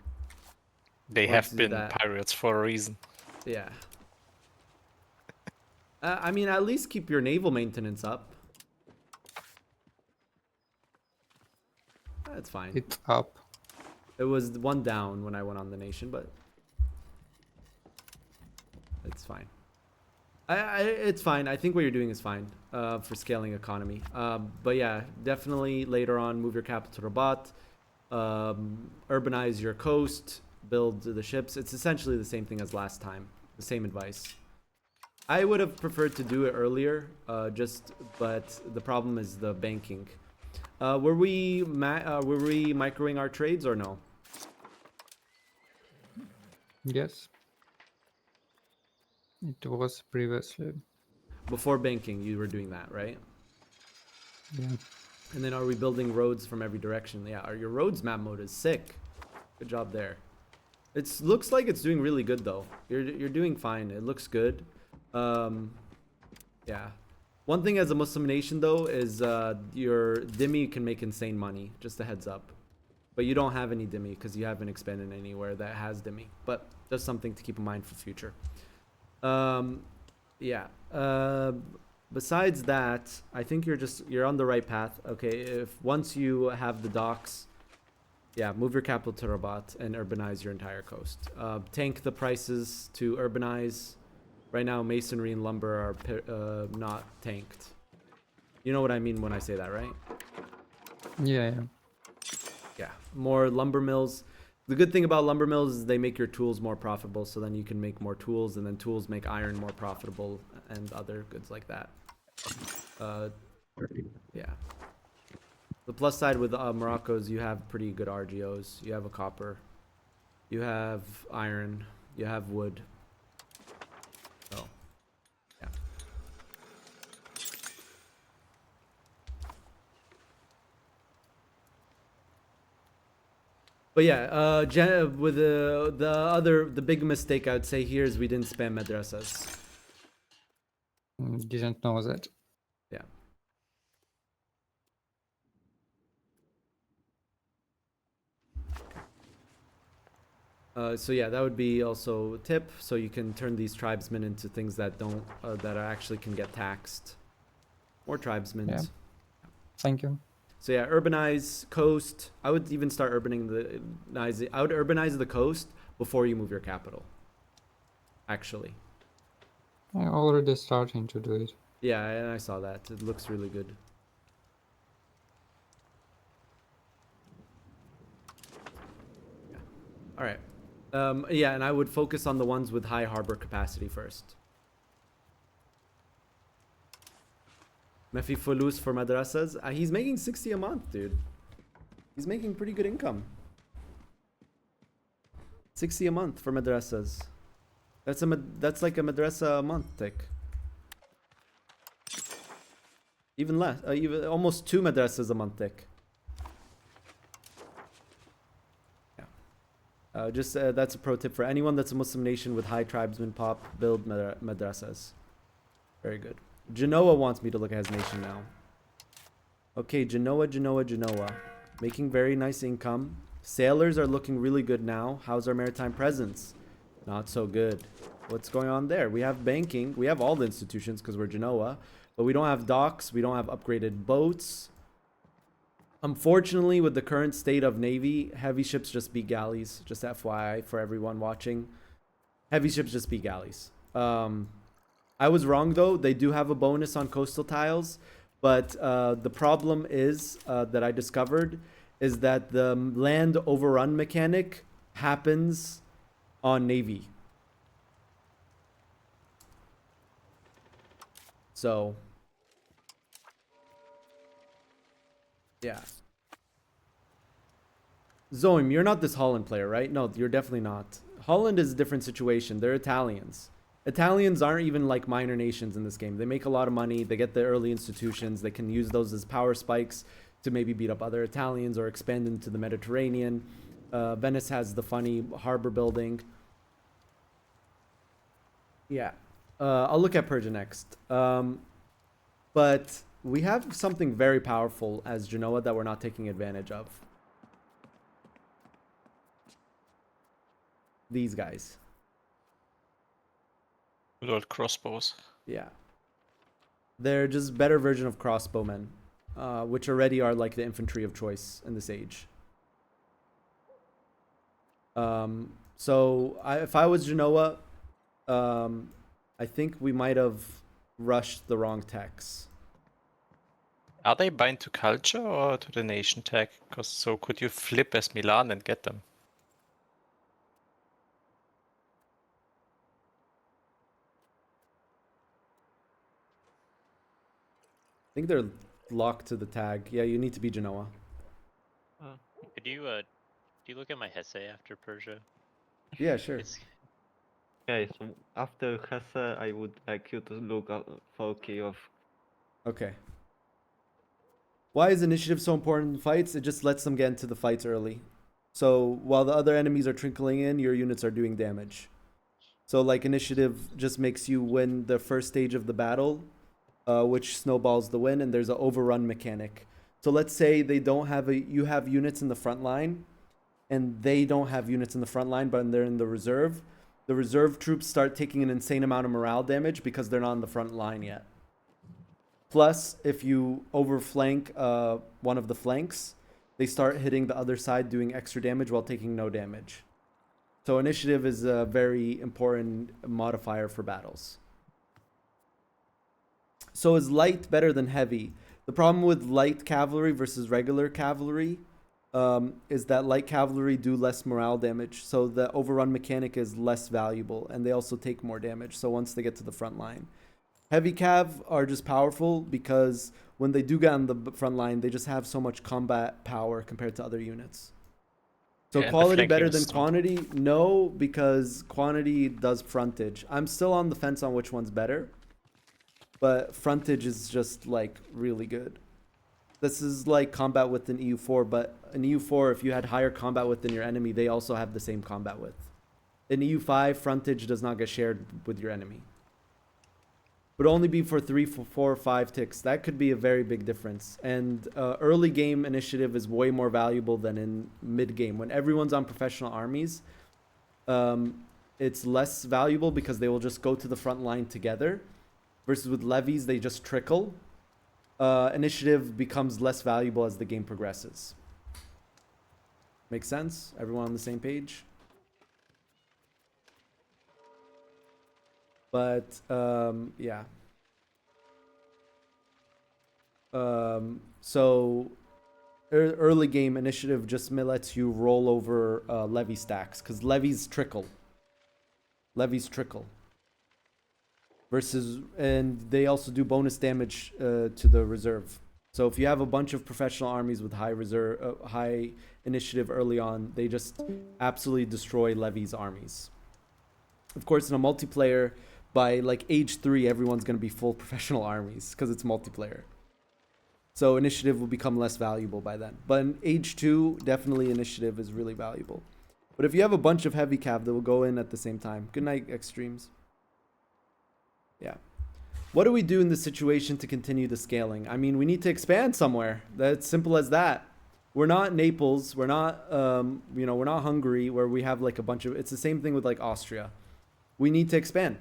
They Once have you do been that- pirates for a reason. Yeah. I mean, at least keep your naval maintenance up. That's fine. It's up. It was one down when I went on the nation, but it's fine. It's fine. I think what you're doing is fine for scaling economy. But yeah, definitely later on, move your capital to Rabat, urbanize your coast, build the ships. It's essentially the same thing as last time. The same advice. I would have preferred to do it earlier, but the problem is the banking. Were we microing our trades or no? Yes. It was previously. Before banking, you were doing that, right? Yeah. And then are we building roads from every direction? Yeah, your roads map mode is sick. Good job there. It looks like it's doing really good though. You're doing fine. It looks good. Yeah. One thing as a Muslim nation though is your dhimmi can make insane money. Just a heads up. But you don't have any dhimmi because you haven't expanded anywhere that has dhimmi. But just something to keep in mind for future. Yeah. Besides that, I think you're on the right path. Okay, once you have the docks, yeah, move your capital to Rabat and urbanize your entire coast. Tank the prices to urbanize. Right now, masonry and lumber are not tanked. You know what I mean when I say that, right? Yeah. Yeah, more lumber mills. The good thing about lumber mills is they make your tools more profitable, so then you can make more tools, and then tools make iron more profitable and other goods like that. Yeah. The plus side with Morocco is you have pretty good RGOs. You have a copper. You have iron. You have wood. So, yeah. But yeah, with the big mistake I would say here is we didn't spam madrasas. Didn't know that. Yeah. So yeah, that would be also a tip. So you can turn these tribesmen into things that don't, that are actually can get taxed. More tribesmen. Yeah. Thank you. So yeah, urbanize coast. I would even start I would urbanize the coast before you move your capital. Actually. I'm already starting to do it. Yeah, and I saw that. It looks really good. Yeah. All right. Yeah, and I would focus on the ones with high harbor capacity first. Mefi Fulus for madrasas. He's making 60 a month, dude. He's making pretty good income. 60 a month for madrasas. That's like a madrasa a month, tick. Even less. Even almost 2 madrasas a month, tick. Yeah. That's a pro tip for anyone that's a Muslim nation with high tribesman pop. Build madrasas. Very good. Genoa wants me to look at his nation now. Okay, Genoa. Making very nice income. Sailors are looking really good now. How's our maritime presence? Not so good. What's going on there? We have banking. We have all the institutions because we're Genoa. But we don't have docks. We don't have upgraded boats. Unfortunately, with the current state of Navy, heavy ships just beat galleys. Just FYI for everyone watching. Heavy ships just beat galleys. I was wrong though. They do have a bonus on coastal tiles, but the problem is that I discovered is that the land overrun mechanic happens on Navy. So, yeah. Zoim, you're not this Holland player, right? No, you're definitely not. Holland is a different situation. They're Italians. Italians aren't even like minor nations in this game. They make a lot of money. They get the early institutions. They can use those as power spikes to maybe beat up other Italians or expand into the Mediterranean. Venice has the funny harbor building. Yeah. I'll look at Persia next. But we have something very powerful as Genoa that we're not taking advantage of. These guys. Good old crossbows. Yeah. They're just better version of crossbowmen, which already are like the infantry of choice in this age. So if I was Genoa, I think we might have rushed the wrong techs. Are they bind to culture or to the nation tag? Because so could you flip as Milan and get them? I think they're locked to the tag. Yeah, you need to be Genoa. Could you do you look at my Hesse after Persia? Yeah, sure. Okay, so after Hesse, I would like you to look for Kiev. Okay. Why is initiative so important in fights? It just lets them get into the fights early. So while the other enemies are trickling in, your units are doing damage. So like initiative just makes you win the first stage of the battle, which snowballs the win, and there's an overrun mechanic. So let's say they don't have you have units in the front line, and they don't have units in the front line, but they're in the reserve. The reserve troops start taking an insane amount of morale damage because they're not on the front line yet. Plus, if you overflank one of the flanks, they start hitting the other side, doing extra damage while taking no damage. So initiative is a very important modifier for battles. So is light better than heavy? The problem with light cavalry versus regular cavalry is that light cavalry do less morale damage. So the overrun mechanic is less valuable, and they also take more damage. So once they get to the front line. Heavy cav are just powerful because when they do get on the front line, they just have so much combat power compared to other units. So Yeah, quality the better flanking than is strong. quantity? No, because quantity does frontage. I'm still on the fence on which one's better. But frontage is just like really good. This is like combat width in EU4, but in EU4, if you had higher combat width than your enemy, they also have the same combat width. In EU5, frontage does not get shared with your enemy. Would only be for 3, 4, 5 ticks. That could be a very big difference. And early game initiative is way more valuable than in mid game. When everyone's on professional armies, it's less valuable because they will just go to the front line together. Versus with levies, they just trickle. Initiative becomes less valuable as the game progresses. Make sense? Everyone on the same page? But, yeah. So, early game initiative just lets you roll over levy stacks, because levies trickle. Levies trickle. Versus, and they also do bonus damage to the reserve. So if you have a bunch of professional armies with high reserve, high initiative early on, they just absolutely destroy levies armies. Of course, in a multiplayer, by like age 3, everyone's going to be full professional armies because it's multiplayer. So initiative will become less valuable by then. But in age 2, definitely initiative is really valuable. But if you have a bunch of heavy cav that will go in at the same time. Good night, Extremes. Yeah. What do we do in this situation to continue the scaling? I mean, we need to expand somewhere. That's simple as that. We're not Naples. We're not, you know, we're not Hungary where we have like a bunch of, it's the same thing with like Austria. We need to expand.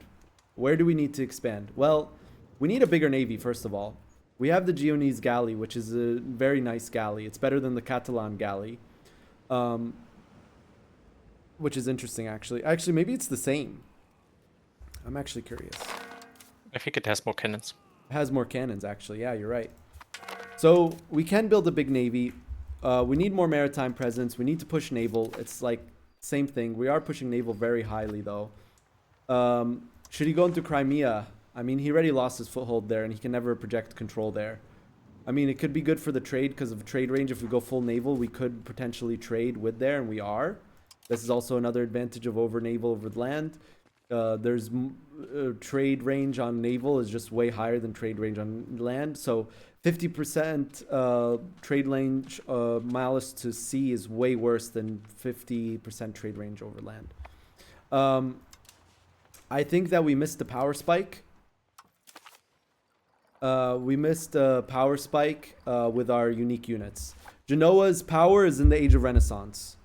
Where do we need to expand? Well, we need a bigger navy, first of all. We have the Genoese galley, which is a very nice galley. It's better than the Catalan galley, which is interesting, actually. Actually, maybe it's the same. I'm actually curious. I think it has more cannons. It has more cannons, actually. Yeah, you're right. So we can build a big navy. We need more maritime presence. We need to push naval. It's like same thing. We are pushing naval very highly, though. Should he go into Crimea? I mean, he already lost his foothold there, and he can never project control there. I mean, it could be good for the trade because of trade range. If we go full naval, we could potentially trade with there, and we are. This is also another advantage of over naval over land. There's trade range on naval is just way higher than trade range on land. So 50% trade range malice to sea is way worse than 50% trade range over land. I think that we missed the power spike. We missed a power spike with our unique units. Genoa's power is in the Age of Renaissance.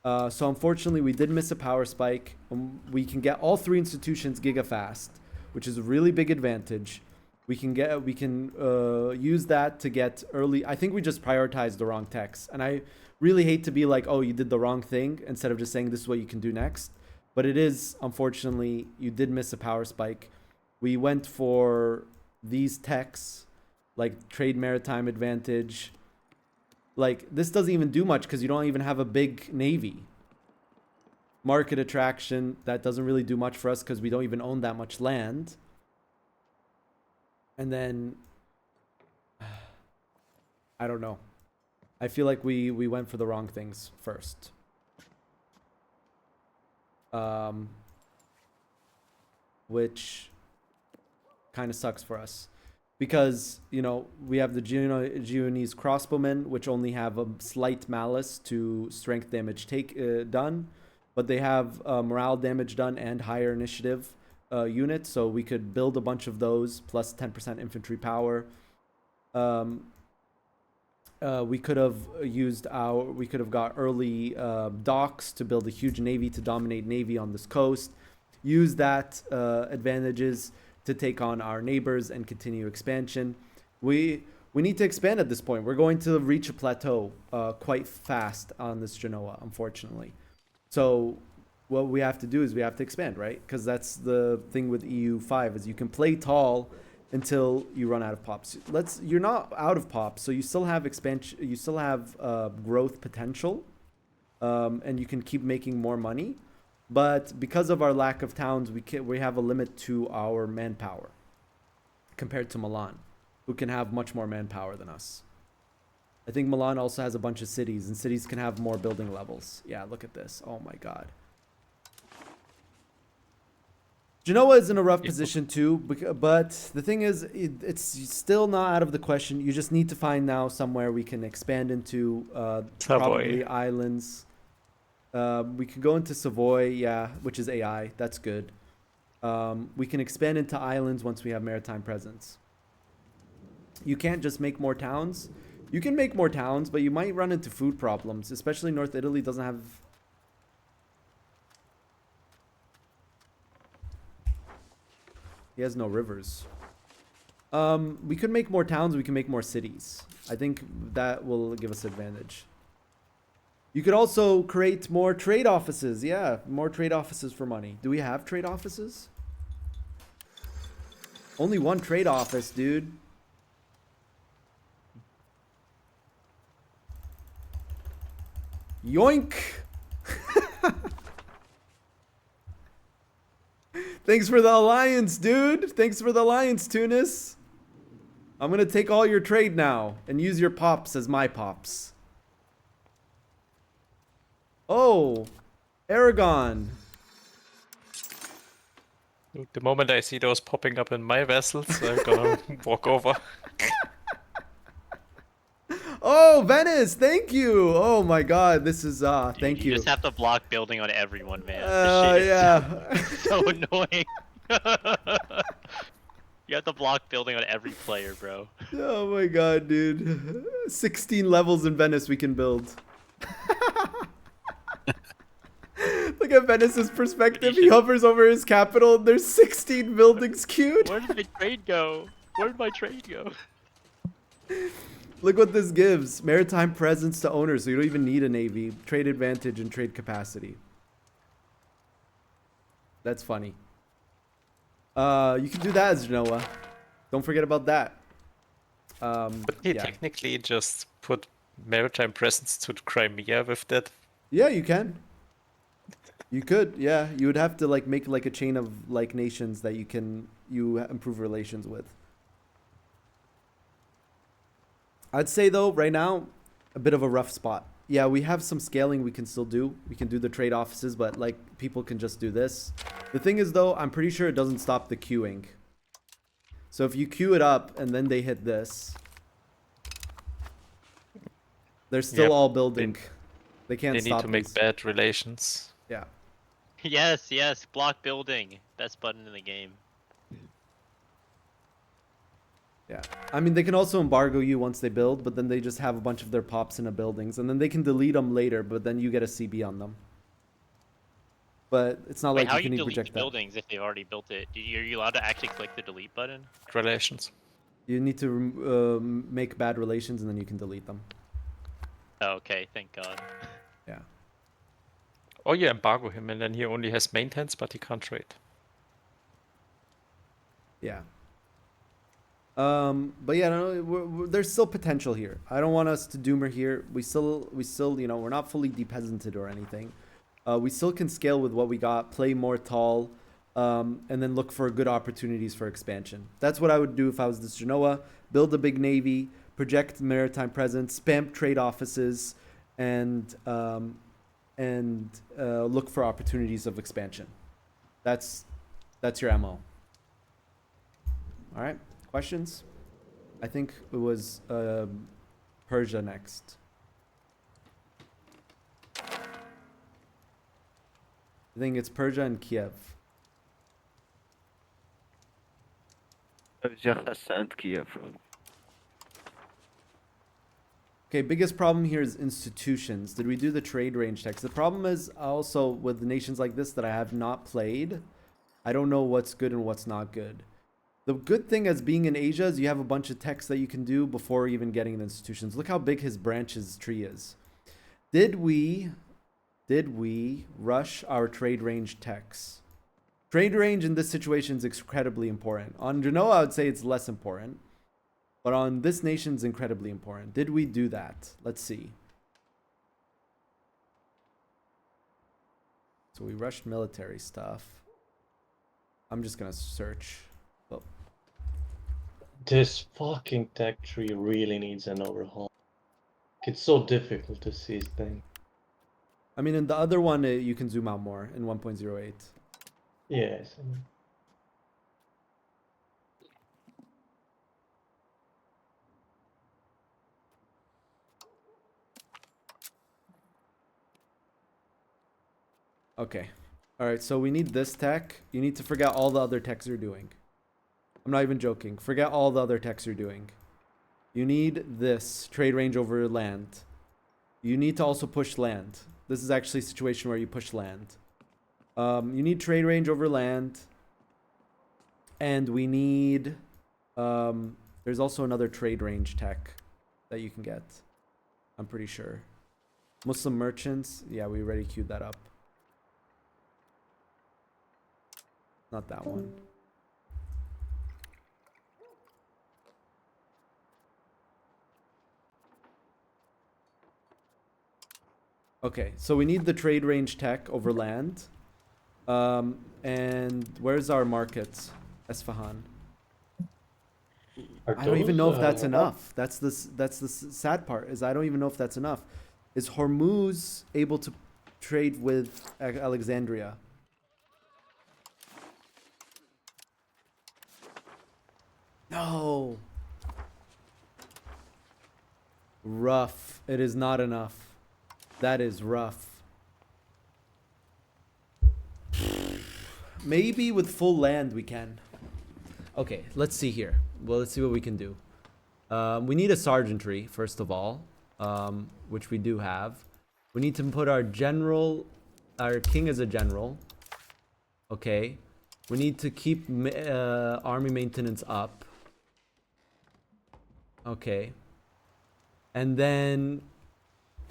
So unfortunately, we did miss a power spike. We can get all 3 institutions gigafast, which is a really big advantage. We can use that to get early. I think we just prioritized the wrong techs, and I really hate to be like, oh, you did the wrong thing instead of just saying this is what you can do next. But it is, unfortunately, you did miss a power spike. We went for these techs, like trade maritime advantage. Like, this doesn't even do much because you don't even have a big navy. Market attraction, that doesn't really do much for us because we don't even own that much land. And then, I don't know. I feel like we went for the wrong things first. Which kind of sucks for us. Because, you know, we have the Genoese crossbowmen, which only have a slight malice to strength damage done. But they have morale damage done and higher initiative units. So we could build a bunch of those, plus 10% infantry power. We could have got early docks to build a huge navy to dominate navy on this coast. Use that advantages to take on our neighbors and continue expansion. We need to expand at this point. We're going to reach a plateau quite fast on this Genoa, unfortunately. So what we have to do is we have to expand, right? Because that's the thing with EU5 is you can play tall until you run out of pops. You're not out of pops, so you still have expansion. You still have growth potential, and you can keep making more money. But because of our lack of towns, we have a limit to our manpower compared to Milan, who can have much more manpower than us. I think Milan also has a bunch of cities, and cities can have more building levels. Yeah, look at this. Oh my god. Genoa is in a rough position too, but the thing is, it's still not out of the question. You just need to find now somewhere we can expand into, probably islands. We could go into Savoy, yeah, which is AI. That's good. We can expand into islands once we have maritime presence. You can't just make more towns. You can make more towns, but you might run into food problems, especially North Italy doesn't have... He has no rivers. We could make more towns. We can make more cities. I think that will give us advantage. You could also create more trade offices. Yeah, more trade offices for money. Do we have trade offices? Only one trade office, dude. Yoink! Thanks for the alliance, dude. Thanks for the alliance, Tunis. I'm gonna take all your trade now and use your pops as my pops. Oh, Aragon. The moment I see those popping up in my vessels, I'm gonna walk over. Oh, Venice, thank you. Oh my god, this is thank you. You just have to block building on everyone, man. Yeah. So annoying. You have to block building on every player, bro. Oh my god, dude. 16 levels in Venice we can build. Look at Venice's perspective. He hovers over his capital and there's 16 buildings queued. Where did my trade go? Where did my trade go? Look what this gives. Maritime presence to owners, so you don't even need a navy. Trade advantage and trade capacity. That's funny. You can do that as Genoa. Don't forget about that. But you technically just put maritime presence to Crimea with that. Yeah, you can. You could, yeah. You would have to like make like a chain of like nations that you improve relations with. I'd say though, right now, a bit of a rough spot. Yeah, we have some scaling we can still do. We can do the trade offices, but like people can just do this. The thing is though, I'm pretty sure it doesn't stop the queuing. So if you queue it up and then they hit this, they're still all building. They can't stop. They need to make bad relations. Yeah. Yes, yes, block building. Best button in the game. Yeah. I mean, they can also embargo you once they build, but then they just have a bunch of their pops in the buildings, and then they can delete them later, but then you get a CB on them. But it's not Wait, like how you can delete project that. buildings if they've already built it? Are you allowed to actually click the delete button? Relations. You need to make bad relations, and then you can delete them. Oh, okay, thank God. Yeah. Or you embargo him, and then he only has maintenance, but he can't trade. Yeah. But yeah, no, there's still potential here. I don't want us to doomer here. We still, you know, we're not fully depeasanted or anything. We still can scale with what we got, play more tall, and then look for good opportunities for expansion. That's what I would do if I was this Genoa. Build a big navy, project maritime presence, spam trade offices, and look for opportunities of expansion. That's your MO. All right. Questions? I think it was Persia next. I think it's Persia and Kiev. Persia and Kiev. Okay, biggest problem here is institutions. Did we do the trade range text? The problem is also with nations like this that I have not played. I don't know what's good and what's not good. The good thing as being in Asia is you have a bunch of texts that you can do before even getting the institutions. Look how big his branches tree is. Did we rush our trade range texts? Trade range in this situation is incredibly important. On Genoa, I would say it's less important. But on this nation is incredibly important. Did we do that? Let's see. So we rushed military stuff. I'm just going to search. This fucking tech tree really needs an overhaul. It's so difficult to see things. I mean, in the other one, you can zoom out more in 1.08. Yes. Okay. All right, so we need this tech. You need to forget all the other techs you're doing. I'm not even joking. Forget all the other techs you're doing. You need this trade range over land. You need to also push land. This is actually a situation where you push land. You need trade range over land. And we need... there's also another trade range tech that you can get. I'm pretty sure. Muslim merchants. Yeah, we already queued that up. Not that one. Okay, so we need the trade range tech over land. And where's our markets? Esfahan. I don't even know if that's enough. That's the sad part, is I don't even know if that's enough. Is Hormuz able to trade with Alexandria? No. Rough. It is not enough. That is rough. Maybe with full land we can. Okay, let's see here. Well, let's see what we can do. We need a sergeantry, first of all, which we do have. We need to put our general, our king as a general. Okay. We need to keep army maintenance up. Okay. And then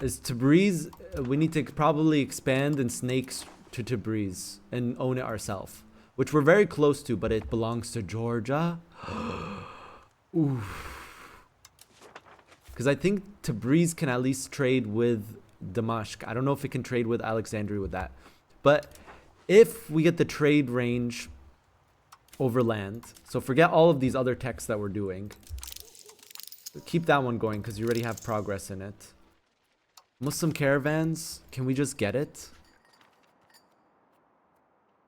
is Tabriz, we need to probably expand and snakes to Tabriz and own it ourselves, which we're very close to, but it belongs to Georgia. Oof. Because I think Tabriz can at least trade with Damascus. I don't know if it can trade with Alexandria with that. But if we get the trade range over land, so forget all of these other texts that we're doing. Keep that one going because you already have progress in it. Muslim caravans, can we just get it?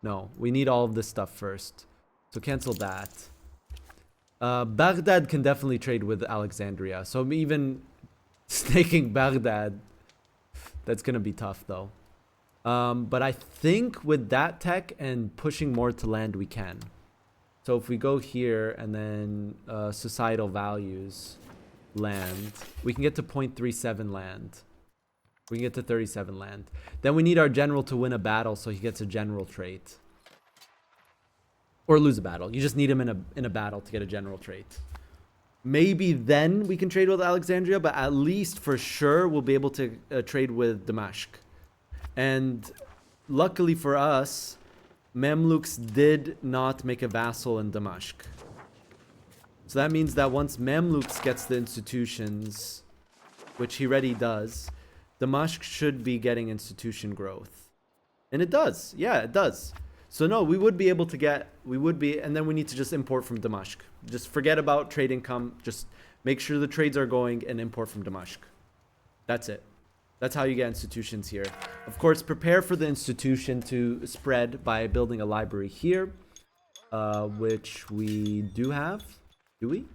No, we need all of this stuff first. So cancel that. Baghdad can definitely trade with Alexandria. So even snaking Baghdad, that's going to be tough though. But I think with that tech and pushing more to land, we can. So if we go here and then societal values, land, we can get to 0.37 land. We can get to 37 land. Then we need our general to win a battle so he gets a general trait. Or lose a battle. You just need him in a battle to get a general trait. Maybe then we can trade with Alexandria, but at least for sure we'll be able to trade with Damascus. And luckily for us, Mamluks did not make a vassal in Damascus. So that means that once Mamluks gets the institutions, which he already does, Damascus should be getting institution growth. And it does. Yeah, it does. So no, we would be able to get, and then we need to just import from Damascus. Just forget about trade income. Just make sure the trades are going and import from Damascus. That's it. That's how you get institutions here. Of course, prepare for the institution to spread by building a library here, which we do have. Do we?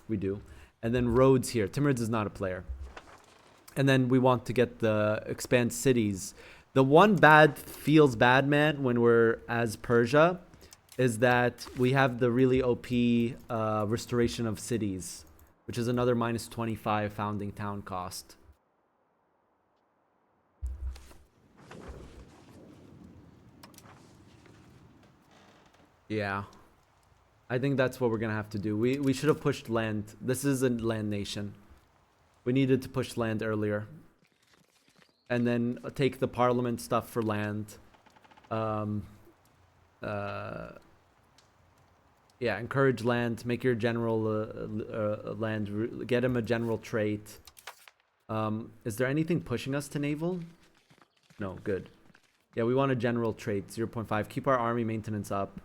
We do. And then roads here. Timurids is not a player. And then we want to get the expand cities. The one feels bad, man, when we're as Persia, is that we have the really OP restoration of cities, which is another -25 founding town cost. Yeah. I think that's what we're going to have to do. We should have pushed land. This is a land nation. We needed to push land earlier. And then take the parliament stuff for land. Yeah, encourage land. Make your general land. Get him a general trait. Is there anything pushing us to naval? No, good. Yeah, we want a general trait. 0.5. Keep our army maintenance up.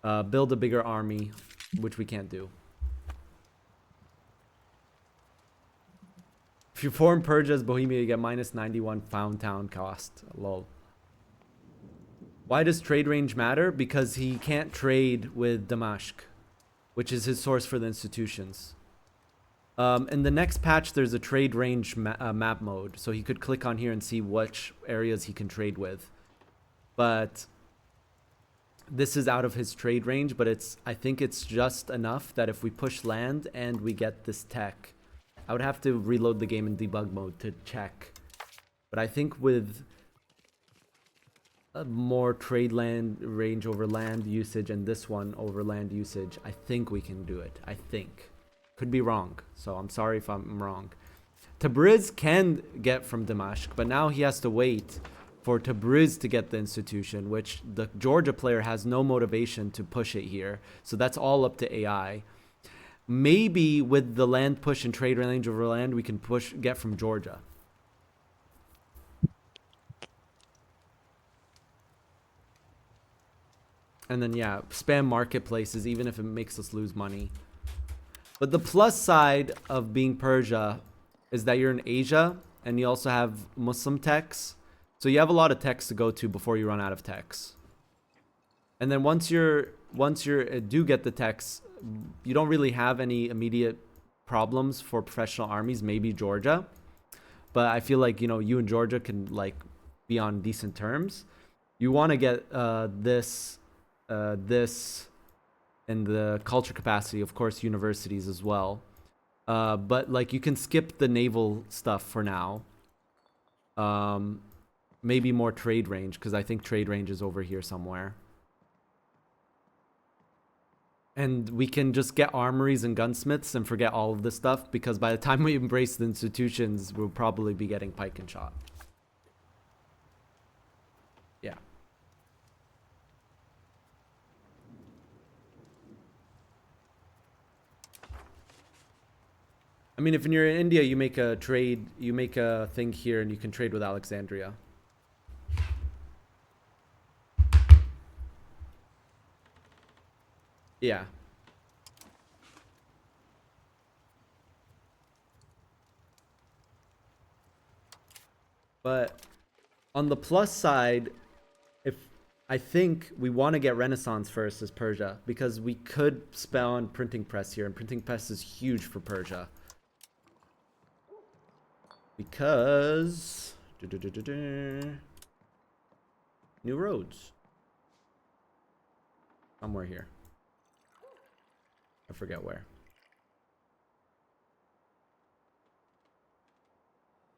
Build a bigger army, which we can't do. If you form Persia as Bohemia, you get -91 found town cost. Lol. Why does trade range matter? Because he can't trade with Damascus, which is his source for the institutions. In the next patch, there's a trade range map mode. So he could click on here and see which areas he can trade with. But this is out of his trade range, but I think it's just enough that if we push land and we get this tech, I would have to reload the game in debug mode to check. But I think with a more trade land range over land usage and this one over land usage, I think we can do it. I think. Could be wrong, so I'm sorry if I'm wrong. Tabriz can get from Damascus, but now he has to wait for Tabriz to get the institution, which the Georgia player has no motivation to push it here. So that's all up to AI. Maybe with the land push and trade range over land, we can get from Georgia. And then, yeah, spam marketplaces, even if it makes us lose money. But the plus side of being Persia is that you're in Asia and you also have Muslim techs. So you have a lot of techs to go to before you run out of techs. And then once you do get the techs, you don't really have any immediate problems for professional armies, maybe Georgia. But I feel like, you and Georgia can like be on decent terms. You want to get this and the culture capacity, of course, universities as well. But like you can skip the naval stuff for now. Maybe more trade range, because I think trade range is over here somewhere. And we can just get armories and gunsmiths and forget all of this stuff, because by the time we embrace the institutions, we'll probably be getting pike and shot. Yeah. I mean, if you're in India, you make a thing here and you can trade with Alexandria. Yeah. But on the plus side, if I think we want to get Renaissance first as Persia, because we could spawn printing press here, and printing press is huge for Persia. Because new roads. Somewhere here. I forget where.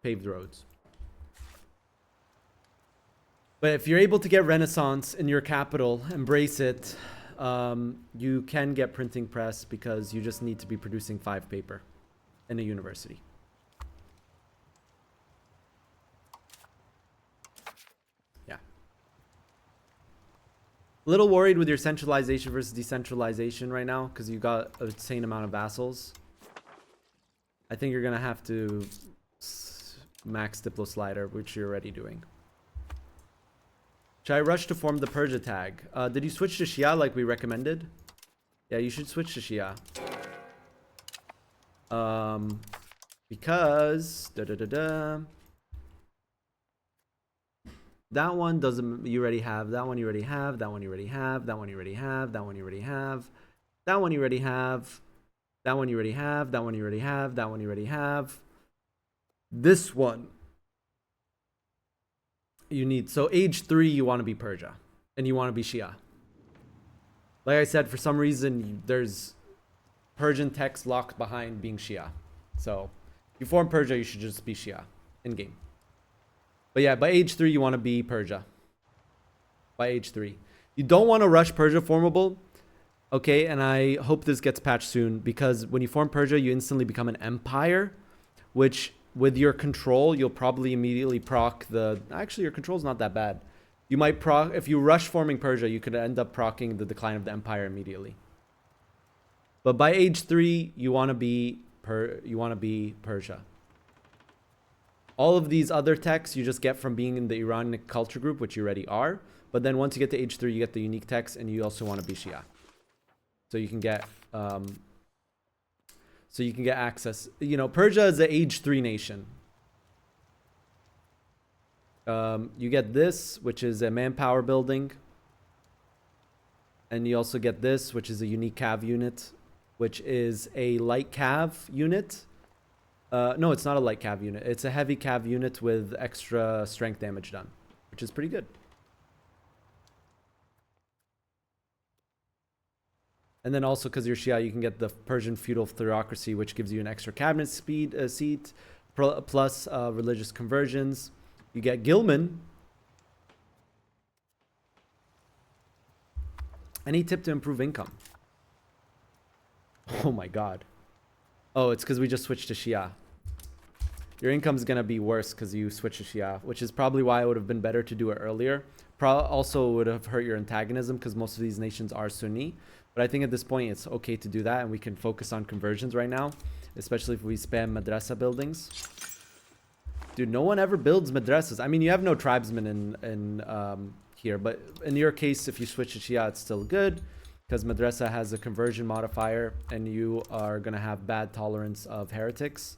Paved roads. But if you're able to get Renaissance in your capital, embrace it, you can get printing press because you just need to be producing 5 paper in a university. Yeah. A little worried with your centralization versus decentralization right now because you got an insane amount of vassals. I think you're going to have to max Diplo Slider, which you're already doing. Should I rush to form the Persia tag? Did you switch to Shia like we recommended? Yeah, you should switch to Shia. Because that one doesn't, you already have, that one you already have, that one you already have, that one you already have, that one you already have, that one you already have, that one you already have, that one you already have, that one you already have. This one you need. So age 3 you want to be Persia and you want to be Shia. Like I said, for some reason there's Persian text locked behind being Shia. So if you form Persia, you should just be Shia in game. But yeah, by age 3 you want to be Persia. By age 3. You don't want to rush Persia formable. Okay, and I hope this gets patched soon because when you form Persia, you instantly become an empire, which with your control, you'll probably immediately proc the... Actually, your control's not that bad. You might proc... If you rush forming Persia, you could end up proccing the decline of the empire immediately. But by age 3, you want to be Persia. All of these other techs you just get from being in the Iranian culture group, which you already are. But then once you get to age 3, you get the unique techs, and you also want to be Shia. So you can get... So you can get access. You know, Persia is an age 3 nation. You get this, which is a manpower building. And you also get this, which is a unique cav unit, which is a light cav unit. No, it's not a light cav unit. It's a heavy cav unit with extra strength damage done, which is pretty good. And then also because you're Shia, you can get the Persian feudal theocracy, which gives you an extra cabinet seat, plus religious conversions. You get Gilman. Any tip to improve income? Oh my god. Oh, it's because we just switched to Shia. Your income is going to be worse because you switched to Shia, which is probably why it would have been better to do it earlier. Also would have hurt your antagonism because most of these nations are Sunni. But I think at this point it's okay to do that and we can focus on conversions right now, especially if we spam madrasa buildings. Dude, no one ever builds madrasas. I mean, you have no tribesmen in here, but in your case, if you switch to Shia, it's still good because madrasa has a conversion modifier and you are going to have bad tolerance of heretics.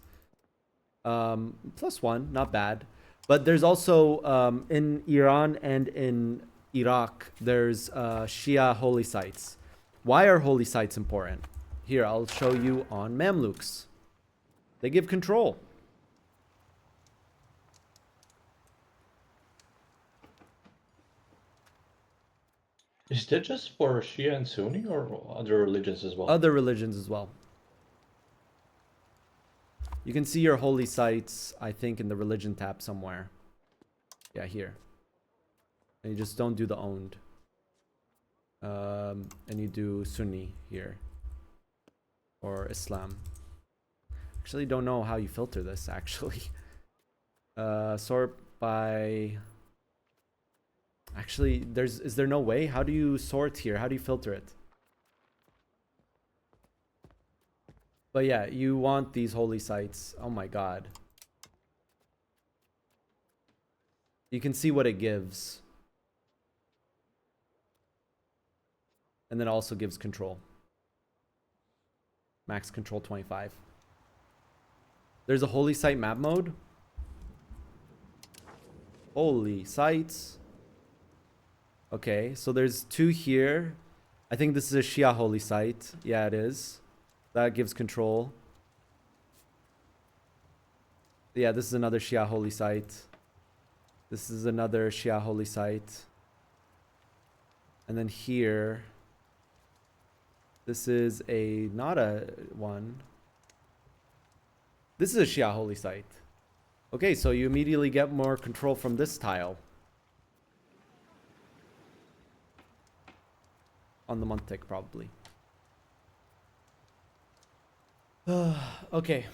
+1, not bad. But there's also, in Iran and in Iraq, there's Shia holy sites. Why are holy sites important? Here, I'll show you on Mamluks. They give control. Is that just for Shia and Sunni or other religions as well? Other religions as well. You can see your holy sites, I think, in the religion tab somewhere. Yeah, here. And you just don't do the owned. And you do Sunni here. Or Islam. Actually, don't know how you filter this, actually. Sort by... Actually, is there no way? How do you sort here? How do you filter it? But yeah, you want these holy sites. Oh my god. You can see what it gives. And then also gives control. Max control 25. There's a holy site map mode. Holy sites. Okay, so there's 2 here. I think this is a Shia holy site. Yeah, it is. That gives control. Yeah, this is another Shia holy site. This is another Shia holy site. And then here, this is a, not a one. This is a Shia holy site. Okay, so you immediately get more control from this tile. On the month tick, probably. Okay.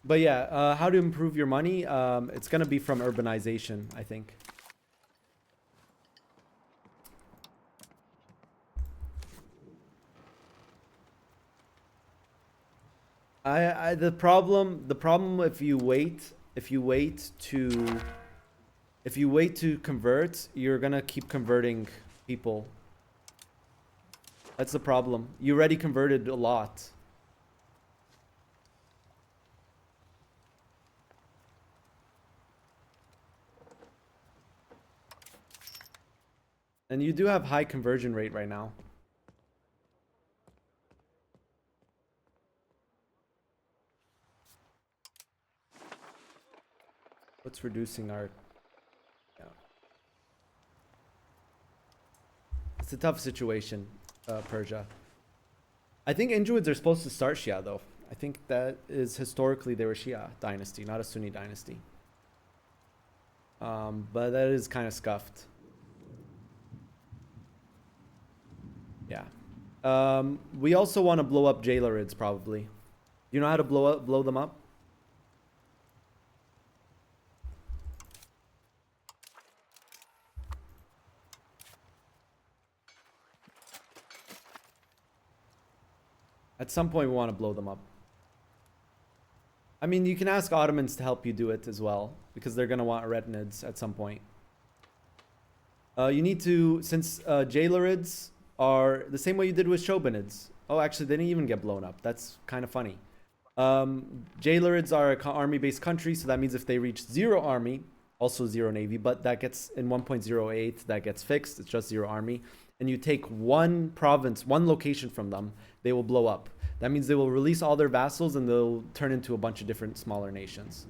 But yeah, how to improve your money? It's gonna be from urbanization, I think. The problem if you wait to convert, you're gonna keep converting people. That's the problem. You already converted a lot. And you do have high conversion rate right now. What's reducing our... Yeah. It's a tough situation, Persia. I think Injuids are supposed to start Shia, though. I think that is historically they were Shia dynasty, not a Sunni dynasty. But that is kind of scuffed. Yeah. We also want to blow up Jailerids, probably. You know how to blow them up? At some point, we want to blow them up. I mean, you can ask Ottomans to help you do it as well, because they're going to want Retinids at some point. You need to, since Jailerids are the same way you did with Shobanids. Oh, actually, they didn't even get blown up. That's kind of funny. Jailerids are an army-based country, so that means if they reach 0 army, also 0 navy, but that gets in 1.08, that gets fixed. It's just 0 army. And you take one province, one location from them, they will blow up. That means they will release all their vassals and they'll turn into a bunch of different smaller nations.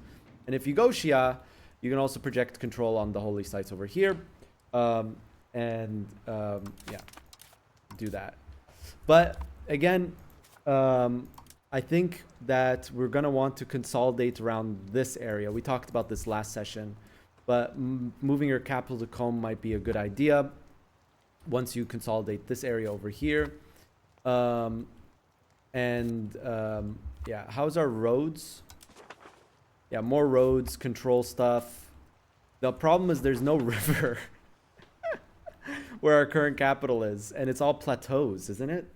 And if you go Shia, you can also project control on the holy sites over here. Yeah, do that. But again, I think that we're going to want to consolidate around this area. We talked about this last session, but moving your capital to Qom might be a good idea once you consolidate this area over here. Yeah, how's our roads? Yeah, more roads, control stuff. The problem is there's no river where our current capital is, and it's all plateaus, isn't it?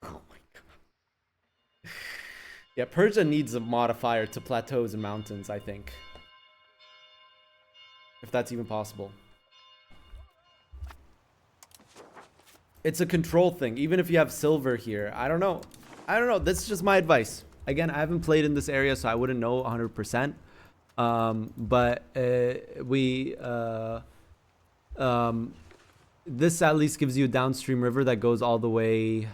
Oh my god. Yeah, Persia needs a modifier to plateaus and mountains, I think. If that's even possible. It's a control thing. Even if you have silver here, I don't know. That's just my advice. Again, I haven't played in this area, so I wouldn't know 100%. This at least gives you a downstream river that goes all the way.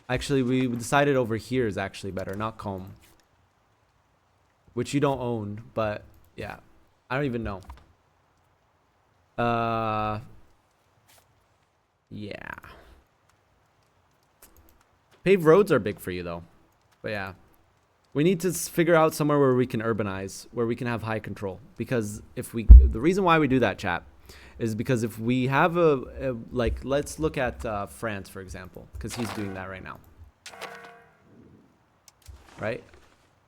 Actually, we decided over here is actually better, not Qom, which you don't own. But yeah, I don't even know. Yeah. Paved roads are big for you though. But yeah. We need to figure out somewhere where we can urbanize, where we can have high control. Because the reason why we do that, chat, is because if we have like, let's look at France, for example, because he's doing that right now. Right?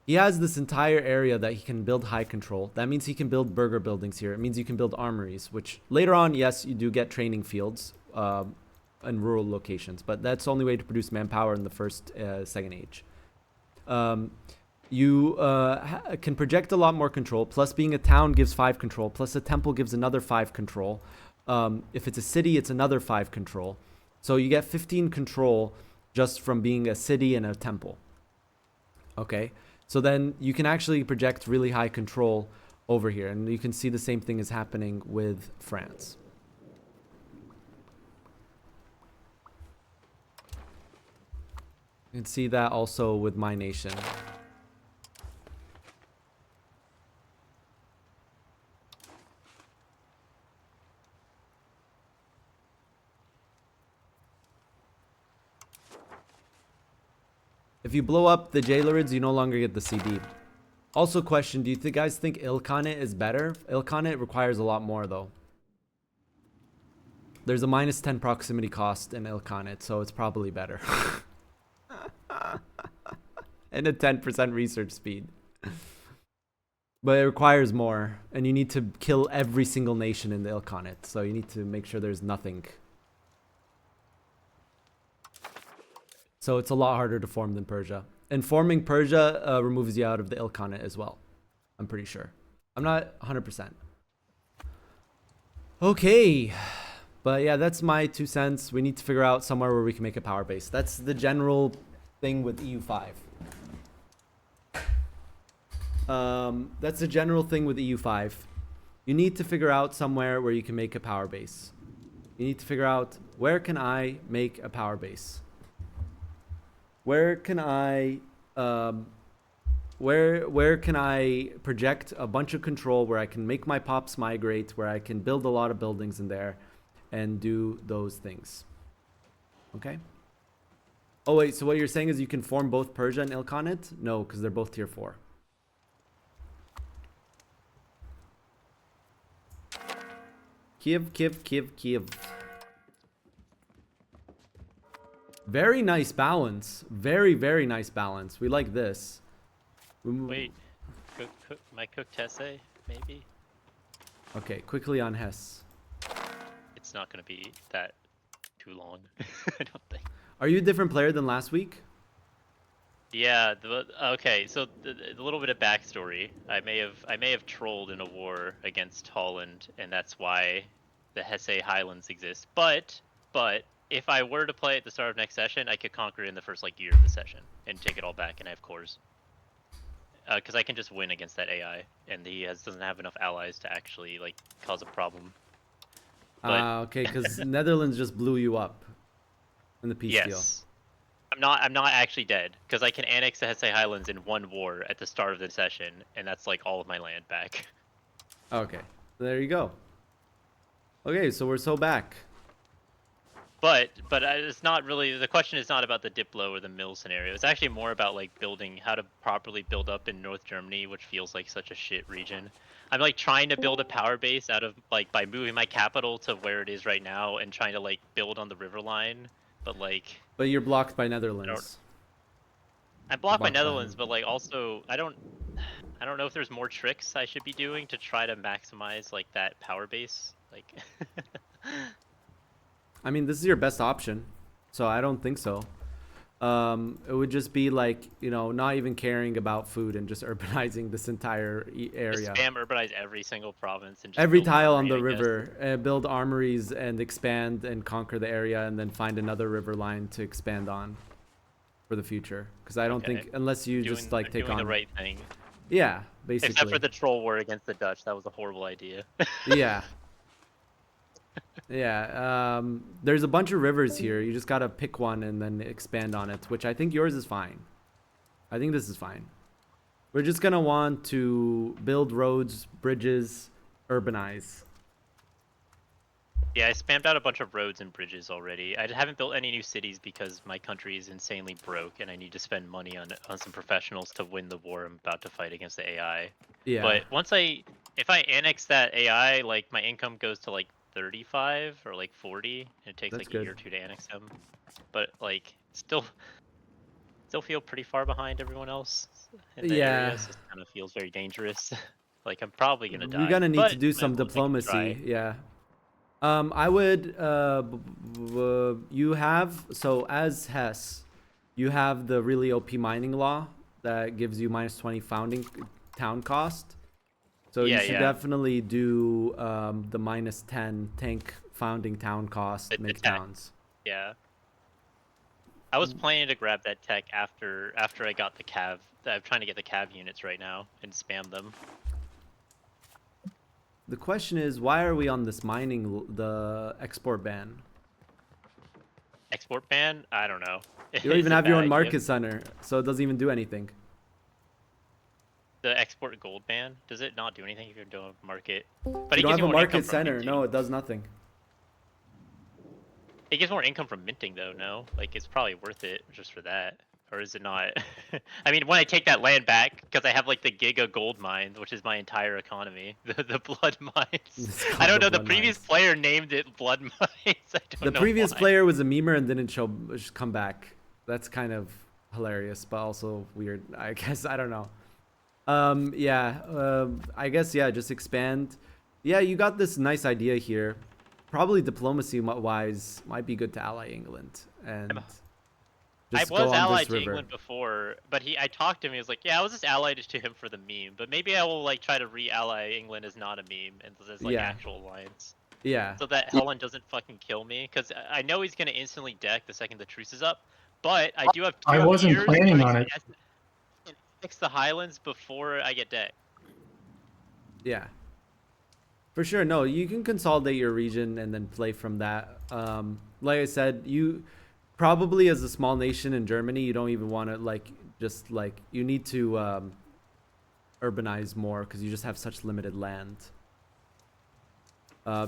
He has this entire area that he can build high control. That means he can build burger buildings here. It means you can build armories, which later on, yes, you do get training fields in rural locations, but that's the only way to produce manpower in the first, second age. You can project a lot more control, plus being a town gives 5 control, plus a temple gives another 5 control. If it's a city, it's another 5 control. So you get 15 control just from being a city and a temple. Okay, so then you can actually project really high control over here, and you can see the same thing is happening with France. You can see that also with my nation. If you blow up the jailerids, you no longer get the CD. Also question, do you guys think Ilkhanate is better? Ilkhanate requires a lot more though. There's a -10 proximity cost in Ilkhanate, so it's probably better. And a 10% research speed. But it requires more, and you need to kill every single nation in the Ilkhanate, so you need to make sure there's nothing. So it's a lot harder to form than Persia. And forming Persia removes you out of the Ilkhanate as well. I'm pretty sure. I'm not 100%. Okay. But yeah, that's my 2 cents. We need to figure out somewhere where we can make a power base. That's the general thing with EU5. That's the general thing with EU5. You need to figure out somewhere where you can make a power base. You need to figure out, where can I make a power base? Where can I where can I project a bunch of control where I can make my pops migrate, where I can build a lot of buildings in there and do those things? Okay. Oh wait, so what you're saying is you can form both Persia and Ilkhanate? No, because they're both tier 4. Kiev. Very nice balance. Very, very nice balance. We like this. Wait, my cooked Hesse, maybe? Okay, quickly on Hesse. It's not going to be that too long, I don't think. Are you a different player than last week? Yeah, okay, so a little bit of backstory. I may have trolled in a war against Holland, and that's why the Hesse Highlands exist. But if I were to play at the start of next session, I could conquer it in the first year of the session and take it all back, and I have cores. Because I can just win against that AI, and he doesn't have enough allies to actually cause a problem. Okay, because Netherlands just blew you up in the peace deal. Yes. I'm not actually dead, because I can annex the Hesse Highlands in one war at the start of the session, and that's all of my land back. Okay, there you go. Okay, so we're so back. But it's not really, the question is not about the Diplo or the mill scenario. It's actually more about building, how to properly build up in North Germany, which feels like such a shit region. I'm trying to build a power base out of by moving my capital to where it is right now and trying to build on the river line, but But you're blocked by Netherlands. I'm blocked by Netherlands, but also I don't know if there's more tricks I should be doing to try to maximize that power base. I mean, this is your best option, so I don't think so. It would just be not even caring about food and just urbanizing this entire area. Just spam urbanize every single province and just every build tile armory, on the I guess. river, build armories and expand and conquer the area, and then find another river line to expand on for the future. Because I don't think, unless you take doing on the right thing. Yeah, basically. Except for the troll war against the Dutch, that was a horrible idea. Yeah. Yeah, there's a bunch of rivers here. You just gotta pick one and then expand on it, which I think yours is fine. I think this is fine. We're just gonna want to build roads, bridges, urbanize. Yeah, I spammed out a bunch of roads and bridges already. I haven't built any new cities because my country is insanely broke and I need to spend money on some professionals to win the war I'm about to fight against the AI. Yeah. But if I annex that AI, my income goes to 35 or 40, and it takes That's a year or two to annex them. But still feel pretty far behind everyone else in the area, so it kind of feels very dangerous. I'm probably gonna die. You're gonna need to do might some as well diplomacy. try. Yeah. I would. You have, so as Hess, you have the really OP mining law that gives you -20 founding town cost. So you should definitely do the -10 tank founding town cost, make towns. Yeah. I was planning to grab that tech after I got the cav. I'm trying to get the cav units right now and spam them. The question is, why are we on this the export ban? Export ban? I don't know. You don't even have your own market center, so it doesn't even do anything. The export gold ban? Does it not do anything if you don't market? But You don't have a market center. No, it does nothing. It gives more income from minting though, no? Like it's probably worth it just for that. Or is it not? I mean, when I take that land back, because I have like the Giga gold mines, which is my entire economy, the blood mines. I don't know, the previous player named it blood mines. I don't know The previous why. player was a memer and didn't come back. That's kind of hilarious, but also weird. I guess, I don't know. I guess, yeah, just expand. Yeah, you got this nice idea here. Probably diplomacy-wise might be good to ally England. And I was allied to England before, but I talked to him. He was like, "Yeah, I was just allied to him for the meme, but maybe I will like try to re-ally England as not a meme and as like actual alliance." Yeah. So that Holland doesn't fucking kill me, because I know he's gonna instantly deck the second the truce is up. But I do have. I wasn't planning on it. Fix the Highlands before I get decked. Yeah. For sure. No, you can consolidate your region and then play from that. Like I said, you. Probably as a small nation in Germany, you don't even want to you need to urbanize more because you just have such limited land.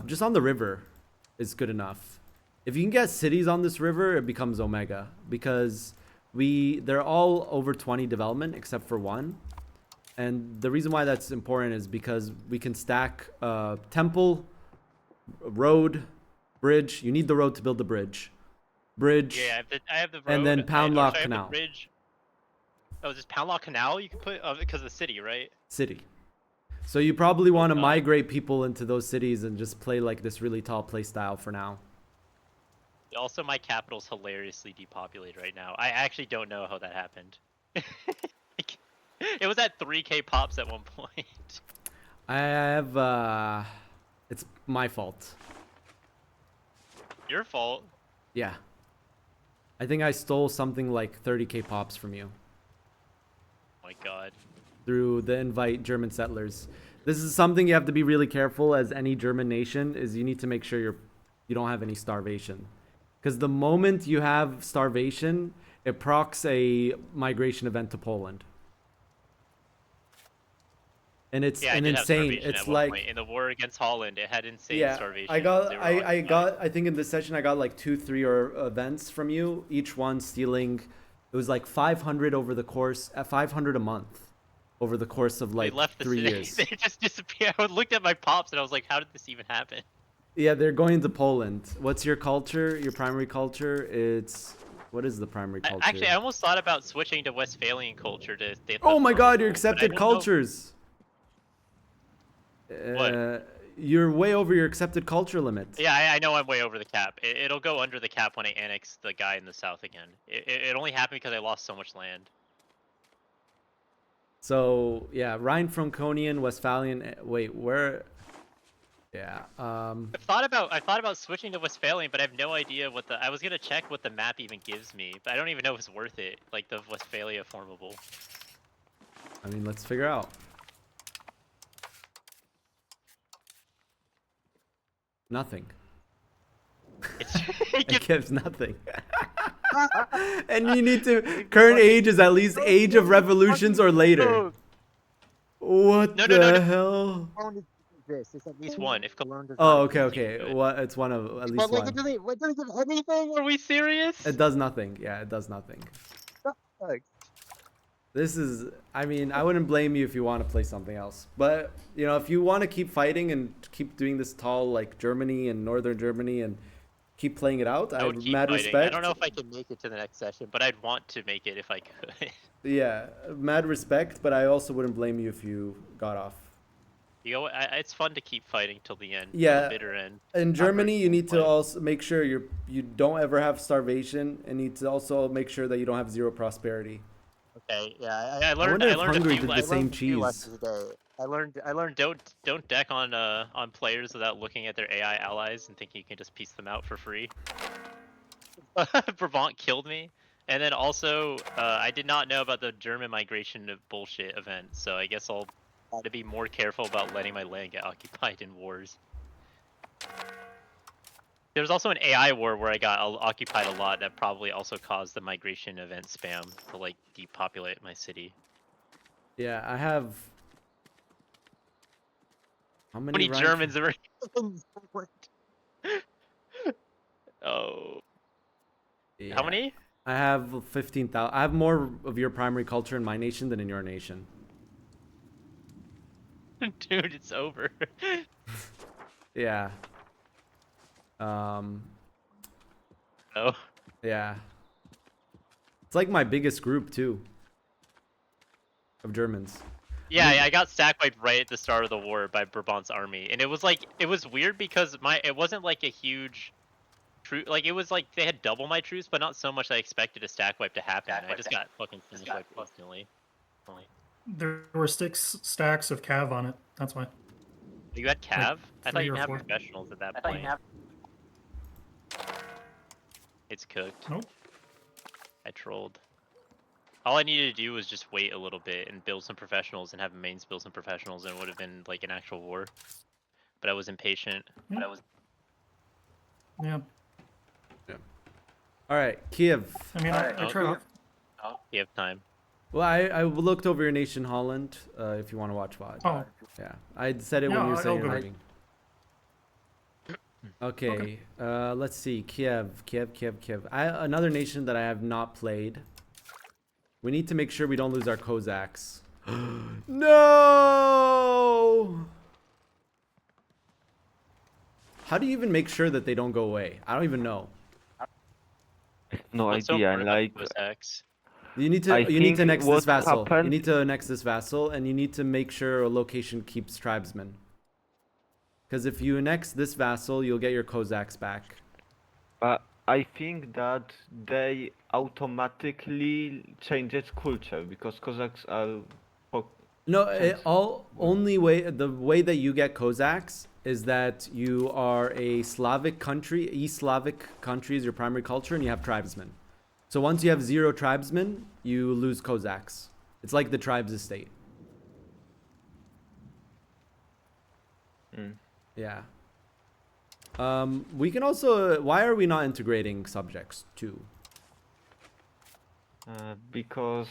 Just on the river is good enough. If you can get cities on this river, it becomes Omega because they're all over 20 development except for one. And the reason why that's important is because we can stack temple, road, bridge. You need the road to build the bridge. Bridge. Yeah, I have the road. And then Pound Lock I have the Canal. bridge. Oh, is this Pound Lock Canal you can put because of the city, right? City. So you probably want to migrate people into those cities and just play like this really tall play style for now. Also, my capital's hilariously depopulated right now. I actually don't know how that happened. It was at 3k pops at one point. I have it's my fault. Your fault? Yeah. I think I stole something like 30k pops from you. Oh my god. Through the invite German settlers. This is something you have to be really careful as any German nation is you need to make sure you don't have any starvation. Because the moment you have starvation, it procs a migration event to Poland. And it's insane. It's like in the war against Holland, it had insane starvation. I think in this session I got like 2-3 events from you, each one stealing. It was like 500 over the course, 500 a month, over the course of like 3 years. They just disappeared. I looked at my pops and I was like, how did this even happen? Yeah, they're going to Poland. What's your culture? Your primary culture? What is the primary culture? Actually, I almost thought about switching to Westphalian culture to. Oh my God! You're accepted cultures. What? You're way over your accepted culture limit. Yeah, I know I'm way over the cap. It'll go under the cap when I annex the guy in the south again. It only happened because I lost so much land. So yeah, Rhine-Franconian, Westphalian. Wait, where? Yeah. I thought about switching to Westphalian, but I have no idea what I was gonna check what the map even gives me, but I don't even know if it's worth it. Like the Westphalia formable. I mean, let's figure out. Nothing. It gives nothing. And you need to current age is at least age of revolutions or later. What the hell? It's at least one. If Cologne does Oh, okay. What? It's one of at least one. What does it anything? Are we serious? It does nothing. Yeah, it does nothing. This is, I mean, I wouldn't blame you if you want to play something else. But, you know, if you want to keep fighting and keep doing this tall, like Germany and Northern Germany and keep playing it out, I have mad respect. I don't know if I can make it to the next session, but I'd want to make it if I could. Yeah, mad respect, but I also wouldn't blame you if you got off. You know, it's fun to keep fighting till the end. Yeah, the bitter end. In Germany, you need to also make sure you don't ever have starvation, and need to also make sure that you don't have zero prosperity. Okay, yeah, I learned. I wonder if learned Hungary a few, did the same cheese. lessons today. I learned don't deck on players without looking at their AI allies and thinking you can just piece them out for free. Brabant killed me. And then also, I did not know about the German migration bullshit event, so I guess I'll try to be more careful about letting my land get occupied in wars. There was also an AI war where I got occupied a lot that probably also caused the migration event spam to like depopulate my city. Yeah, I have. How How many many Germans are? Oh. Yeah. How many? I have 15,000. I have more of your primary culture in my nation than in your nation. Dude, it's over. Yeah. Oh. Yeah. It's like my biggest group too. Of Germans. Yeah, I got stack wiped right at the start of the war by Brabant's army, and it was like it was weird because it wasn't like a huge troop. Like it was like they had double my troops, but not so much I expected a stack wipe to happen. I just got fucking finish wiped instantly. There were stacks of cav on it. That's why. You had cav? Like I thought 3 you or didn't have 4. professionals at that point. It's cooked. Nope. I trolled. All I needed to do was just wait a little bit and build some professionals and have mains build some professionals, and it would have been like an actual war. But I was impatient. Yeah. Yeah. All right, Kiev. I mean, I tried. Oh, you have time. Well, I looked over your nation, Holland. If you want to watch VOD. Oh. Yeah, I said it when Yeah, you were saying I'll you're go. leaving. Okay. Let's see. Kiev. Another nation that I have not played. We need to make sure we don't lose our Cossacks. No! How do you even make sure that they don't go away? I don't even know. No What's so idea. hard about Like Cossacks? You need to I you need to think next what this vassal. You happened- need to annex this vassal, and you need to make sure a location keeps tribesmen. Because if you annex this vassal, you'll get your Cossacks back. I think that they automatically change its culture because Cossacks are. No, the way that you get Cossacks is that you are a Slavic country. East Slavic country is your primary culture, and you have tribesmen. So once you have 0 tribesmen, you lose Cossacks. It's like the tribes estate. Yeah. We can also. Why are we not integrating subjects too? Because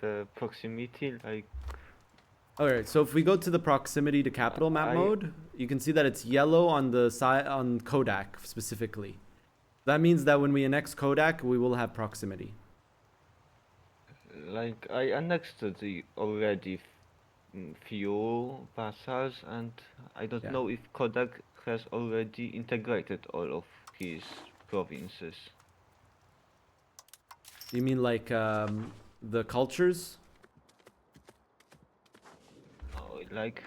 the proximity, like. Alright, so if we go to the proximity to capital map mode, you can see that it's yellow on the side on Kodak specifically. That means that when we annex Kodak, we will have proximity. Like I annexed the already few vassals, and I don't know if Kodak has already integrated all of his provinces. You mean like the cultures? Oh, like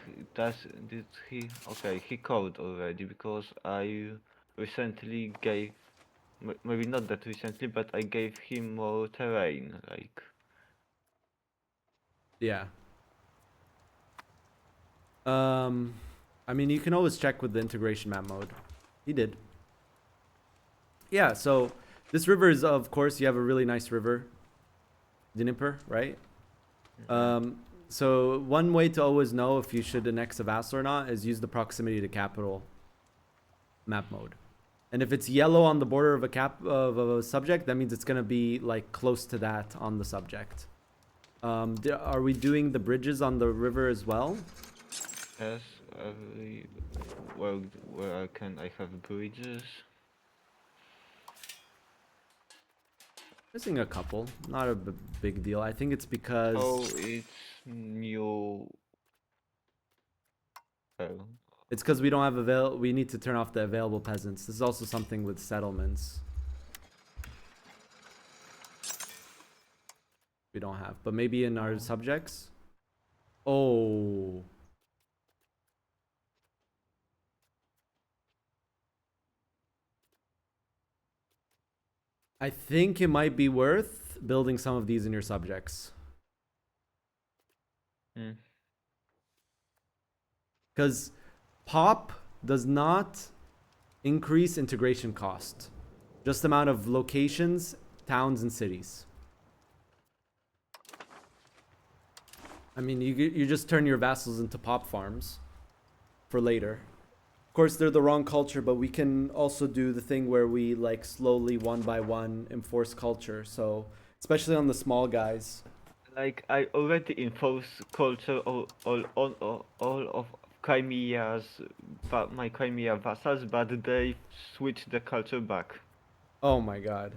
did he? Okay, he called already because I recently gave, maybe not that recently, but I gave him more terrain, like. Yeah. I mean, you can always check with the integration map mode. He did. Yeah, so this river is, of course, you have a really nice river. Dnieper, right? So one way to always know if you should annex a vassal or not is use the proximity to capital map mode. And if it's yellow on the border of a subject, that means it's going to be like close to that on the subject. Are we doing the bridges on the river as well? Yes, where I have bridges. Missing a couple, not a big deal. I think it's because. Oh, it's new. Oh. It's because we don't have we need to turn off the available peasants. This is also something with settlements. We don't have, but maybe in our subjects. Oh. I think it might be worth building some of these in your subjects. Because POP does not increase integration cost. Just the amount of locations towns and cities. I mean, you just turn your vassals into pop farms for later. Of course, they're the wrong culture, but we can also do the thing where we like slowly, one by one, enforce culture. So, especially on the small guys. Like I already enforced culture all of Crimea's, my Crimea vassals, but they switched the culture back. Oh my god.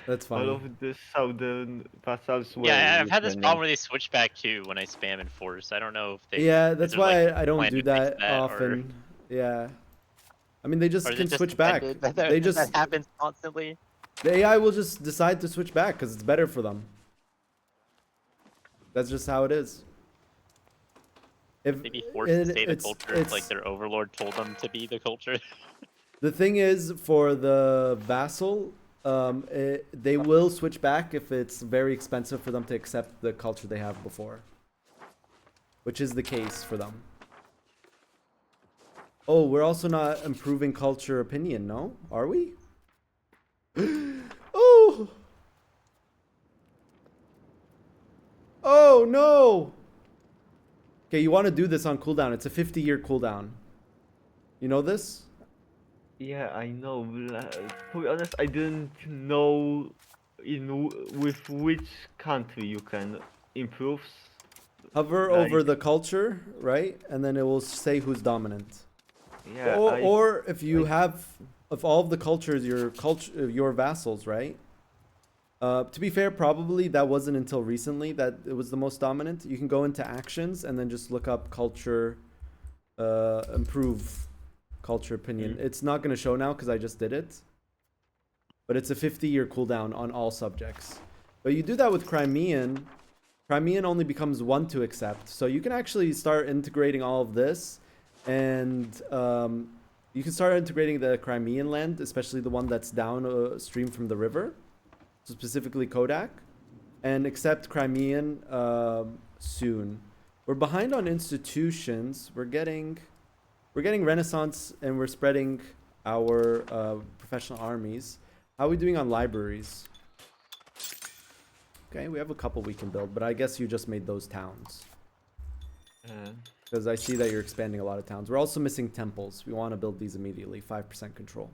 That's funny. All of the southern vassals were. Yeah, I've had this Lithuanian. problem where they switch back too when I spam enforce. I don't know if they. Yeah, is that's there, why like, I don't plan do to fix that that, or- often. Yeah. I mean, they just or is it can just switch back. intended They just that happens constantly. the AI will just decide to switch back because it's better for them. That's just how it is. If They'd be forced to stay the it's- culture, it's- like their overlord told them to be the culture. The thing is, for the vassal, they will switch back if it's very expensive for them to accept the culture they have before. Which is the case for them. Oh, we're also not improving culture opinion, no? Are we? Oh! Oh, no! Okay, you want to do this on cooldown. It's a 50-year cooldown. You know this? Yeah, I know. To be honest, I didn't know with which country you can improve. Hover over the culture, right? And then it will say who's dominant. Yeah. Or if you have, if all of the cultures, your vassals, right? To be fair, probably that wasn't until recently that it was the most dominant. You can go into actions and then just look up culture, improve culture opinion. It's not going to show now because I just did it. But it's a 50-year cooldown on all subjects. But you do that with Crimean. Crimean only becomes 1 to accept. So you can actually start integrating all of this. And you can start integrating the Crimean land, especially the one that's downstream from the river. So specifically Kodak. And accept Crimean soon. We're behind on institutions. We're getting Renaissance and we're spreading our professional armies. How are we doing on libraries? Okay, we have a couple we can build, but I guess you just made those towns. Because I see that you're expanding a lot of towns. We're also missing temples. We want to build these immediately. 5% control.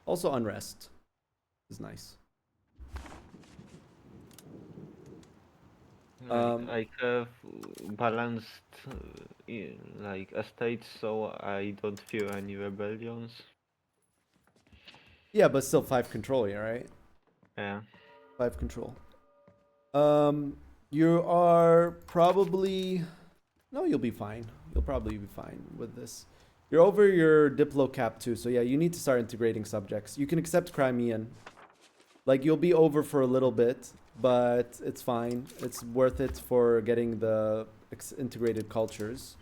Also unrest is nice. I have balanced like estates, so I don't fear any rebellions. Yeah, but still 5 control, yeah, right? Yeah. 5 control. You are probably... No, you'll be fine. You'll probably be fine with this. You're over your Diplo cap too, so yeah, you need to start integrating subjects. You can accept Crimean. Like, you'll be over for a little bit, but it's fine. It's worth it for getting the integrated cultures.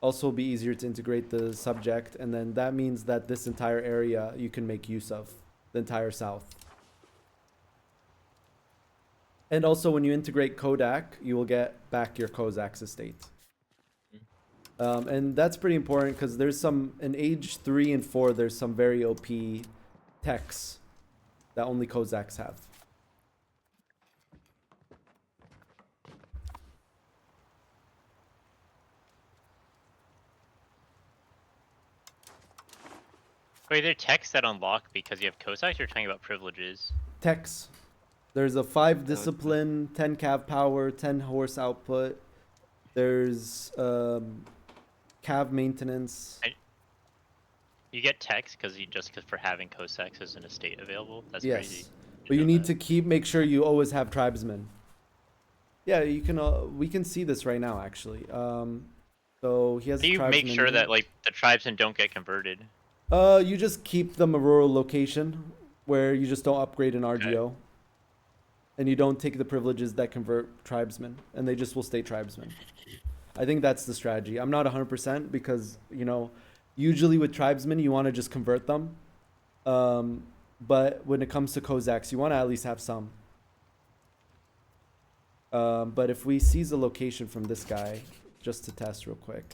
Also be easier to integrate the subject, and then that means that this entire area you can make use of, the entire south. And also when you integrate Kodak, you will get back your Kozak's estate. And that's pretty important because there's some, in age 3 and 4, there's some very OP techs that only Kozaks have. Wait, there are techs that unlock because you have Cossacks, or you're talking about privileges? Techs. There's a 5 discipline, 10 cav power, 10 horse output. There's cav maintenance. You get techs because you just for having Cossacks as an estate available. That's Yes. crazy. But you need to make sure you always have tribesmen. Yeah, you can. We can see this right now, actually. So he has. How do you make sure that like the tribesmen don't get converted? You just keep them a rural location where you just don't upgrade an RGO. And you don't take the privileges that convert tribesmen, and they just will stay tribesmen. I think that's the strategy. I'm not 100% because, you know, usually with tribesmen, you want to just convert them. But when it comes to Cossacks, you want to at least have some. But if we seize a location from this guy, just to test real quick.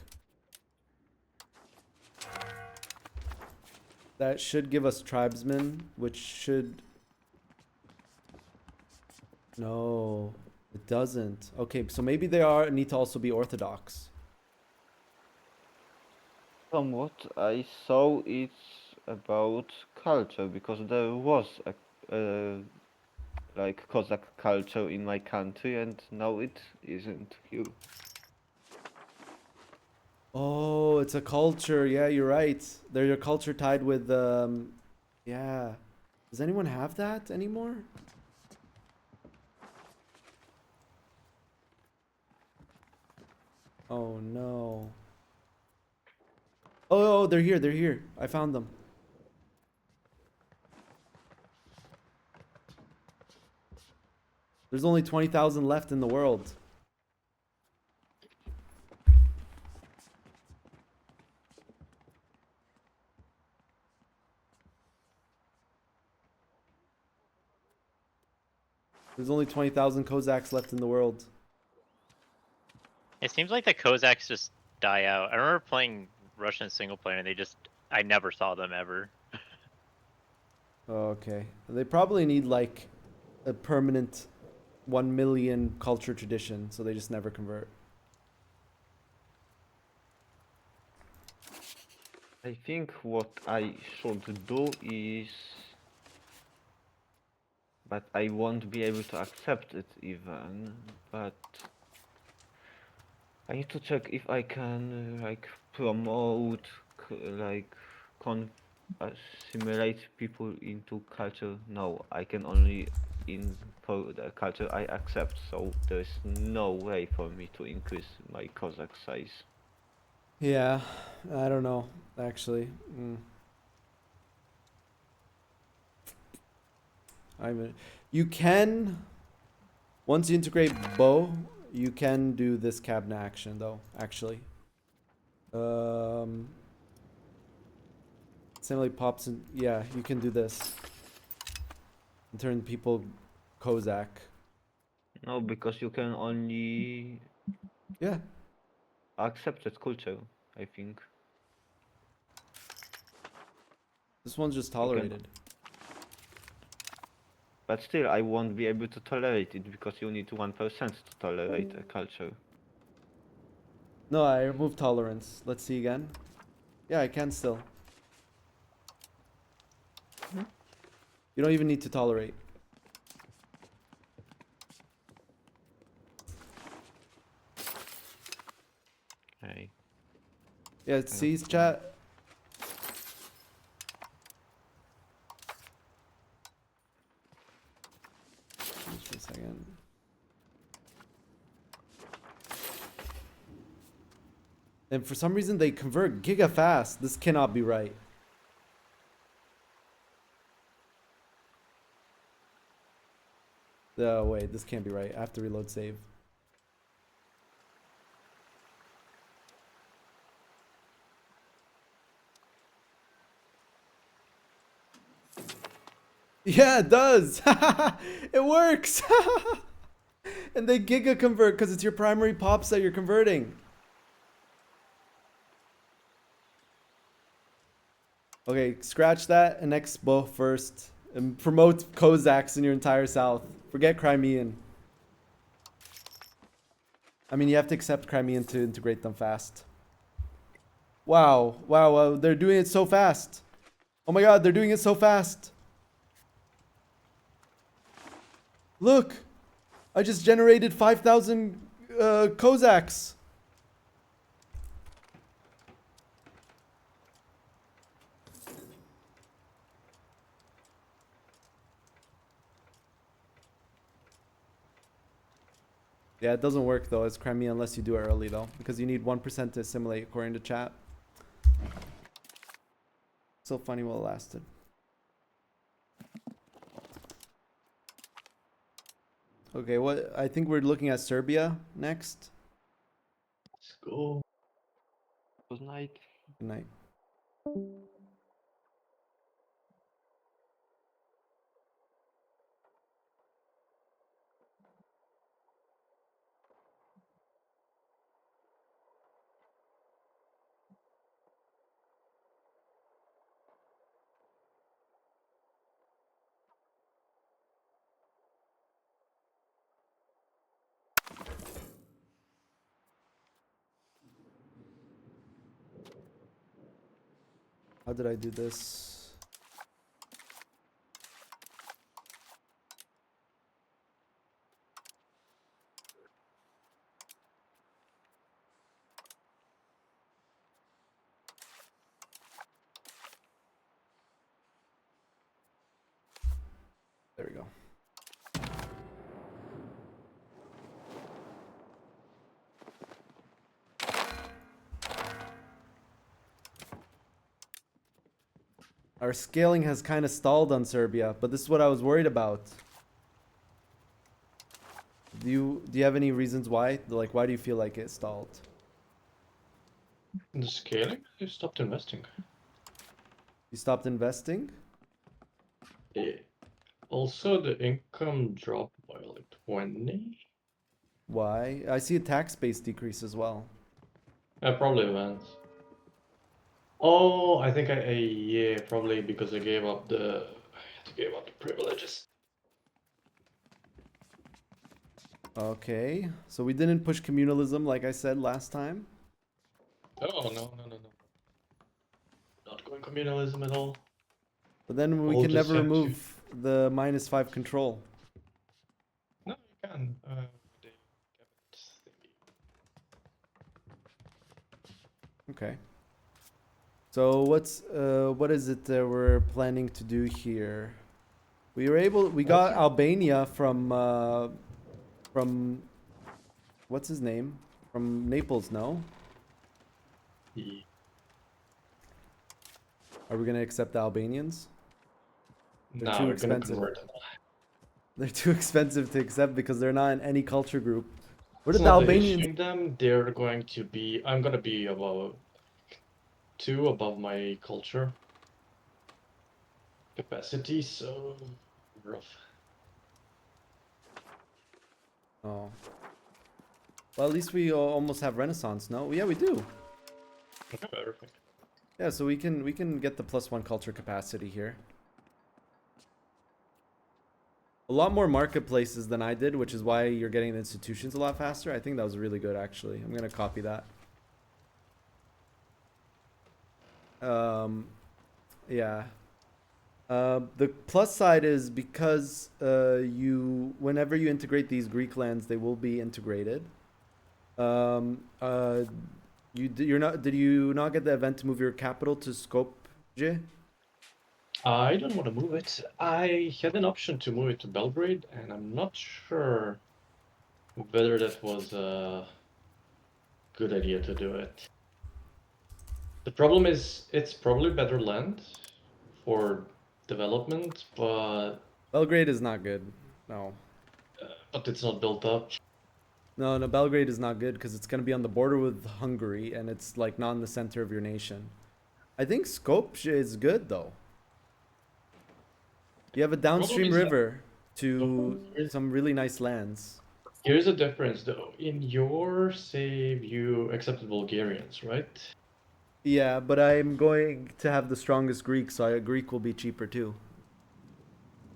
That should give us tribesmen, which should... No, it doesn't. Okay, so maybe they need to also be Orthodox. From what I saw, it's about culture because there was a like Cossack culture in my country, and now it isn't here. Oh, it's a culture. Yeah, you're right. They're your culture tied with yeah. Does anyone have that anymore? Oh no. Oh, they're here. They're here. I found them. There's only 20,000 left in the world. There's only 20,000 Cossacks left in the world. It seems like the Cossacks just die out. I remember playing Russian single player and I never saw them ever. Okay. They probably need like a permanent 1 million culture tradition, so they just never convert. I think what I should do is, but I won't be able to accept it even, but I need to check if I can like promote like assimilate people into culture. No, I can only for the culture I accept, so there's no way for me to increase my Cossack size. Yeah, I don't know, actually. You can, once you integrate bow, you can do this Cabna action though, actually. Assembly pops in, yeah, you can do this. And turn people Kozak. No, because you can only accept that culture, I think. This one's just tolerated. But still, I won't be able to tolerate it because you need 1% to tolerate a culture. No, I removed tolerance. Let's see again. Yeah, I can still. You don't even need to tolerate. Okay. Yeah, see, chat. Just a second. And for some reason they convert giga fast. This cannot be right. Oh wait, this can't be right. I have to reload save. Yeah, it does. It works. And they giga convert because it's your primary pops that you're converting. Okay, scratch that and expo first. And promote Cossacks in your entire south. Forget Crimean. I mean, you have to accept Crimean to integrate them fast. Wow, wow, they're doing it so fast. Oh my god, they're doing it so fast. Look, I just generated 5,000 Cossacks. Yeah, it doesn't work though as Crimea unless you do it early though, because you need 1% to assimilate according to chat. So funny while it lasted. Okay, what I think we're looking at Serbia next. Let's go. Good night. Good night. How did I do this? There we go. Our scaling has kind of stalled on Serbia, but this is what I was worried about. Do you have any reasons why? Like, why do you feel like it stalled? The scaling? You stopped investing. You stopped investing? Yeah. Also, the income dropped by like 20. Why? I see a tax base decrease as well. Probably events. Oh, I think yeah, probably because I gave up the privileges. Okay, so we didn't push communalism like I said last time. Oh no. Not going communalism at all. But then we We'll can just never have to- remove the -5 control. No, you can. They kept thingy. Okay. So what is it that we're planning to do here? We got Albania from what's his name? From Naples, no? Yeah. Are we gonna accept the Albanians? They're No, too we're gonna expensive. convert them. They're too expensive to accept because they're not in any culture group. Where It's did the not Albanians? issuing them. They're going to be. I'm gonna be about 2 above my culture capacity, so rough. Oh. Well, at least we almost have Renaissance, no? Yeah, we do. Everything. Yeah, so we can get the +1 culture capacity here. A lot more marketplaces than I did, which is why you're getting the institutions a lot faster. I think that was really good, actually. I'm gonna copy that. Yeah. The plus side is because whenever you integrate these Greek lands, they will be integrated. Did you not get the event to move your capital to Skopje? I don't want to move it. I had an option to move it to Belgrade, and I'm not sure whether that was a good idea to do it. The problem is, it's probably better land for development, but Belgrade is not good. No. But it's not built up. No, Belgrade is not good because it's going to be on the border with Hungary and it's like not in the center of your nation. I think Skopje is good though. You have a downstream river to some really nice lands. Here's a difference though. In your save, you accepted Bulgarians, right? Yeah, but I'm going to have the strongest Greek, so Greek will be cheaper too.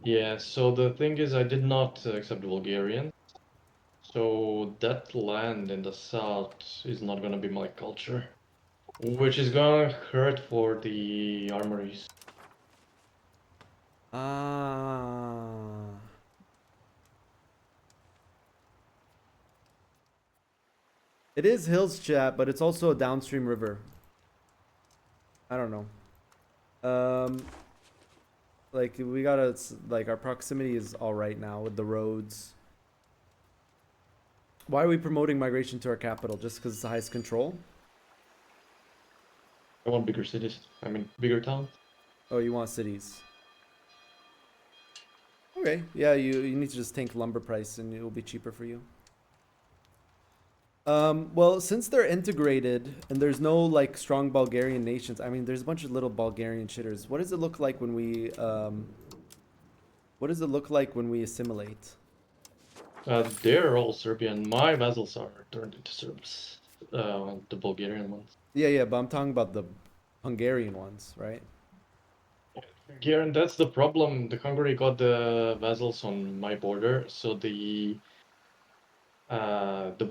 Yeah, so the thing is, I did not accept Bulgarian. So that land in the south is not going to be my culture. Which is going to hurt for the armories. Ah. It is hills, chat, but it's also a downstream river. I don't know. Like we gotta, like our proximity is all right now with the roads. Why are we promoting migration to our capital? Just because it's the highest control? I want bigger cities. I mean, bigger towns. Oh, you want cities? Okay, yeah, you need to just tank lumber price and it will be cheaper for you. Well, since they're integrated and there's no like strong Bulgarian nations, I mean, there's a bunch of little Bulgarian shitters. What does it look like when we assimilate? They're all Serbian. My vassals are turned into Serbs. The Bulgarian ones. Yeah, but I'm talking about the Hungarian ones, right? Yeah, and that's the problem. The Hungary got the vassals on my border, so the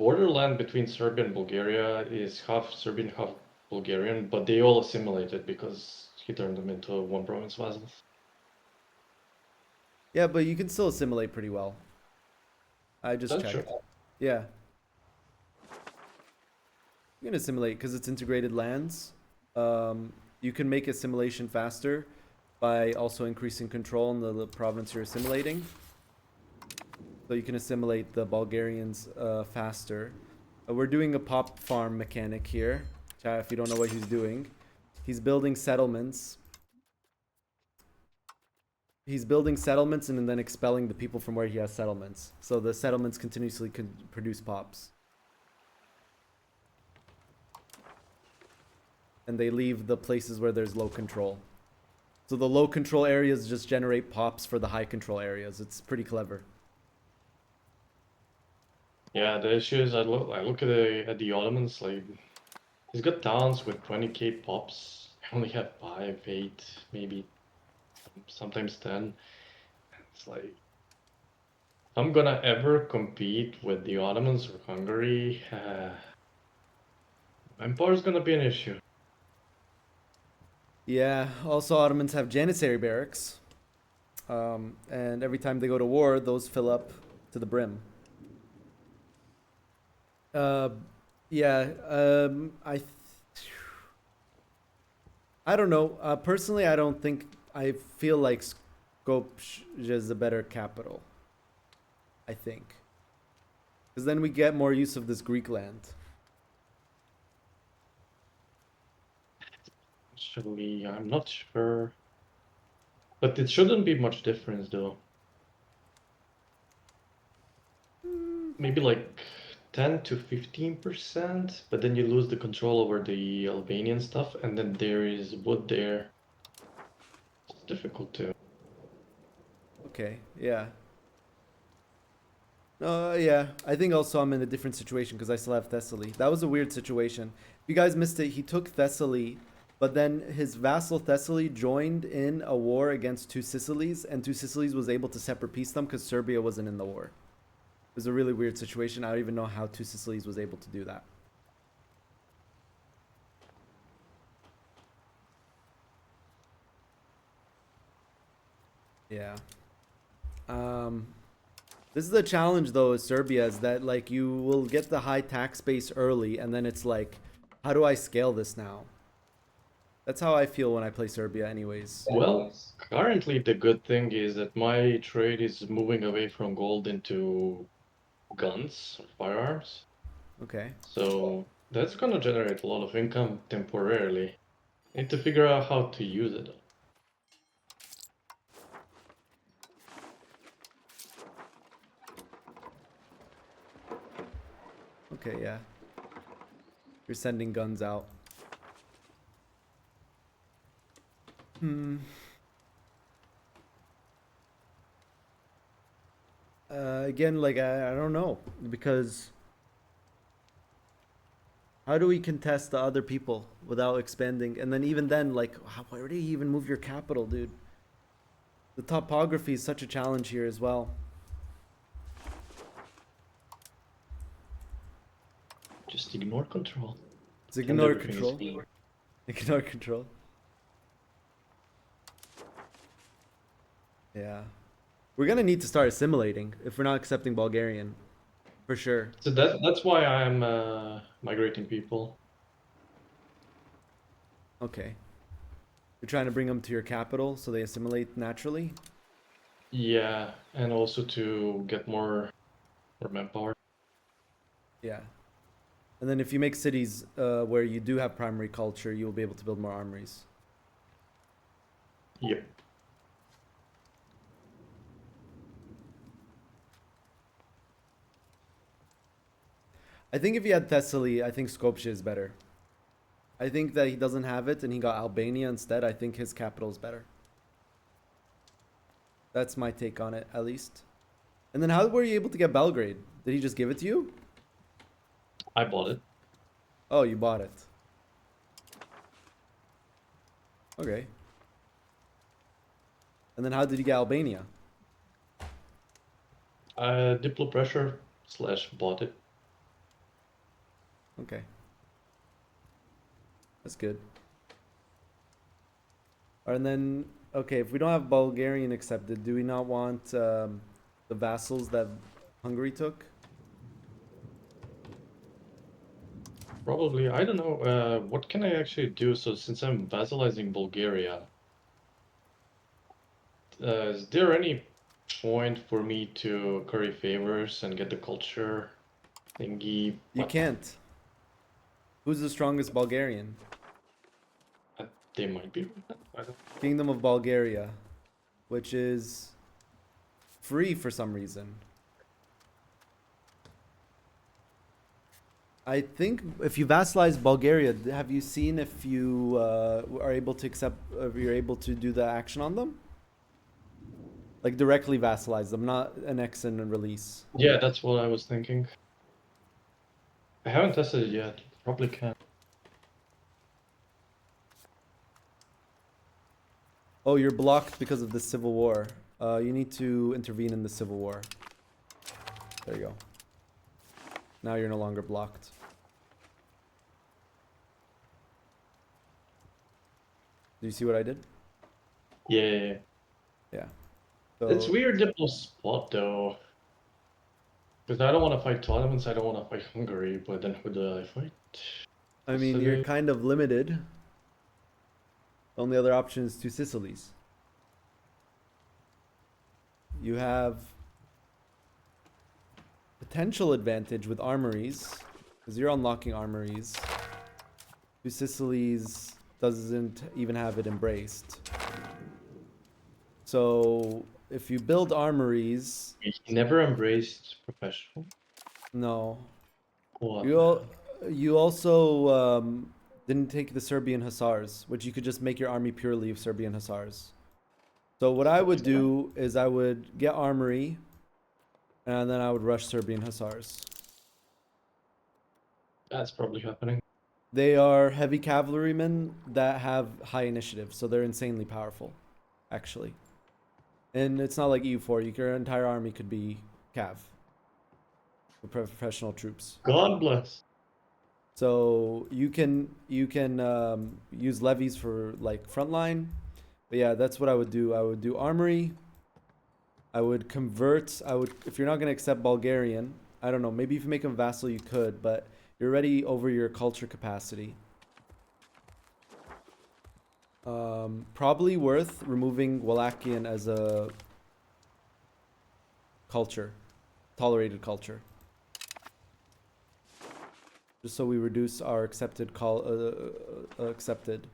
borderland between Serbia and Bulgaria is half Serbian, half Bulgarian, but they all assimilated because He turned them into one province vassals. Yeah, but you can still assimilate pretty well. I just That's checked. true. Yeah. You can assimilate because it's integrated lands. You can make assimilation faster by also increasing control in the province you're assimilating. So you can assimilate the Bulgarians faster. We're doing a pop farm mechanic here. Chat, if you don't know what he's doing. He's building settlements. He's building settlements and then expelling the people from where he has settlements. So the settlements continuously can produce pops. And they leave the places where there's low control. So the low control areas just generate pops for the high control areas. It's pretty clever. Yeah, the issue is I look at the Ottomans, like he's got towns with 20k pops. I only have 5, 8, maybe sometimes 10. It's like if I'm gonna ever compete with the Ottomans or Hungary, Empire's gonna be an issue. Yeah, also Ottomans have Janissary barracks. And every time they go to war, those fill up to the brim. Yeah, I don't know. Personally, I don't think, I feel like Skopje is a better capital. I think. Because then we get more use of this Greek land. Actually, I'm not sure. But it shouldn't be much difference though. Maybe like 10 to 15%, but then you lose the control over the Albanian stuff, and then there is wood there. It's difficult to. Okay, yeah. Yeah, I think also I'm in a different situation because I still have Thessaly. That was a weird situation. If you guys missed it, he took Thessaly, but then his vassal Thessaly joined in a war against Two Sicilies, and Two Sicilies was able to separate peace them because Serbia wasn't in the war. It was a really weird situation. I don't even know how Two Sicilies was able to do that. Yeah. This is the challenge though with Serbia, is that like you will get the high tax base early and then it's like, how do I scale this now? That's how I feel when I play Serbia anyways. Well, currently the good thing is that my trade is moving away from gold into guns or firearms. Okay. So that's gonna generate a lot of income temporarily. Need to figure out how to use it. Okay, yeah. You're sending guns out. Again, like, I don't know, because how do we contest the other people without expanding? And then even then, like, where do you even move your capital, dude? The topography is such a challenge here as well. Just ignore control. It's ignore control. Ignore control. Yeah. We're gonna need to start assimilating if we're not accepting Bulgarian. For sure. So that's why I'm migrating people. Okay. You're trying to bring them to your capital so they assimilate naturally? Yeah, and also to get more manpower. Yeah. And then if you make cities where you do have primary culture, you will be able to build more armories. Yep. I think if he had Thessaly, I think Skopje is better. I think that he doesn't have it and he got Albania instead. I think his capital is better. That's my take on it, at least. And then how were you able to get Belgrade? Did he just give it to you? I bought it. Oh, you bought it. Okay. And then how did you get Albania? Diplo pressure / bought it. Okay. That's good. And then, okay, if we don't have Bulgarian accepted, do we not want the vassals that Hungary took? Probably. I don't know. What can I actually do? So since I'm vassalizing Bulgaria, is there any point for me to curry favors and get the culture thingy? You can't. Who's the strongest Bulgarian? They might be. I don't... Kingdom of Bulgaria, which is free for some reason. I think if you vassalize Bulgaria, have you seen if you are able to accept, if you're able to do the action on them? Like directly vassalize them, not annex and release. Yeah, that's what I was thinking. I haven't tested it yet. Probably can. Oh, you're blocked because of the civil war. You need to intervene in the civil war. There you go. Now you're no longer blocked. Do you see what I did? Yeah. Yeah. It's So, weird Diplo spot though. Because I don't want to fight Ottomans, I don't want to fight Hungary, but then who do I fight? I mean, you're kind of limited. The only other option is Two Sicilies. You have potential advantage with armories, because you're unlocking armories. Two Sicilies doesn't even have it embraced. So if you build armories, He never embraced professional. no. What? You also didn't take the Serbian Hussars, which you could just make your army purely of Serbian Hussars. So what I would do is I would get armory, and then I would rush Serbian Hussars. That's probably happening. They are heavy cavalrymen that have high initiative, so they're insanely powerful, actually. And it's not like EU4, your entire army could be cav. Professional troops. God bless. So you can use levies for like frontline, but yeah, that's what I would do. I would do armory. I would convert. If you're not gonna accept Bulgarian, I don't know. Maybe if you make them vassal, you could, but you're already over your culture capacity. Probably worth removing Wallachian as a culture, tolerated culture. Just so we reduce our accepted accepted.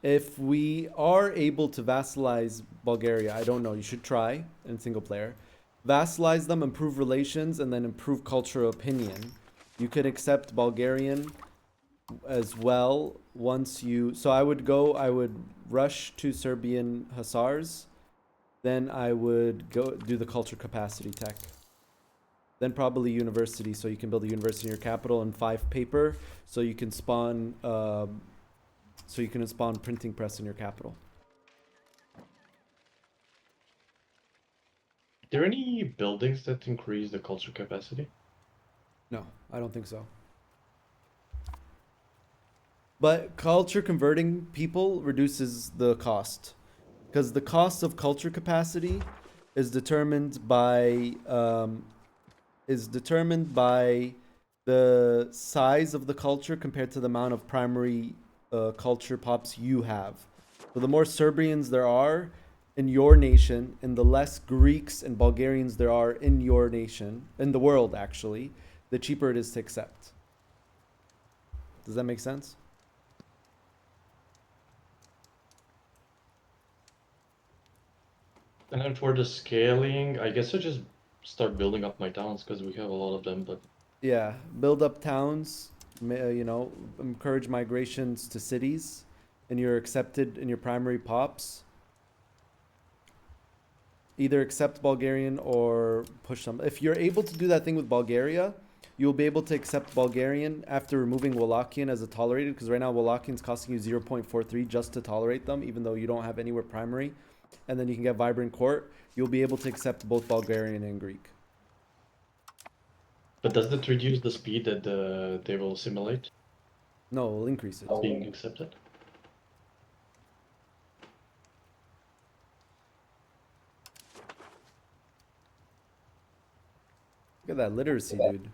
If we are able to vassalize Bulgaria, I don't know, you should try in single player. Vassalize them, improve relations, and then improve cultural opinion. You could accept Bulgarian as well once you... So I would rush to Serbian Hussars. Then I would go do the culture capacity tech. Then probably university, so you can build a university in your capital, and 5 paper, so you can spawn printing press in your capital. Are there any buildings that increase the culture capacity? No, I don't think so. But culture converting people reduces the cost, because the cost of culture capacity is determined by the size of the culture compared to the amount of primary culture pops you have. So the more Serbians there are in your nation, and the less Greeks and Bulgarians there are in your nation, in the world actually, the cheaper it is to accept. Does that make sense? And then for the scaling, I guess I just start building up my towns because we have a lot of them, but... Yeah, build up towns, you know, encourage migrations to cities, and you're accepted in your primary pops. Either accept Bulgarian or push them. If you're able to do that thing with Bulgaria, you'll be able to accept Bulgarian after removing Wallachian as a tolerated, because right now Wallachian's costing you 0.43 just to tolerate them, even though you don't have anywhere primary. And then you can get Vibrant Court. You'll be able to accept both Bulgarian and Greek. But does that reduce the speed that they will assimilate? No, it'll increase it. Being accepted? Look at that literacy, dude.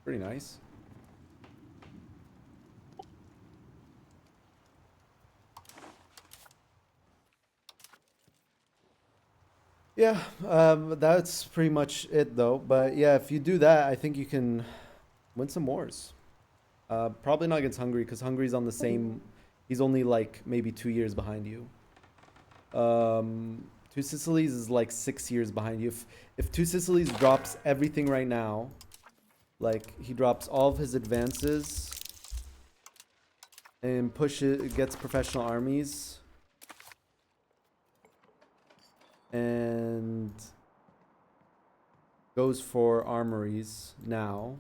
Pretty nice. Yeah, that's pretty much it though. But yeah, if you do that, I think you can win some wars. Probably not against Hungary, because Hungary's on the same. He's only like maybe 2 years behind you. Two Sicilies is like 6 years behind you. If Two Sicilies drops everything right now, like he drops all of his advances and gets professional armies and goes for armories now,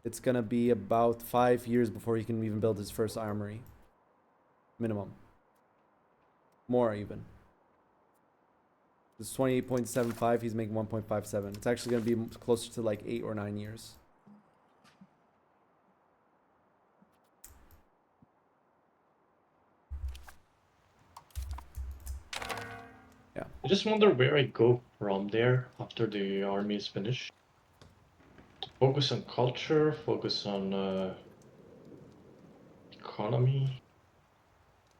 it's gonna be about 5 years before he can even build his first armory. Minimum. More even. It's 28.75, he's making 1.57. It's actually gonna be closer to like 8 or 9 years. Yeah. I just wonder where I go from there after the army is finished. Focus on culture, focus on economy.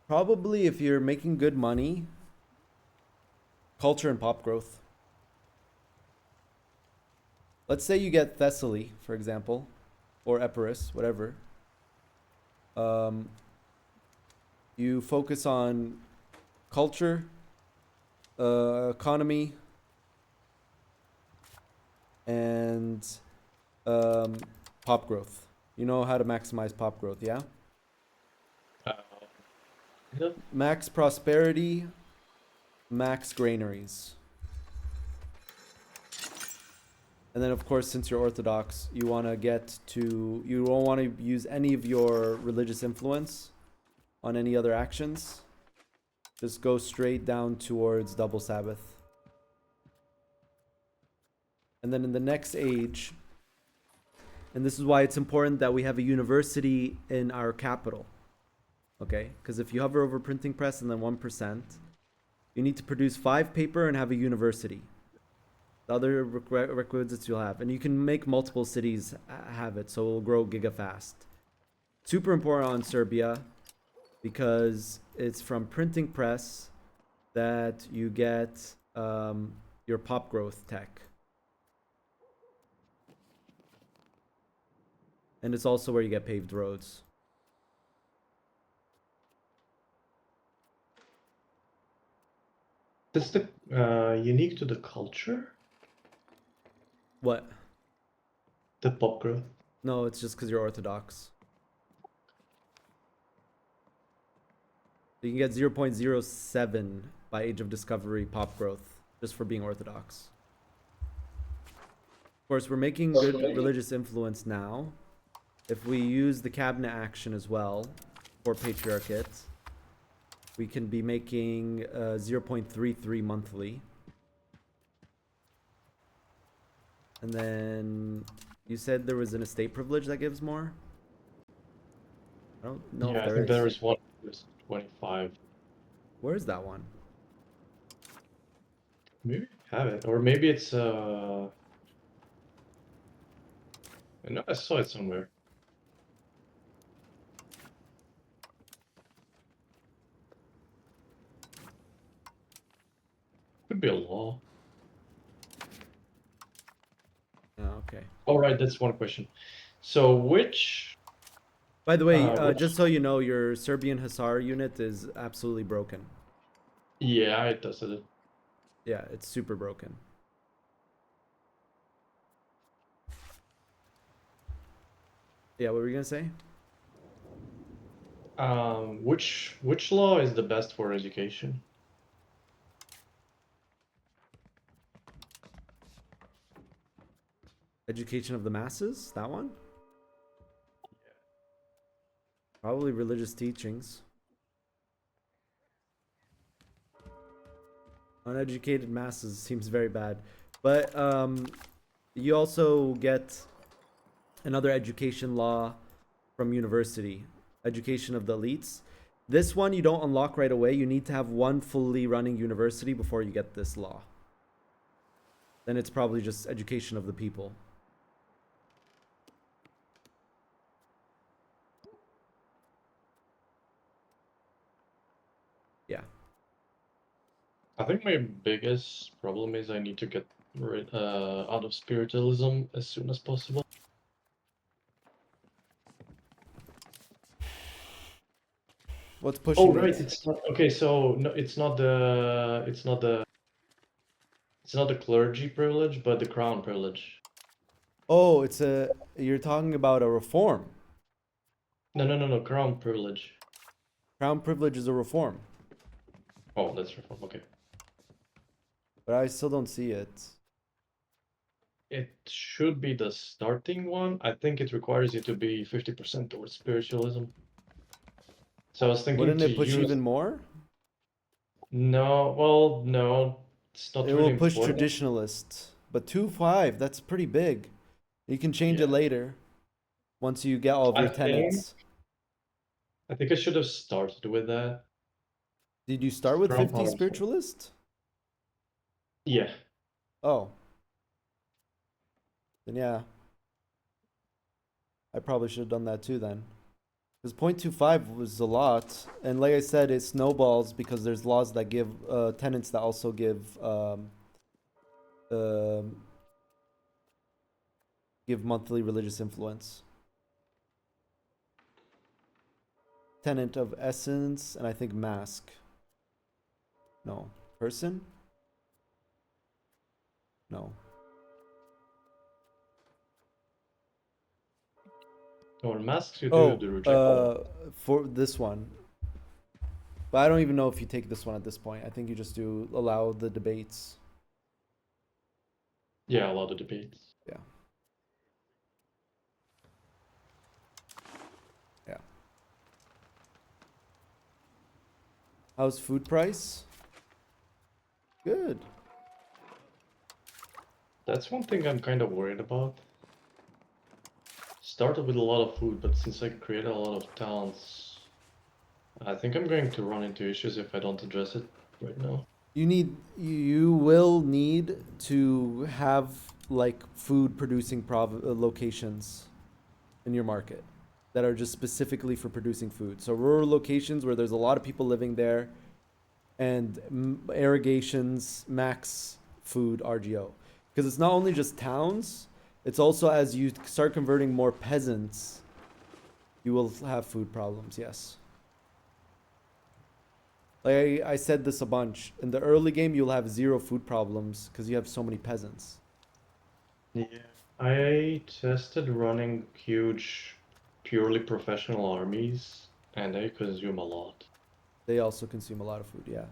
Probably if you're making good money, culture and pop growth. Let's say you get Thessaly, for example, or Epirus, whatever. You focus on culture, economy, and pop growth. You know how to maximize pop growth, yeah? Max prosperity, max granaries. And then of course, since you're Orthodox, you want to you don't want to use any of your religious influence on any other actions. Just go straight down towards double Sabbath. And then in the next age, and this is why it's important that we have a university in our capital. Okay, because if you hover over printing press and then 1%, you need to produce 5 paper and have a university. The other requisites you'll have. And you can make multiple cities have it, so it'll grow giga fast. Super important on Serbia, because it's from printing press that you get your pop growth tech. And it's also where you get paved roads. Is the unique to the culture? What? The pop growth? No, it's just because you're Orthodox. You can get 0.07 by age of discovery pop growth just for being Orthodox. Of course, we're making good religious influence now. If we use the cabinet action as well for patriarchate, we can be making 0.33 monthly. And then you said there was an estate privilege that gives more? I don't know Yeah, if I think there is one. There's 25. Where's that one? Maybe I have it, or maybe it's I know I saw it somewhere. Could be a law. Oh, okay. All right, that's one question. So which? By the way, just so you know, your Serbian Hussar unit is absolutely broken. Yeah, it does it. Yeah, it's super broken. Yeah, what were you gonna say? Which law is the best for education? Education of the masses? That one? Probably religious teachings. Uneducated masses seems very bad. But you also get another education law from university. Education of the elites. This one you don't unlock right away. You need to have one fully running university before you get this law. then it's probably just education of the people. Yeah. I think my biggest problem is I need to get out of spiritualism as soon as possible. What's pushing Oh right, it? it's not okay. So no, it's not the clergy privilege, but the crown privilege. Oh, you're talking about a reform. No, crown privilege. Crown privilege is a reform. Oh, that's reform. Okay. But I still don't see it. It should be the starting one. I think it requires you to be 50% towards spiritualism. So I was thinking Wouldn't to it push use... even more? No, well, no, it's not It really will push important. traditionalist. But 2-5, that's pretty big. You can change it later. Once you get all of your tenants. I think I should have started with that. Did you start with Crown 50 power. spiritualist? Yeah. Oh. Then yeah. I probably should have done that too then. Because 0.25 was a lot. And like I said, it snowballs because there's laws that give tenants that also give give monthly religious influence. Tenant of essence, and I think mask. No. Person? No. Or masks you do the reject. For this one. But I don't even know if you take this one at this point. I think you just do allow the debates. Yeah, allow the debates. Yeah. Yeah. How's food price? Good. That's one thing I'm kind of worried about. Started with a lot of food, but since I created a lot of towns, I think I'm going to run into issues if I don't address it right now. You will need to have like food producing locations in your market that are just specifically for producing food. So rural locations where there's a lot of people living there, and irrigations max food RGO, because it's not only just towns, it's also as you start converting more peasants, you will have food problems. Yes. Like I said this a bunch. In the early game, you'll have 0 food problems because you have so many peasants. Yeah. I tested running huge, purely professional armies, and they consume a lot. They also consume a lot of food. Yeah.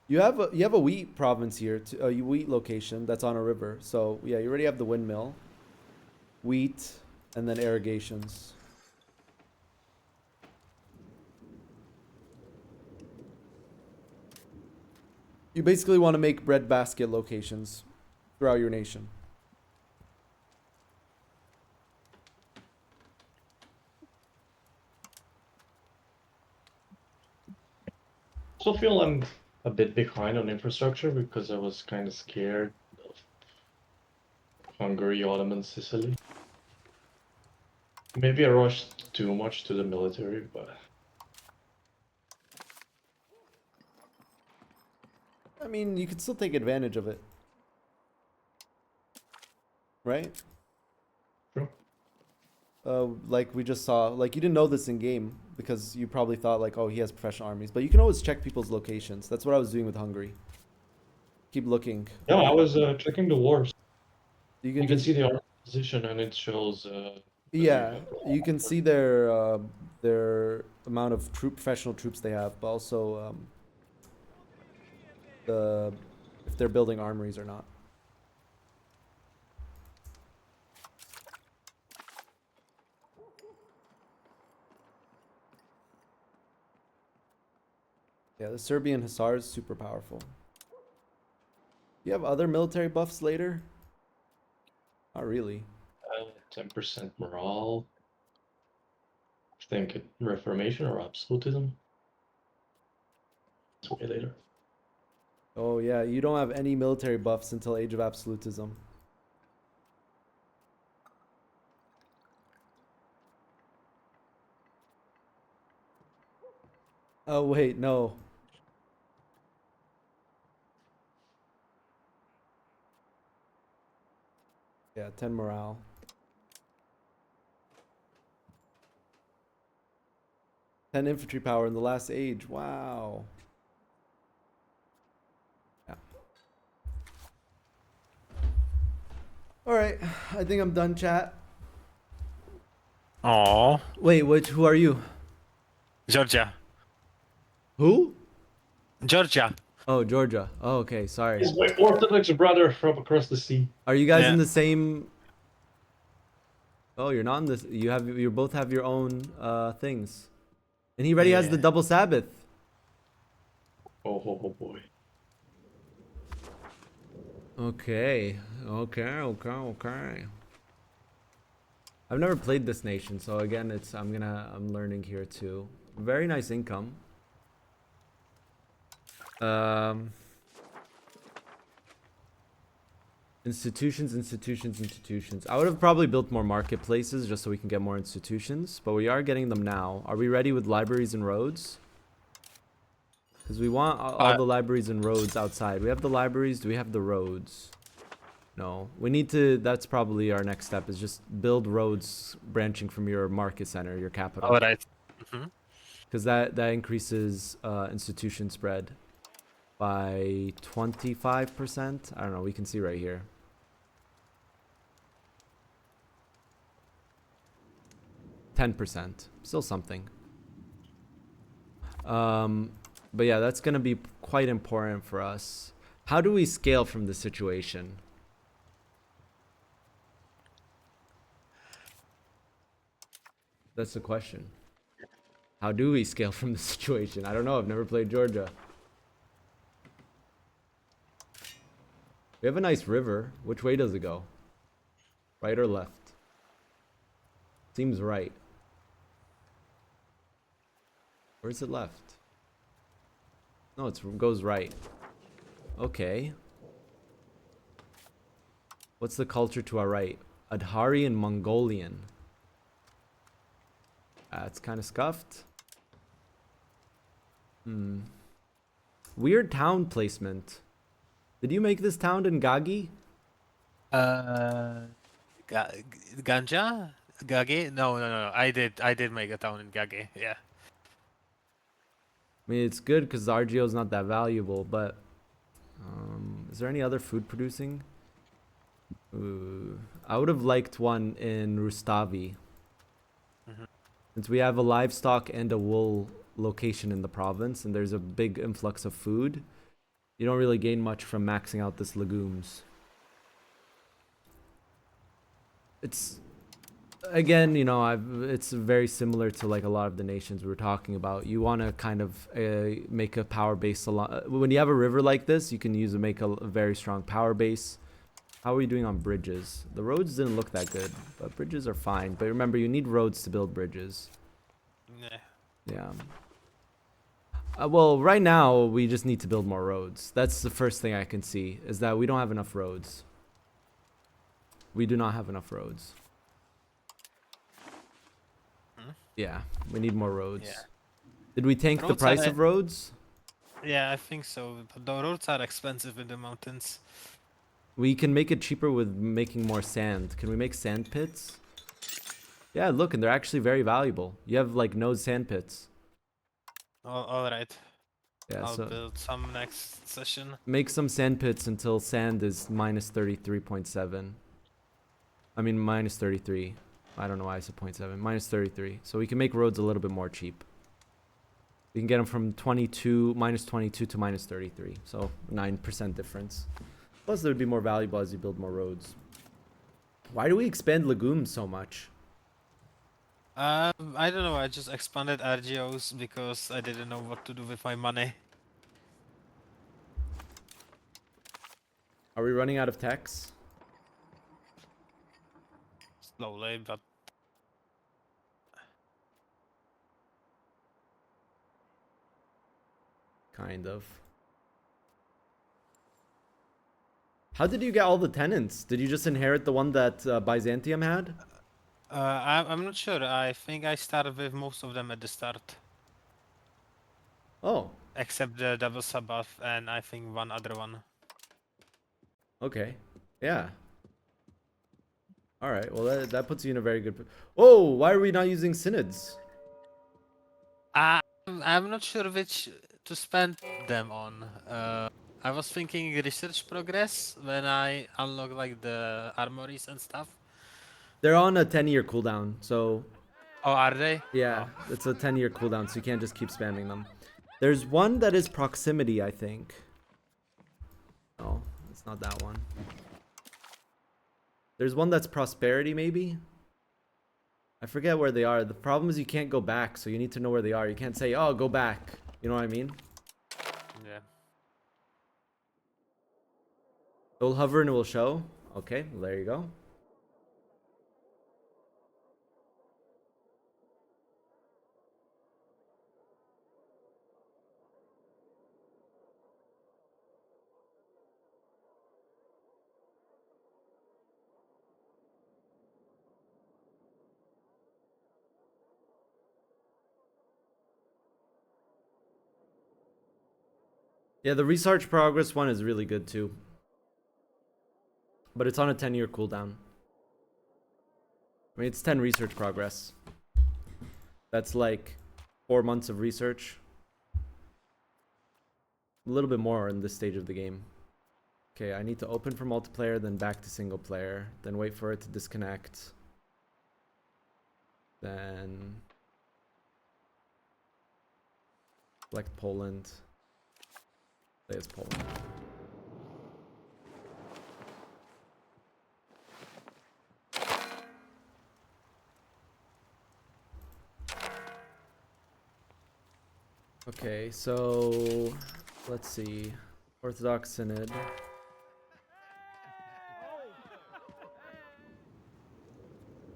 You have a wheat province here, a wheat location that's on a river. So yeah, you already have the windmill, wheat, and then irrigations. You basically want to make breadbasket locations throughout your nation. Also feel I'm a bit behind on infrastructure because I was kind of scared of Hungary, Ottoman, Sicily. Maybe I rushed too much to the military, but... I mean, you can still take advantage of it. Right? True. Like we just saw, like you didn't know this in game because you probably thought like, oh, he has professional armies, but you can always check people's locations. That's what I was doing with Hungary. Keep looking. Yeah, I was checking the wars. You can see the army position and it shows... yeah, you can see their amount of professional troops they have, but also if they're building armories or not. Yeah, the Serbian Hussar is super powerful. You have other military buffs later? Not really. 10% morale. I think Reformation or Absolutism. It's way later. Oh yeah, you don't have any military buffs until Age of Absolutism. Oh wait, no. Yeah, 10 morale. 10 infantry power in the last age. Wow. Yeah. Alright, I think I'm done, chat. Oh. Wait, who are you? Georgia. Who? Georgia. Oh, Georgia. Oh, okay, sorry. He's my Orthodox brother from across the sea. Are you guys Yeah. in the same? Oh, you're not in this. You both have your own things, and he already has the Yeah. double Sabbath. Oh boy. Okay, okay. I've never played this nation, so again, I'm learning here too. Very nice income. Institutions. I would have probably built more marketplaces just so we can get more institutions, but we are getting them now. Are we ready with libraries and roads? Because we want all the libraries and roads outside. We have the libraries. Do we have the roads? No. We need to... That's probably our next step, is just build roads branching from your market center, your capital. All right. Because that increases institution spread by 25%. I don't know. We can see right here. 10%. Still something. But yeah, that's going to be quite important for us. How do we scale from this situation? That's the question. How do we scale from this situation? I don't know. I've never played Georgia. We have a nice river. Which way does it go? Right or left? Seems right. Where's it left? No, it goes right. Okay. What's the culture to our right? Adhari and Mongolian. It's kind of scuffed. Weird town placement. Did you make this town in Gagi? Ganja? Gage? No. I did make a town in Gage. Yeah. I mean, it's good because the RGO is not that valuable, but is there any other food producing? I would have liked one in Rustavi. Since we have a livestock and a wool location in the province, and there's a big influx of food, you don't really gain much from maxing out this legumes. It's, again, you know, it's very similar to like a lot of the nations we were talking about. You want to kind of make a power base. When you have a river like this, you can make a very strong power base. How are we doing on bridges? The roads didn't look that good, but bridges are fine. But remember, you need roads to build bridges. Yeah. Well, right now, we just need to build more roads. That's the first thing I can see, is that we don't have enough roads. We do not have enough roads. Yeah, we need more roads. Yeah. Did we tank the price of roads? Yeah, I think so. But the roads are expensive in the mountains. We can make it cheaper with making more sand. Can we make sand pits? Yeah, look, and they're actually very valuable. You have like no sand pits. All right. Yeah, I'll so build some next session. make some sand pits until sand is minus 33.7. I mean, minus 33. I don't know why I said 0.7. Minus 33. So we can make roads a little bit more cheap. We can get them from minus 22 to minus 33. So 9% difference. Plus, they would be more valuable as you build more roads. Why do we expand legumes so much? I don't know. I just expanded RGOs because I didn't know what to do with my money. Are we running out of techs? Slowly, but Kind of. How did you get all the tenants? Did you just inherit the one that Byzantium had? I'm not sure. I think I started with most of them at the start. Oh. Except the double Sabbath and I think one other one. Okay. Yeah. All right. Well, that puts you in a very good. Oh, why are we not using synods? I'm not sure which to spend them on. I was thinking research progress when I unlock like the armories and stuff. They're on a 10-year cooldown, so. Oh, are they? Yeah, it's a 10-year cooldown, so you can't just keep spamming them. There's one that is proximity, I think. Oh, it's not that one. There's one that's prosperity, maybe? I forget where they are. The problem is you can't go back, so you need to know where they are. You can't say, oh, go back. You know what I mean? Yeah. It'll hover and it will show. Okay, well, there you go. Yeah, the research progress one is really good too. But it's on a 10-year cooldown. I mean, it's 10 research progress. That's like 4 months of research. A little bit more in this stage of the game. Okay, I need to open for multiplayer, then back to single player, then wait for it to disconnect. Then select Poland. Play as Poland. Okay, so let's see. Orthodox Synod.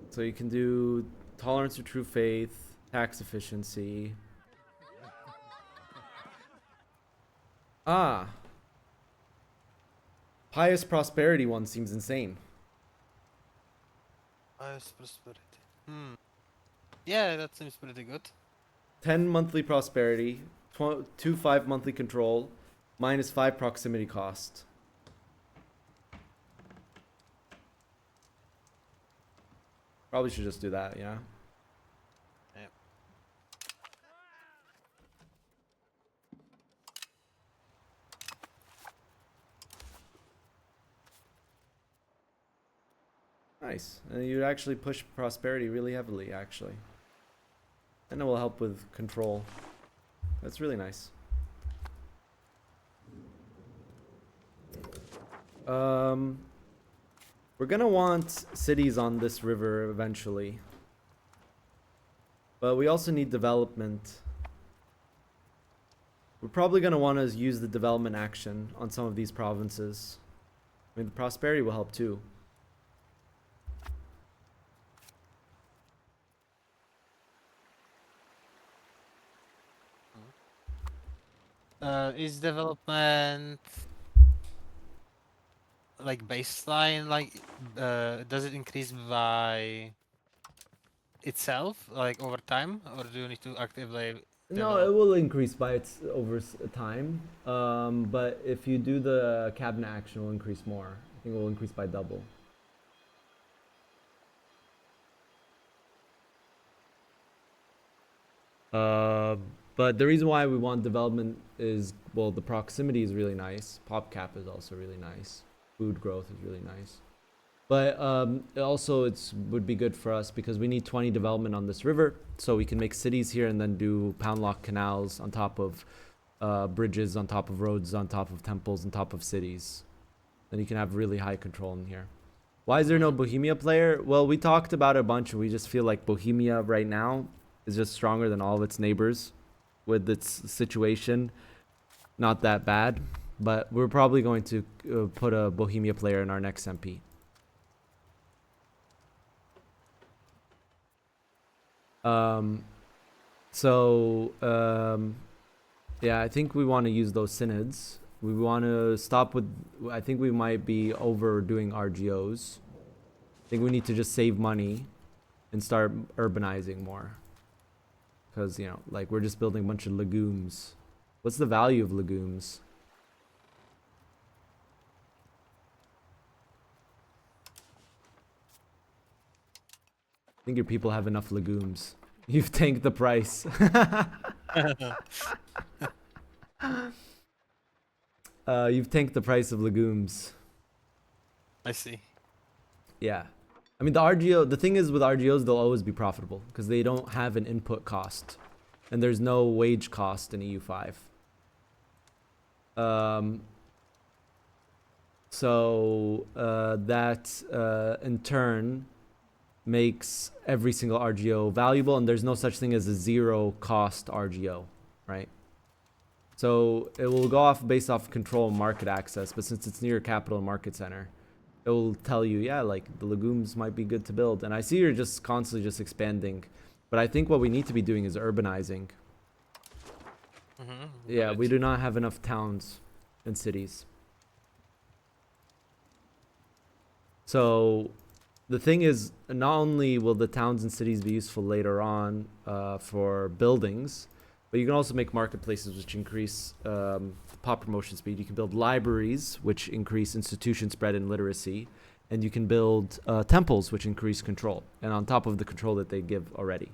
So you can do tolerance to true faith, tax efficiency. Ah. Pious prosperity one seems insane. Pious prosperity. Yeah, that seems pretty good. 10 monthly prosperity, 5 monthly control, -5 proximity cost. Probably should just do that, yeah. Yep. Nice. And you actually push prosperity really heavily, actually. And it will help with control. That's really nice. We're gonna want cities on this river eventually. But we also need development. We're probably gonna want to use the development action on some of these provinces. I mean, the prosperity will help too. Is development like baseline, like does it increase by itself, like over time, or do you need to actively No, it will increase by its over time. But if you do the cabinet action, it will increase more. I think it will increase by double. But the reason why we want development is, well, the proximity is really nice. Pop cap is also really nice. Food growth is really nice. But also it would be good for us because we need 20 development on this river, so we can make cities here and then do pound lock canals on top of bridges, on top of roads, on top of temples, on top of cities. Then you can have really high control in here. Why is there no Bohemia player? Well, we talked about it a bunch, and we just feel like Bohemia right now is just stronger than all of its neighbors with its situation. Not that bad, but we're probably going to put a Bohemia player in our next MP. Yeah, I think we want to use those synods. We want to stop with. I think we might be overdoing RGOs. I think we need to just save money and start urbanizing more. Because, you know, like we're just building a bunch of legumes. What's the value of legumes? I think your people have enough legumes. You've tanked the price. You've tanked the price of legumes. I see. Yeah. I mean, the thing is with RGOs, they'll always be profitable because they don't have an input cost. And there's no wage cost in EU5. That in turn makes every single RGO valuable, and there's no such thing as a zero cost RGO, right? So it will go off based off control and market access, but since it's near a capital market center, it will tell you, yeah, like the legumes might be good to build. And I see you're just constantly just expanding, but I think what we need to be doing is urbanizing. Yeah, we do not have enough towns and cities. So the thing is, not only will the towns and cities be useful later on for buildings, but you can also make marketplaces which increase pop promotion speed. You can build libraries which increase institution spread and literacy, and you can build temples which increase control, and on top of the control that they give already.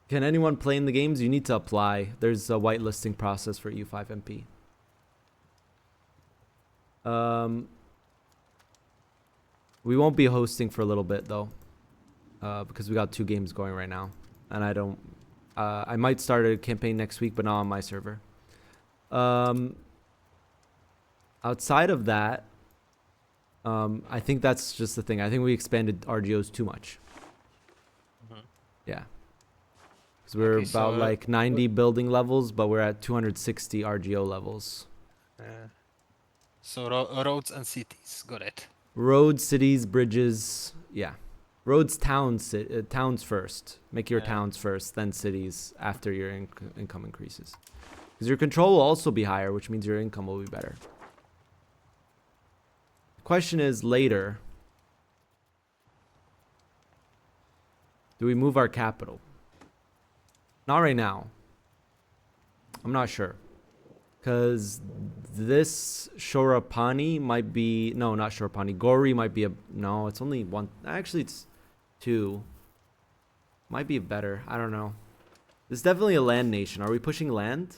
Can anyone play in the games? You need to apply. There's a whitelisting process for EU5 MP. We won't be hosting for a little bit though, because we got 2 games going right now, and I might start a campaign next week, but not on my server. Outside of that, I think that's just the thing. I think we expanded RGOs too much. Yeah. Because we're about like 90 building levels, but we're at 260 RGO levels. So roads and cities, got it. Roads, cities, bridges, yeah. Roads, towns, towns first. Make your towns first, then cities after your income increases. Because your control will also be higher, which means your income will be better. The question is later, do we move our capital? Not right now. I'm not sure. Because this Shorapani might be... No, not Shorapani. Gori might be a... No, it's only one... Actually, it's 2. Might be better. I don't know. This is definitely a land nation. Are we pushing land?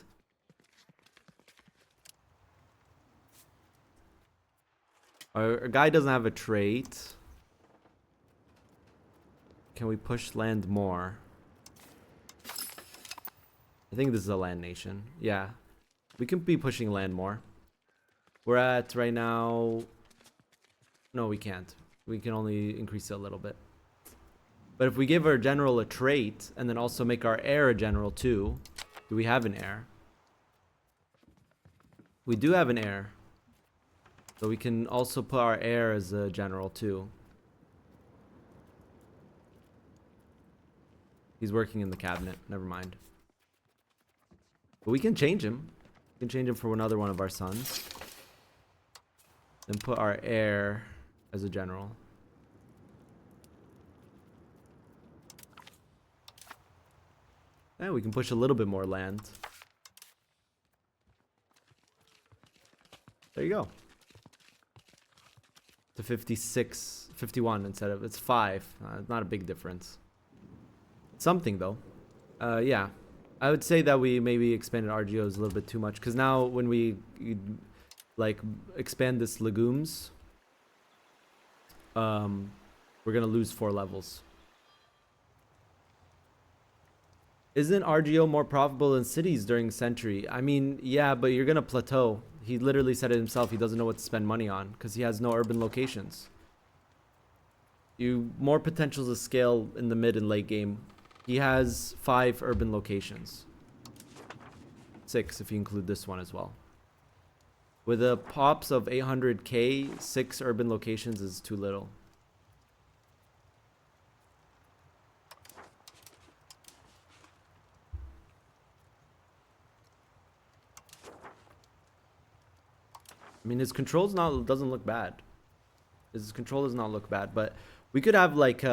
Our guy doesn't have a trait. Can we push land more? I think this is a land nation. Yeah. We can be pushing land more. We're at right now... No, we can't. We can only increase it a little bit. But if we give our general a trait and then also make our heir a general too... Do we have an heir? We do have an heir. So we can also put our heir as a general too. He's working in the cabinet. Never mind. But we can change him. We can change him for another one of our sons. Then put our heir as a general. And we can push a little bit more land. There you go. To 56, 51 instead of, it's 5. Not a big difference. Something though. Yeah. I would say that we maybe expanded RGOs a little bit too much, because now when we like expand this legumes, we're gonna lose 4 levels. Isn't RGO more profitable than cities during Century? I mean, yeah, but you're gonna plateau. He literally said it himself. He doesn't know what to spend money on because he has no urban locations. You more potential to scale in the mid and late game. He has 5 urban locations. 6 if you include this one as well. With a pops of 800k, 6 urban locations is too little. I mean, his controls doesn't look bad. His control does not look bad, but we could have like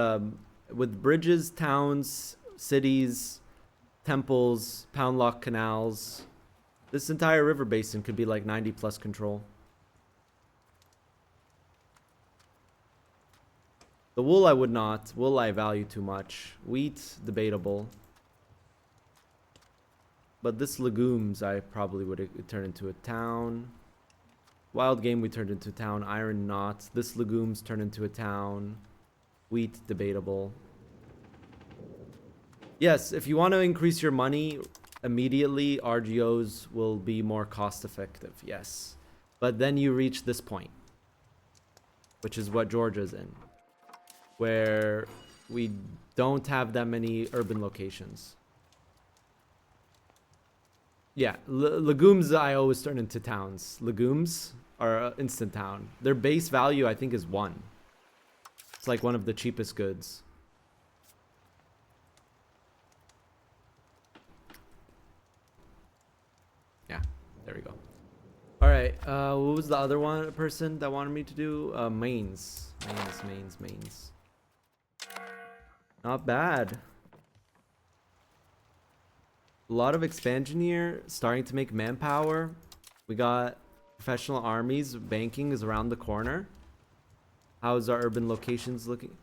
with bridges, towns, cities, temples, pound lock canals. This entire river basin could be like 90 plus control. The wool I would not. Wool I value too much. Wheat, debatable. But this legumes I probably would turn into a town. Wild game we turned into a town. Iron not. This legumes turn into a town. Wheat, debatable. Yes, if you want to increase your money immediately, RGOs will be more cost effective. Yes. But then you reach this point, which is what Georgia's in, where we don't have that many urban locations. Yeah, legumes I always turn into towns. Legumes are instant town. Their base value I think is 1. It's like one of the cheapest goods. Yeah, there we go. All right, what was the other person that wanted me to do? Mains. Not bad. A lot of expansion here, starting to make manpower. We got professional armies. Banking is around the corner. How's our urban locations looking?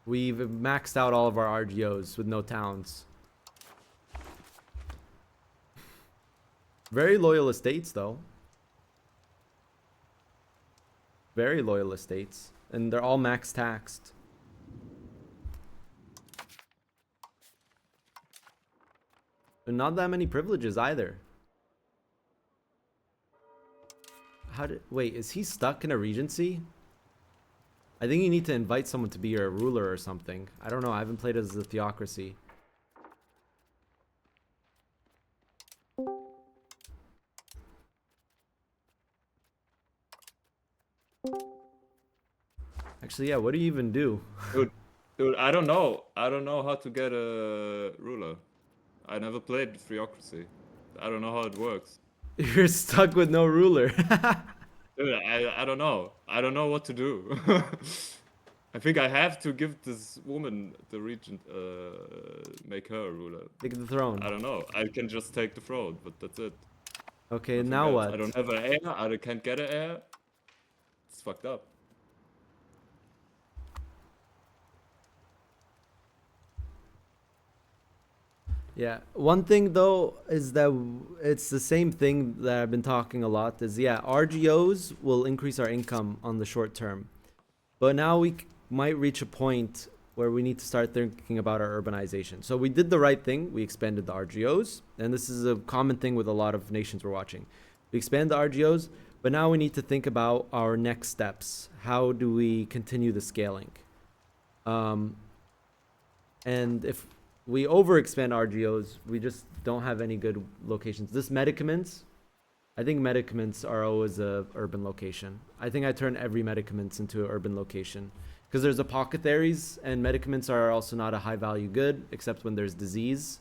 We've maxed out all of our RGOs with no towns. Very loyal estates though. Very loyal estates. And they're all max taxed. And not that many privileges either. Wait, is he stuck in a regency? I think you need to invite someone to be your ruler or something. I don't know, I haven't played as a theocracy. Actually, yeah, what do you even do? Dude, I don't know. I don't know how to get a ruler. I never played theocracy. I don't know how it works. You're stuck with no ruler. Dude, I don't know. I don't know what to do. I think I have to give this woman the regent, make her a ruler. Take the throne. I don't know. I can just take the throne, but that's it. Okay, Nothing now else. what? I don't have an heir. I can't get an heir. It's fucked up. Yeah, one thing though is that it's the same thing that I've been talking a lot is, yeah, RGOs will increase our income on the short term. But now we might reach a point where we need to start thinking about our urbanization. So we did the right thing. We expanded the RGOs. And this is a common thing with a lot of nations we're watching. We expand the RGOs, but now we need to think about our next steps. How do we continue the scaling? And if we overexpand RGOs, we just don't have any good locations. This medicaments, I think medicaments are always a urban location. I think I turn every medicaments into an urban location because there's apothecaries, and medicaments are also not a high value good except when there's disease.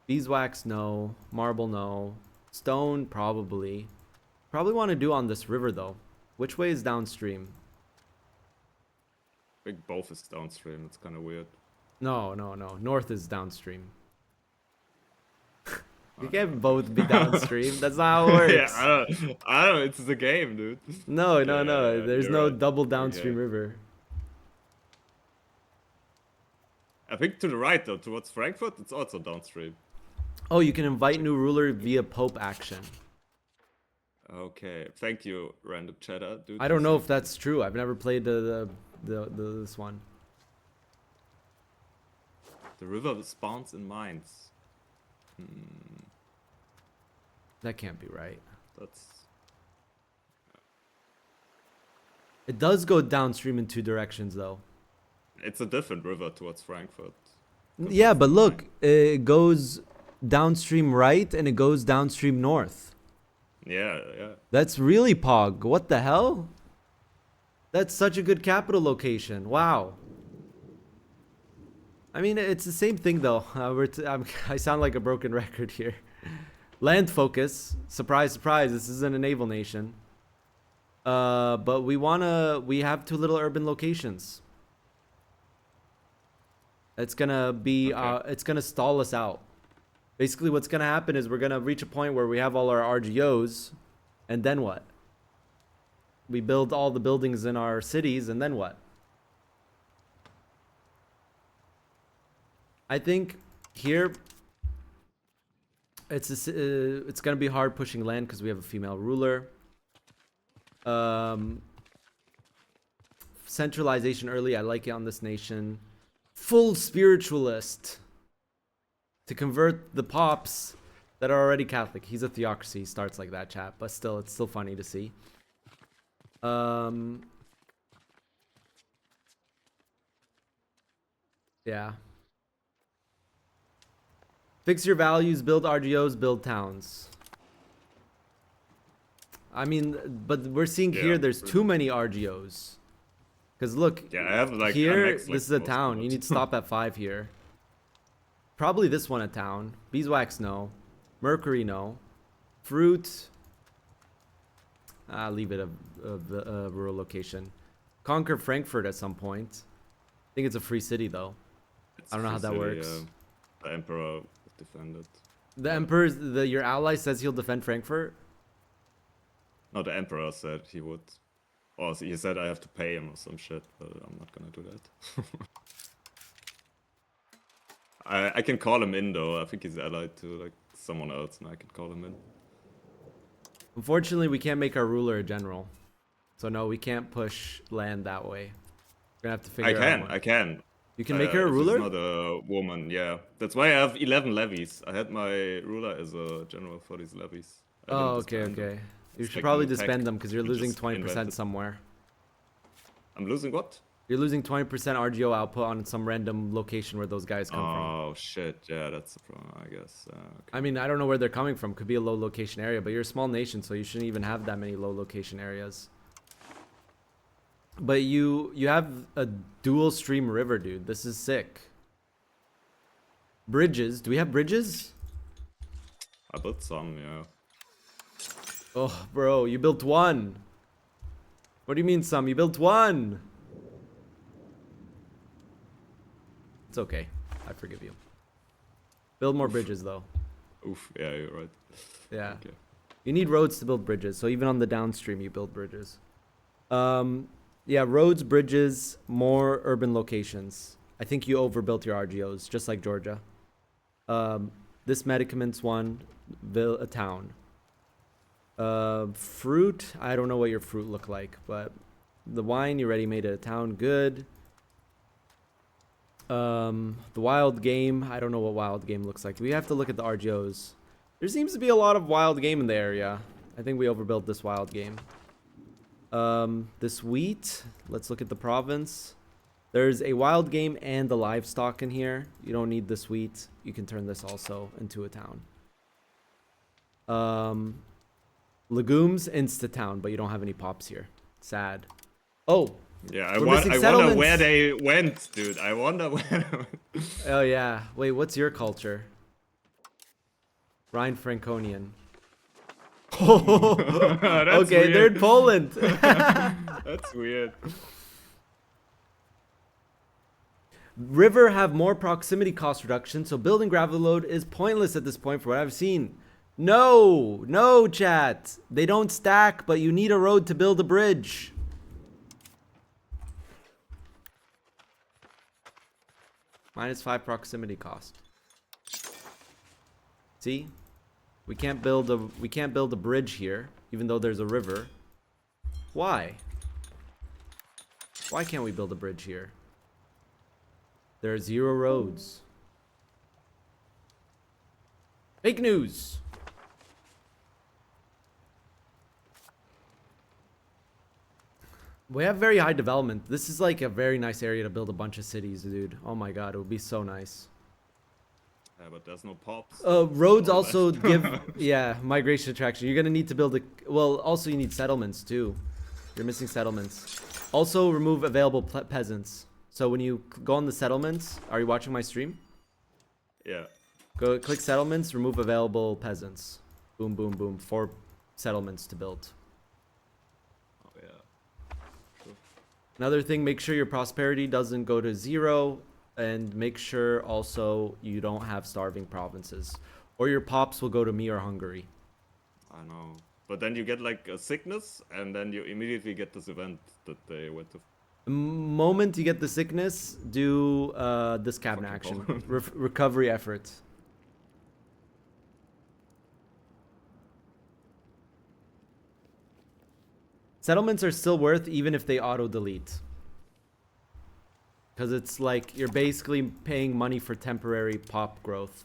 Beeswax, no. Marble, no. Stone, probably. Probably want to do on this river though. Which way is downstream? I think both is downstream. It's kind of weird. No. North is downstream. You can't both be downstream. That's not how it works. Yeah, I don't. It's the game, dude. No. Yeah, There's you're no right. double downstream Okay. river. I think to the right though, towards Frankfurt, it's also downstream. Oh, you can invite new ruler via Pope action. Okay, thank you, random chatter, dude. I don't know if that's true. I've never played this one. The river spawns in mines. That can't be right. That's. It does go downstream in 2 directions though. It's a different river towards Frankfurt. Yeah, but look, it goes downstream right and it goes downstream north. Yeah. That's really pog. What the hell? That's such a good capital location. Wow. I mean, it's the same thing though. I sound like a broken record here. Land focus. Surprise, surprise. This isn't a naval nation. But we have 2 little urban locations. It's gonna be, it's gonna stall us out. Basically, what's gonna happen is we're gonna reach a point where we have all our RGOs, and then what? We build all the buildings in our cities, and then what? I think here it's gonna be hard pushing land because we have a female ruler. Centralization early, I like it on this nation. Full spiritualist to convert the pops that are already Catholic. He's a theocracy. He starts like that, chat, but still, it's still funny to see. Yeah. Fix your values, build RGOs, build towns. I mean, but we're seeing here there's too many RGOs. Because look, I have like here, this is a town. You need to stop at 5 here. Probably this one a town. Beeswax, no. Mercury, no. Fruit. Leave it a rural location. Conquer Frankfurt at some point. I think it's a free city though. I don't know how that works. The emperor defended. The emperor, your ally says he'll defend Frankfurt? No, the emperor said he would. Or he said I have to pay him or some shit, but I'm not gonna do that. I can call him in though. I think he's allied to like someone else, and I can call him in. Unfortunately, we can't make our ruler a general. So no, we can't push land that way. We're gonna have to figure out. I can. You can make her a ruler? She's not a woman, yeah. That's why I have 11 levies. I had my ruler as a general for these levies. Oh, okay. You should probably disband them because you're losing 20% somewhere. I'm losing what? You're losing 20% RGO output on some random location where those guys come from. Oh shit, yeah, that's the problem, I guess. Okay. I mean, I don't know where they're coming from. Could be a low location area, but you're a small nation, so you shouldn't even have that many low location areas. But you have a dual stream river, dude. This is sick. Bridges. Do we have bridges? I built some, yeah. Oh, bro, you built one. What do you mean some? You built one. It's okay. I forgive you. Build more bridges, though. Oof, yeah, you're right. Yeah. Okay. You need roads to build bridges, so even on the downstream, you build bridges. Yeah, roads, bridges, more urban locations. I think you overbuilt your RGOs, just like Georgia. This medicaments one, a town. Fruit, I don't know what your fruit look like, but the wine, you already made it a town, good. The wild game, I don't know what wild game looks like. We have to look at the RGOs. There seems to be a lot of wild game in the area. I think we overbuilt this wild game. This wheat, let's look at the province. There's a wild game and the livestock in here. You don't need this wheat. You can turn this also into a town. Legumes, insta-town, but you don't have any pops here. Sad. Oh! Yeah, I wonder where they went, dude. I wonder where they went. Oh, yeah. Wait, what's your culture? Rhine Franconian. Okay, weird. they're in Poland. That's weird. River have more proximity cost reduction, so building gravity load is pointless at this point for what I've seen. No, chat. They don't stack, but you need a road to build a bridge. -5 proximity cost. See? We can't build a bridge here, even though there's a river. Why? Why can't we build a bridge here? There are 0 roads. Fake news. We have very high development. This is like a very nice area to build a bunch of cities, dude. Oh my god, it would be so nice. Yeah, but there's no pops. Roads also give, yeah, migration attraction. You're gonna need to build well, also you need settlements too. You're missing settlements. Also remove available peasants. So when you go on the settlements, are you watching my stream? Yeah. Go click settlements, remove available peasants. Boom, boom, boom. 4 settlements to build. Oh yeah. Sure. Another thing, make sure your prosperity doesn't go to 0, and make sure also you don't have starving provinces, or your pops will go to me or Hungary. I know. But then you get like a sickness, and then you immediately get this event that they went to. The moment you get the sickness, do this cabinet action. Recovery effort. Settlements are still worth even if they auto-delete. Because it's like you're basically paying money for temporary pop growth.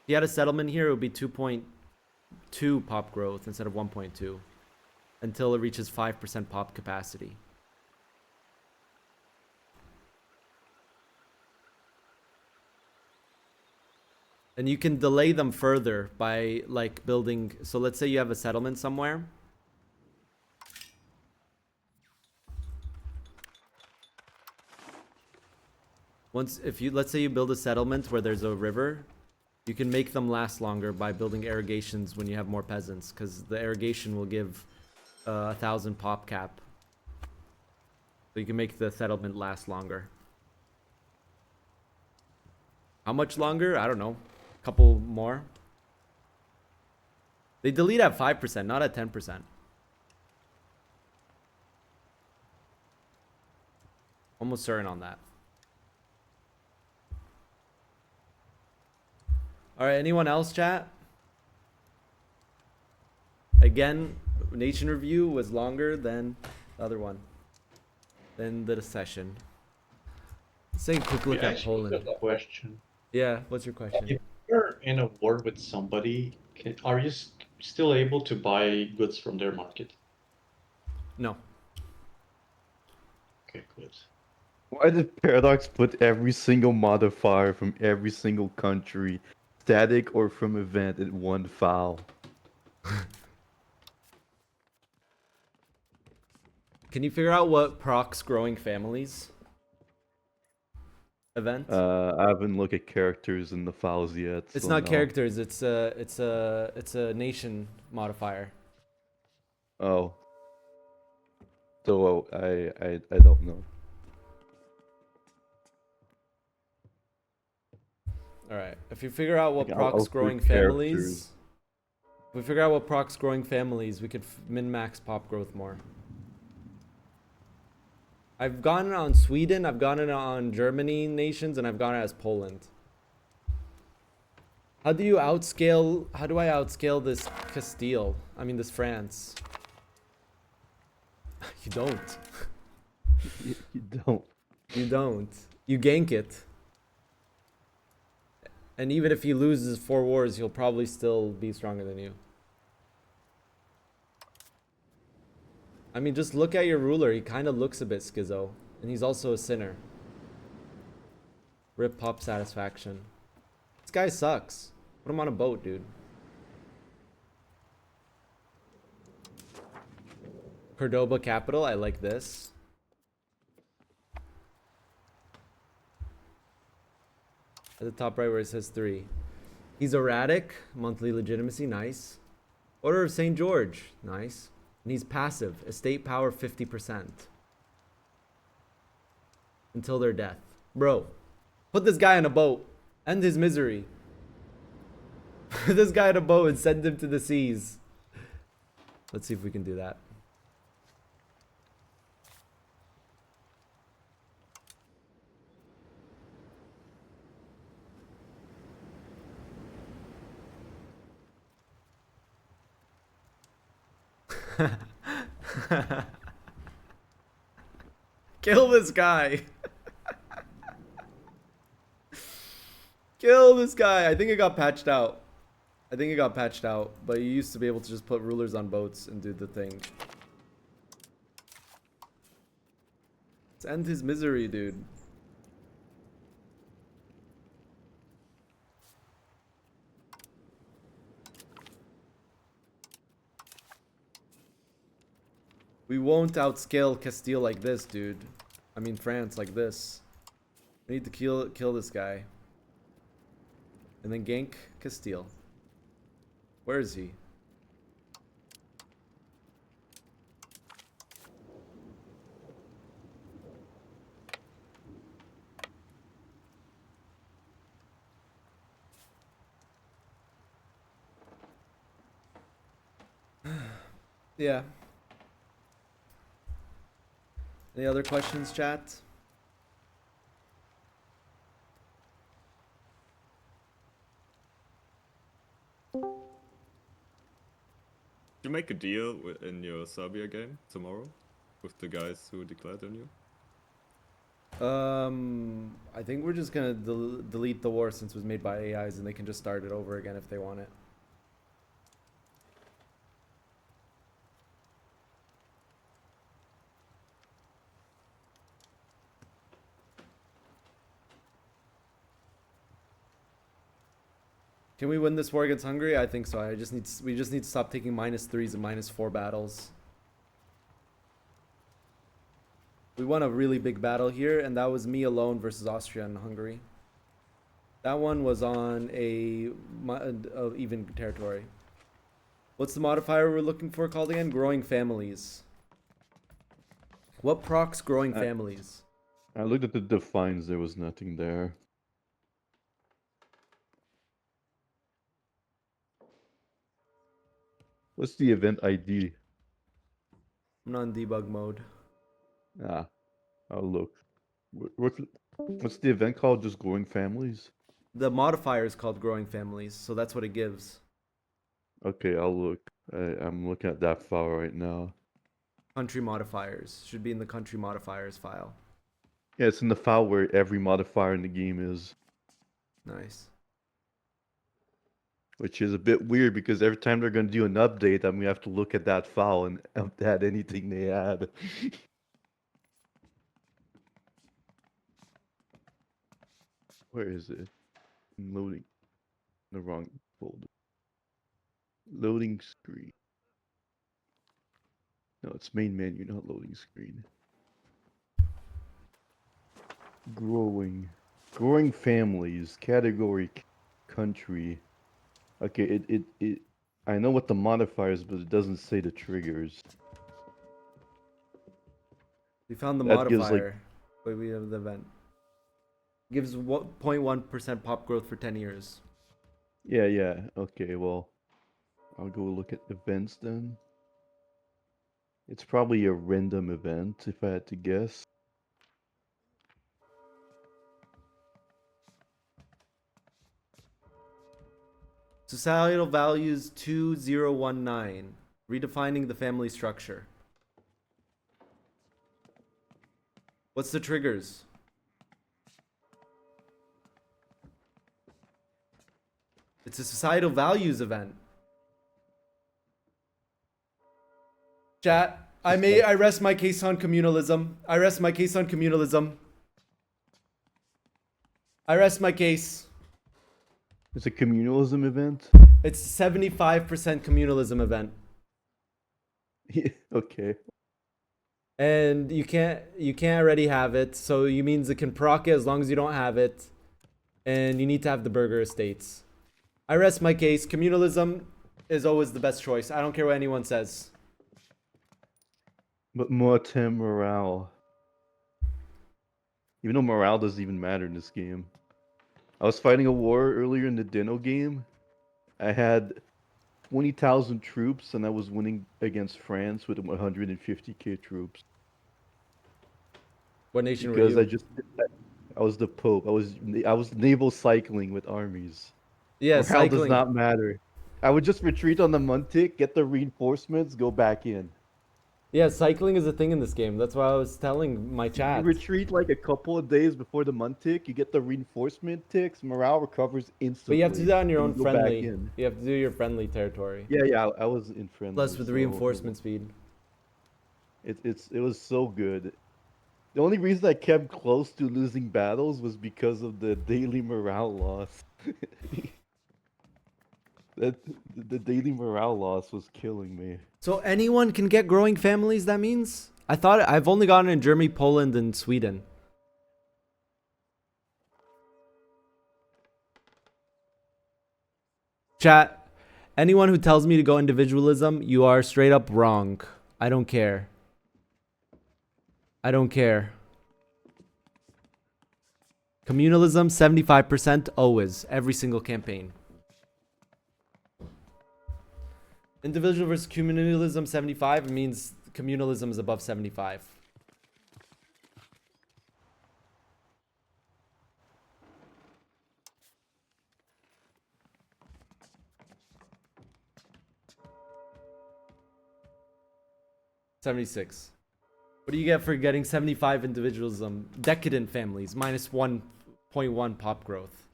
If you had a settlement here, it would be 2.2 pop growth instead of 1.2. Until it reaches 5% pop capacity. And you can delay them further by like building. So let's say you have a settlement somewhere. Let's say you build a settlement where there's a river, you can make them last longer by building irrigations when you have more peasants, because the irrigation will give 1,000 pop cap. So you can make the settlement last longer. How much longer? I don't know. A couple more. They delete at 5%, not at 10%. Almost certain on that. Alright, anyone else, chat? Again, Nation Review was longer than the other one. Than the session. Let's take a quick look at Poland. Got a question. Yeah, what's your question? If you're in a war with somebody, are you still able to buy goods from their market? No. Okay, good. Why did Paradox put every single modifier from every single country, static or from event, in one file? Can you figure out what procs growing families event? I haven't looked at characters in the files yet. It's so not no. characters. It's a nation modifier. Oh. So I don't know. All right. If you figure out what Like, procs I'll growing put families, characters. if we figure out what procs growing families, we could min max pop growth more. I've gotten it on Sweden, I've gotten it on Germany nations, and I've gotten it as Poland. How do I outscale this Castile? I mean this France. You don't. You don't. You don't. You gank it. And even if he loses 4 wars, he'll probably still be stronger than you. I mean, just look at your ruler. He kind of looks a bit schizo. And he's also a sinner. Rip pop satisfaction. This guy sucks. Put him on a boat, dude. Cordoba capital. I like this. At the top right where it says 3. He's erratic. Monthly legitimacy. Nice. Order of St. George. Nice. And he's passive. Estate power 50%. Until their death. Bro. Put this guy on a boat. End his misery. Put this guy on a boat and send him to the seas. Let's see if we can do that. Kill this guy. Kill this guy. I think it got patched out. But you used to be able to just put rulers on boats and do the thing. Let's end his misery, dude. We won't outscale Castile like this, dude. I mean France like this. I need to kill this guy. And then gank Castile. Where is he? Yeah. Any other questions, chat? You make a deal in your Serbia game tomorrow with the guys who declared on you? I think we're just gonna delete the war since it was made by AIs, and they can just start it over again if they want it. Can we win this war against Hungary? I think so. We just need to stop taking -3s and -4 battles. We won a really big battle here, and that was me alone versus Austria and Hungary. That one was on a even territory. What's the modifier we're looking for called again? Growing families. What procs growing families? I looked at the defines, there was nothing there. What's the event ID? I'm not in debug mode. Ah, I'll look. What's the event called? Just growing families? The modifier is called growing families, so that's what it gives. Okay, I'll look. I'm looking at that file right now. Country modifiers. Should be in the country modifiers file. Yeah, it's in the file where every modifier in the game is. Nice. Which is a bit weird because every time they're going to do an update, I'm going to have to look at that file and add anything they add. Where is it? I'm loading the wrong folder. Loading screen. No, it's main menu, not loading screen. Growing families, category, country. Okay, I know what the modifiers, but it doesn't say the triggers. We found the That gives, like- modifier. Wait, we have the event. Gives 0.1% pop growth for 10 years. Yeah. Okay, well, I'll go look at events then. It's probably a random event, if I had to guess. Societal values 2019. Redefining the family structure. What's the triggers? It's a societal values event. Chat, I rest my case on communalism. I rest my case on communalism. I rest my case. It's a communalism event? It's 75% communalism event. Yeah, okay. And you can't already have it, so it means it can proc it as long as you don't have it. And you need to have the burger estates. I rest my case. Communalism is always the best choice. I don't care what anyone says. But more morale. Even though morale doesn't even matter in this game. I was fighting a war earlier in the Dino game. I had 20,000 troops and I was winning against France with 150k troops. What nation because were you? I was the Pope. I was naval cycling with armies. Yeah, morale cycling does not matter. I would just retreat on the Muntik, get the reinforcements, go back in. Yeah, cycling is a thing in this game. That's why I was telling my chat. You retreat like a couple of days before the Muntik, you get the reinforcement ticks, morale recovers instantly. But you have to do that on your and own you go back friendly. in. You have to do your friendly territory. Yeah, I was in friendly. Plus with the so reinforcement speed. It was so good. The only reason I kept close to losing battles was because of the daily morale loss. The daily morale loss was killing me. So anyone can get growing families, that means? I thought I've only gotten in Germany, Poland, and Sweden. Chat, anyone who tells me to go individualism, you are straight up wrong. I don't care. I don't care. Communalism, 75% always. Every single campaign. Individual versus communalism, 75 means communalism is above 75. $76. What do you get for getting 75 individualism? Decadent families, minus 1.1 pop growth.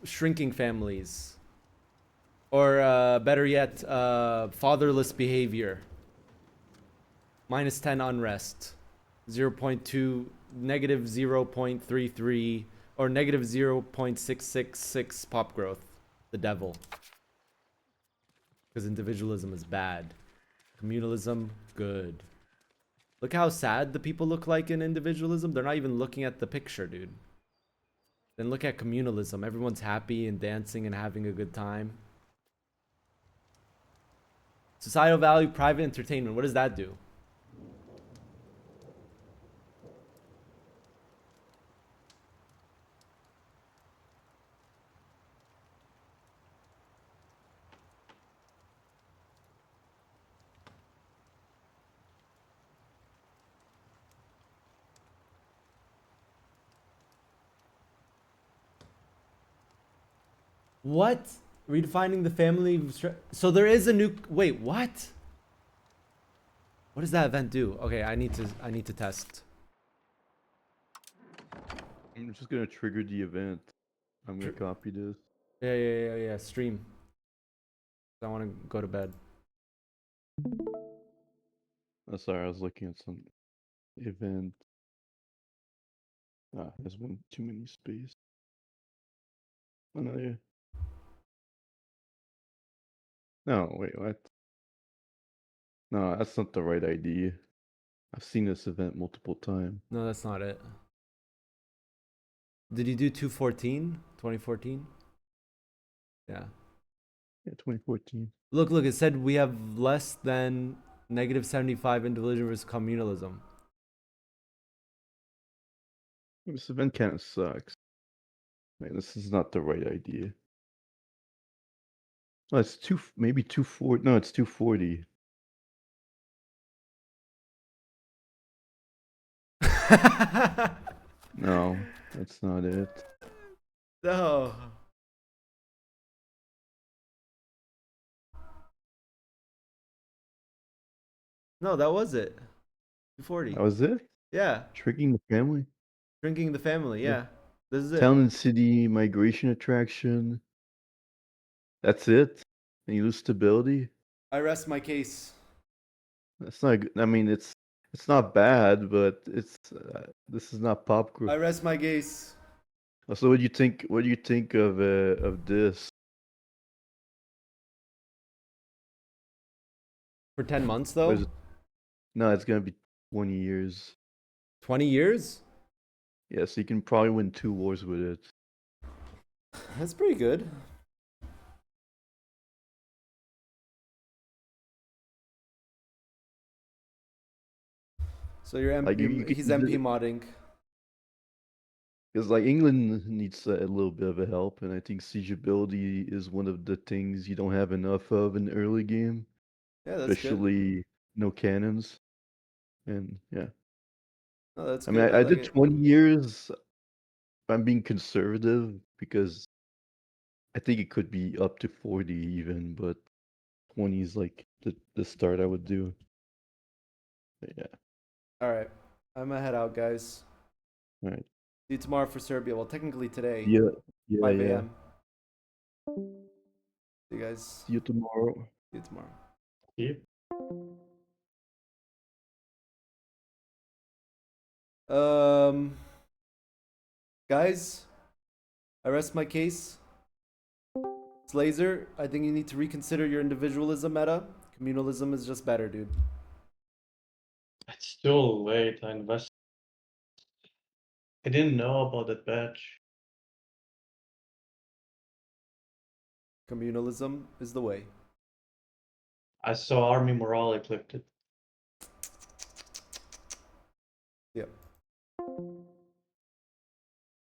Shrinking families. Or better yet, fatherless behavior. Minus 10 unrest. 0.2, negative 0.33, or negative 0.666 pop growth. The devil. Because individualism is bad. Communalism, good. Look how sad the people look like in individualism. They're not even looking at the picture, dude. Then look at communalism. Everyone's happy and dancing and having a good time. Societal value, private entertainment. What does that do? What? Redefining the family. So there is a new. Wait, what? What does that event do? Okay, I need to test. I'm just gonna trigger the event. I'm gonna copy this. Yeah. Stream. I want to go to bed. Oh, sorry, I was looking at some event. Ah, there's one too many space. Oh no, yeah. No, wait, what? No, that's not the right ID. I've seen this event multiple times. No, that's not it. Did you do 214? 2014? Yeah. Yeah, 2014. Look, it said we have less than negative 75 individualism versus communalism. This event kind of sucks. Man, this is not the right idea. Oh, it's maybe 240. No, it's 240. No, that's not it. No. No, that was it. 240. That was it? Yeah. Tricking the family? Drinking the family, yeah. This is it. Town and city migration attraction. That's it? And you lose stability? I rest my case. That's not good. I mean, it's not bad, but it's this is not pop group. I rest my case. So what do you think? What do you think of this? For 10 months though? No, it's gonna be 20 years. 20 years? Yeah, so you can probably win 2 wars with it. That's pretty good. So you're MP, he's MP modding. Because like England needs a little bit of a help, and I think siegeability is one of the things you don't have enough of in the early game. Yeah, that's especially no cannons, and yeah. Oh, that's I mean, good. I I like did it. 20 years. I'm being conservative because I think it could be up to 40 even, but 20 is like the start I would do. But yeah. All right. I'm gonna head out, guys. All right. See you tomorrow for Serbia. Well, technically today. Yeah. 5 Yeah. a.m. See you guys. See you tomorrow. See you tomorrow. Yeah. Guys, I rest my case. It's Laser. I think you need to reconsider your individualism meta. Communalism is just better, dude. It's too late. I didn't know about that badge. Communalism is the way. I saw army morale, I clicked it.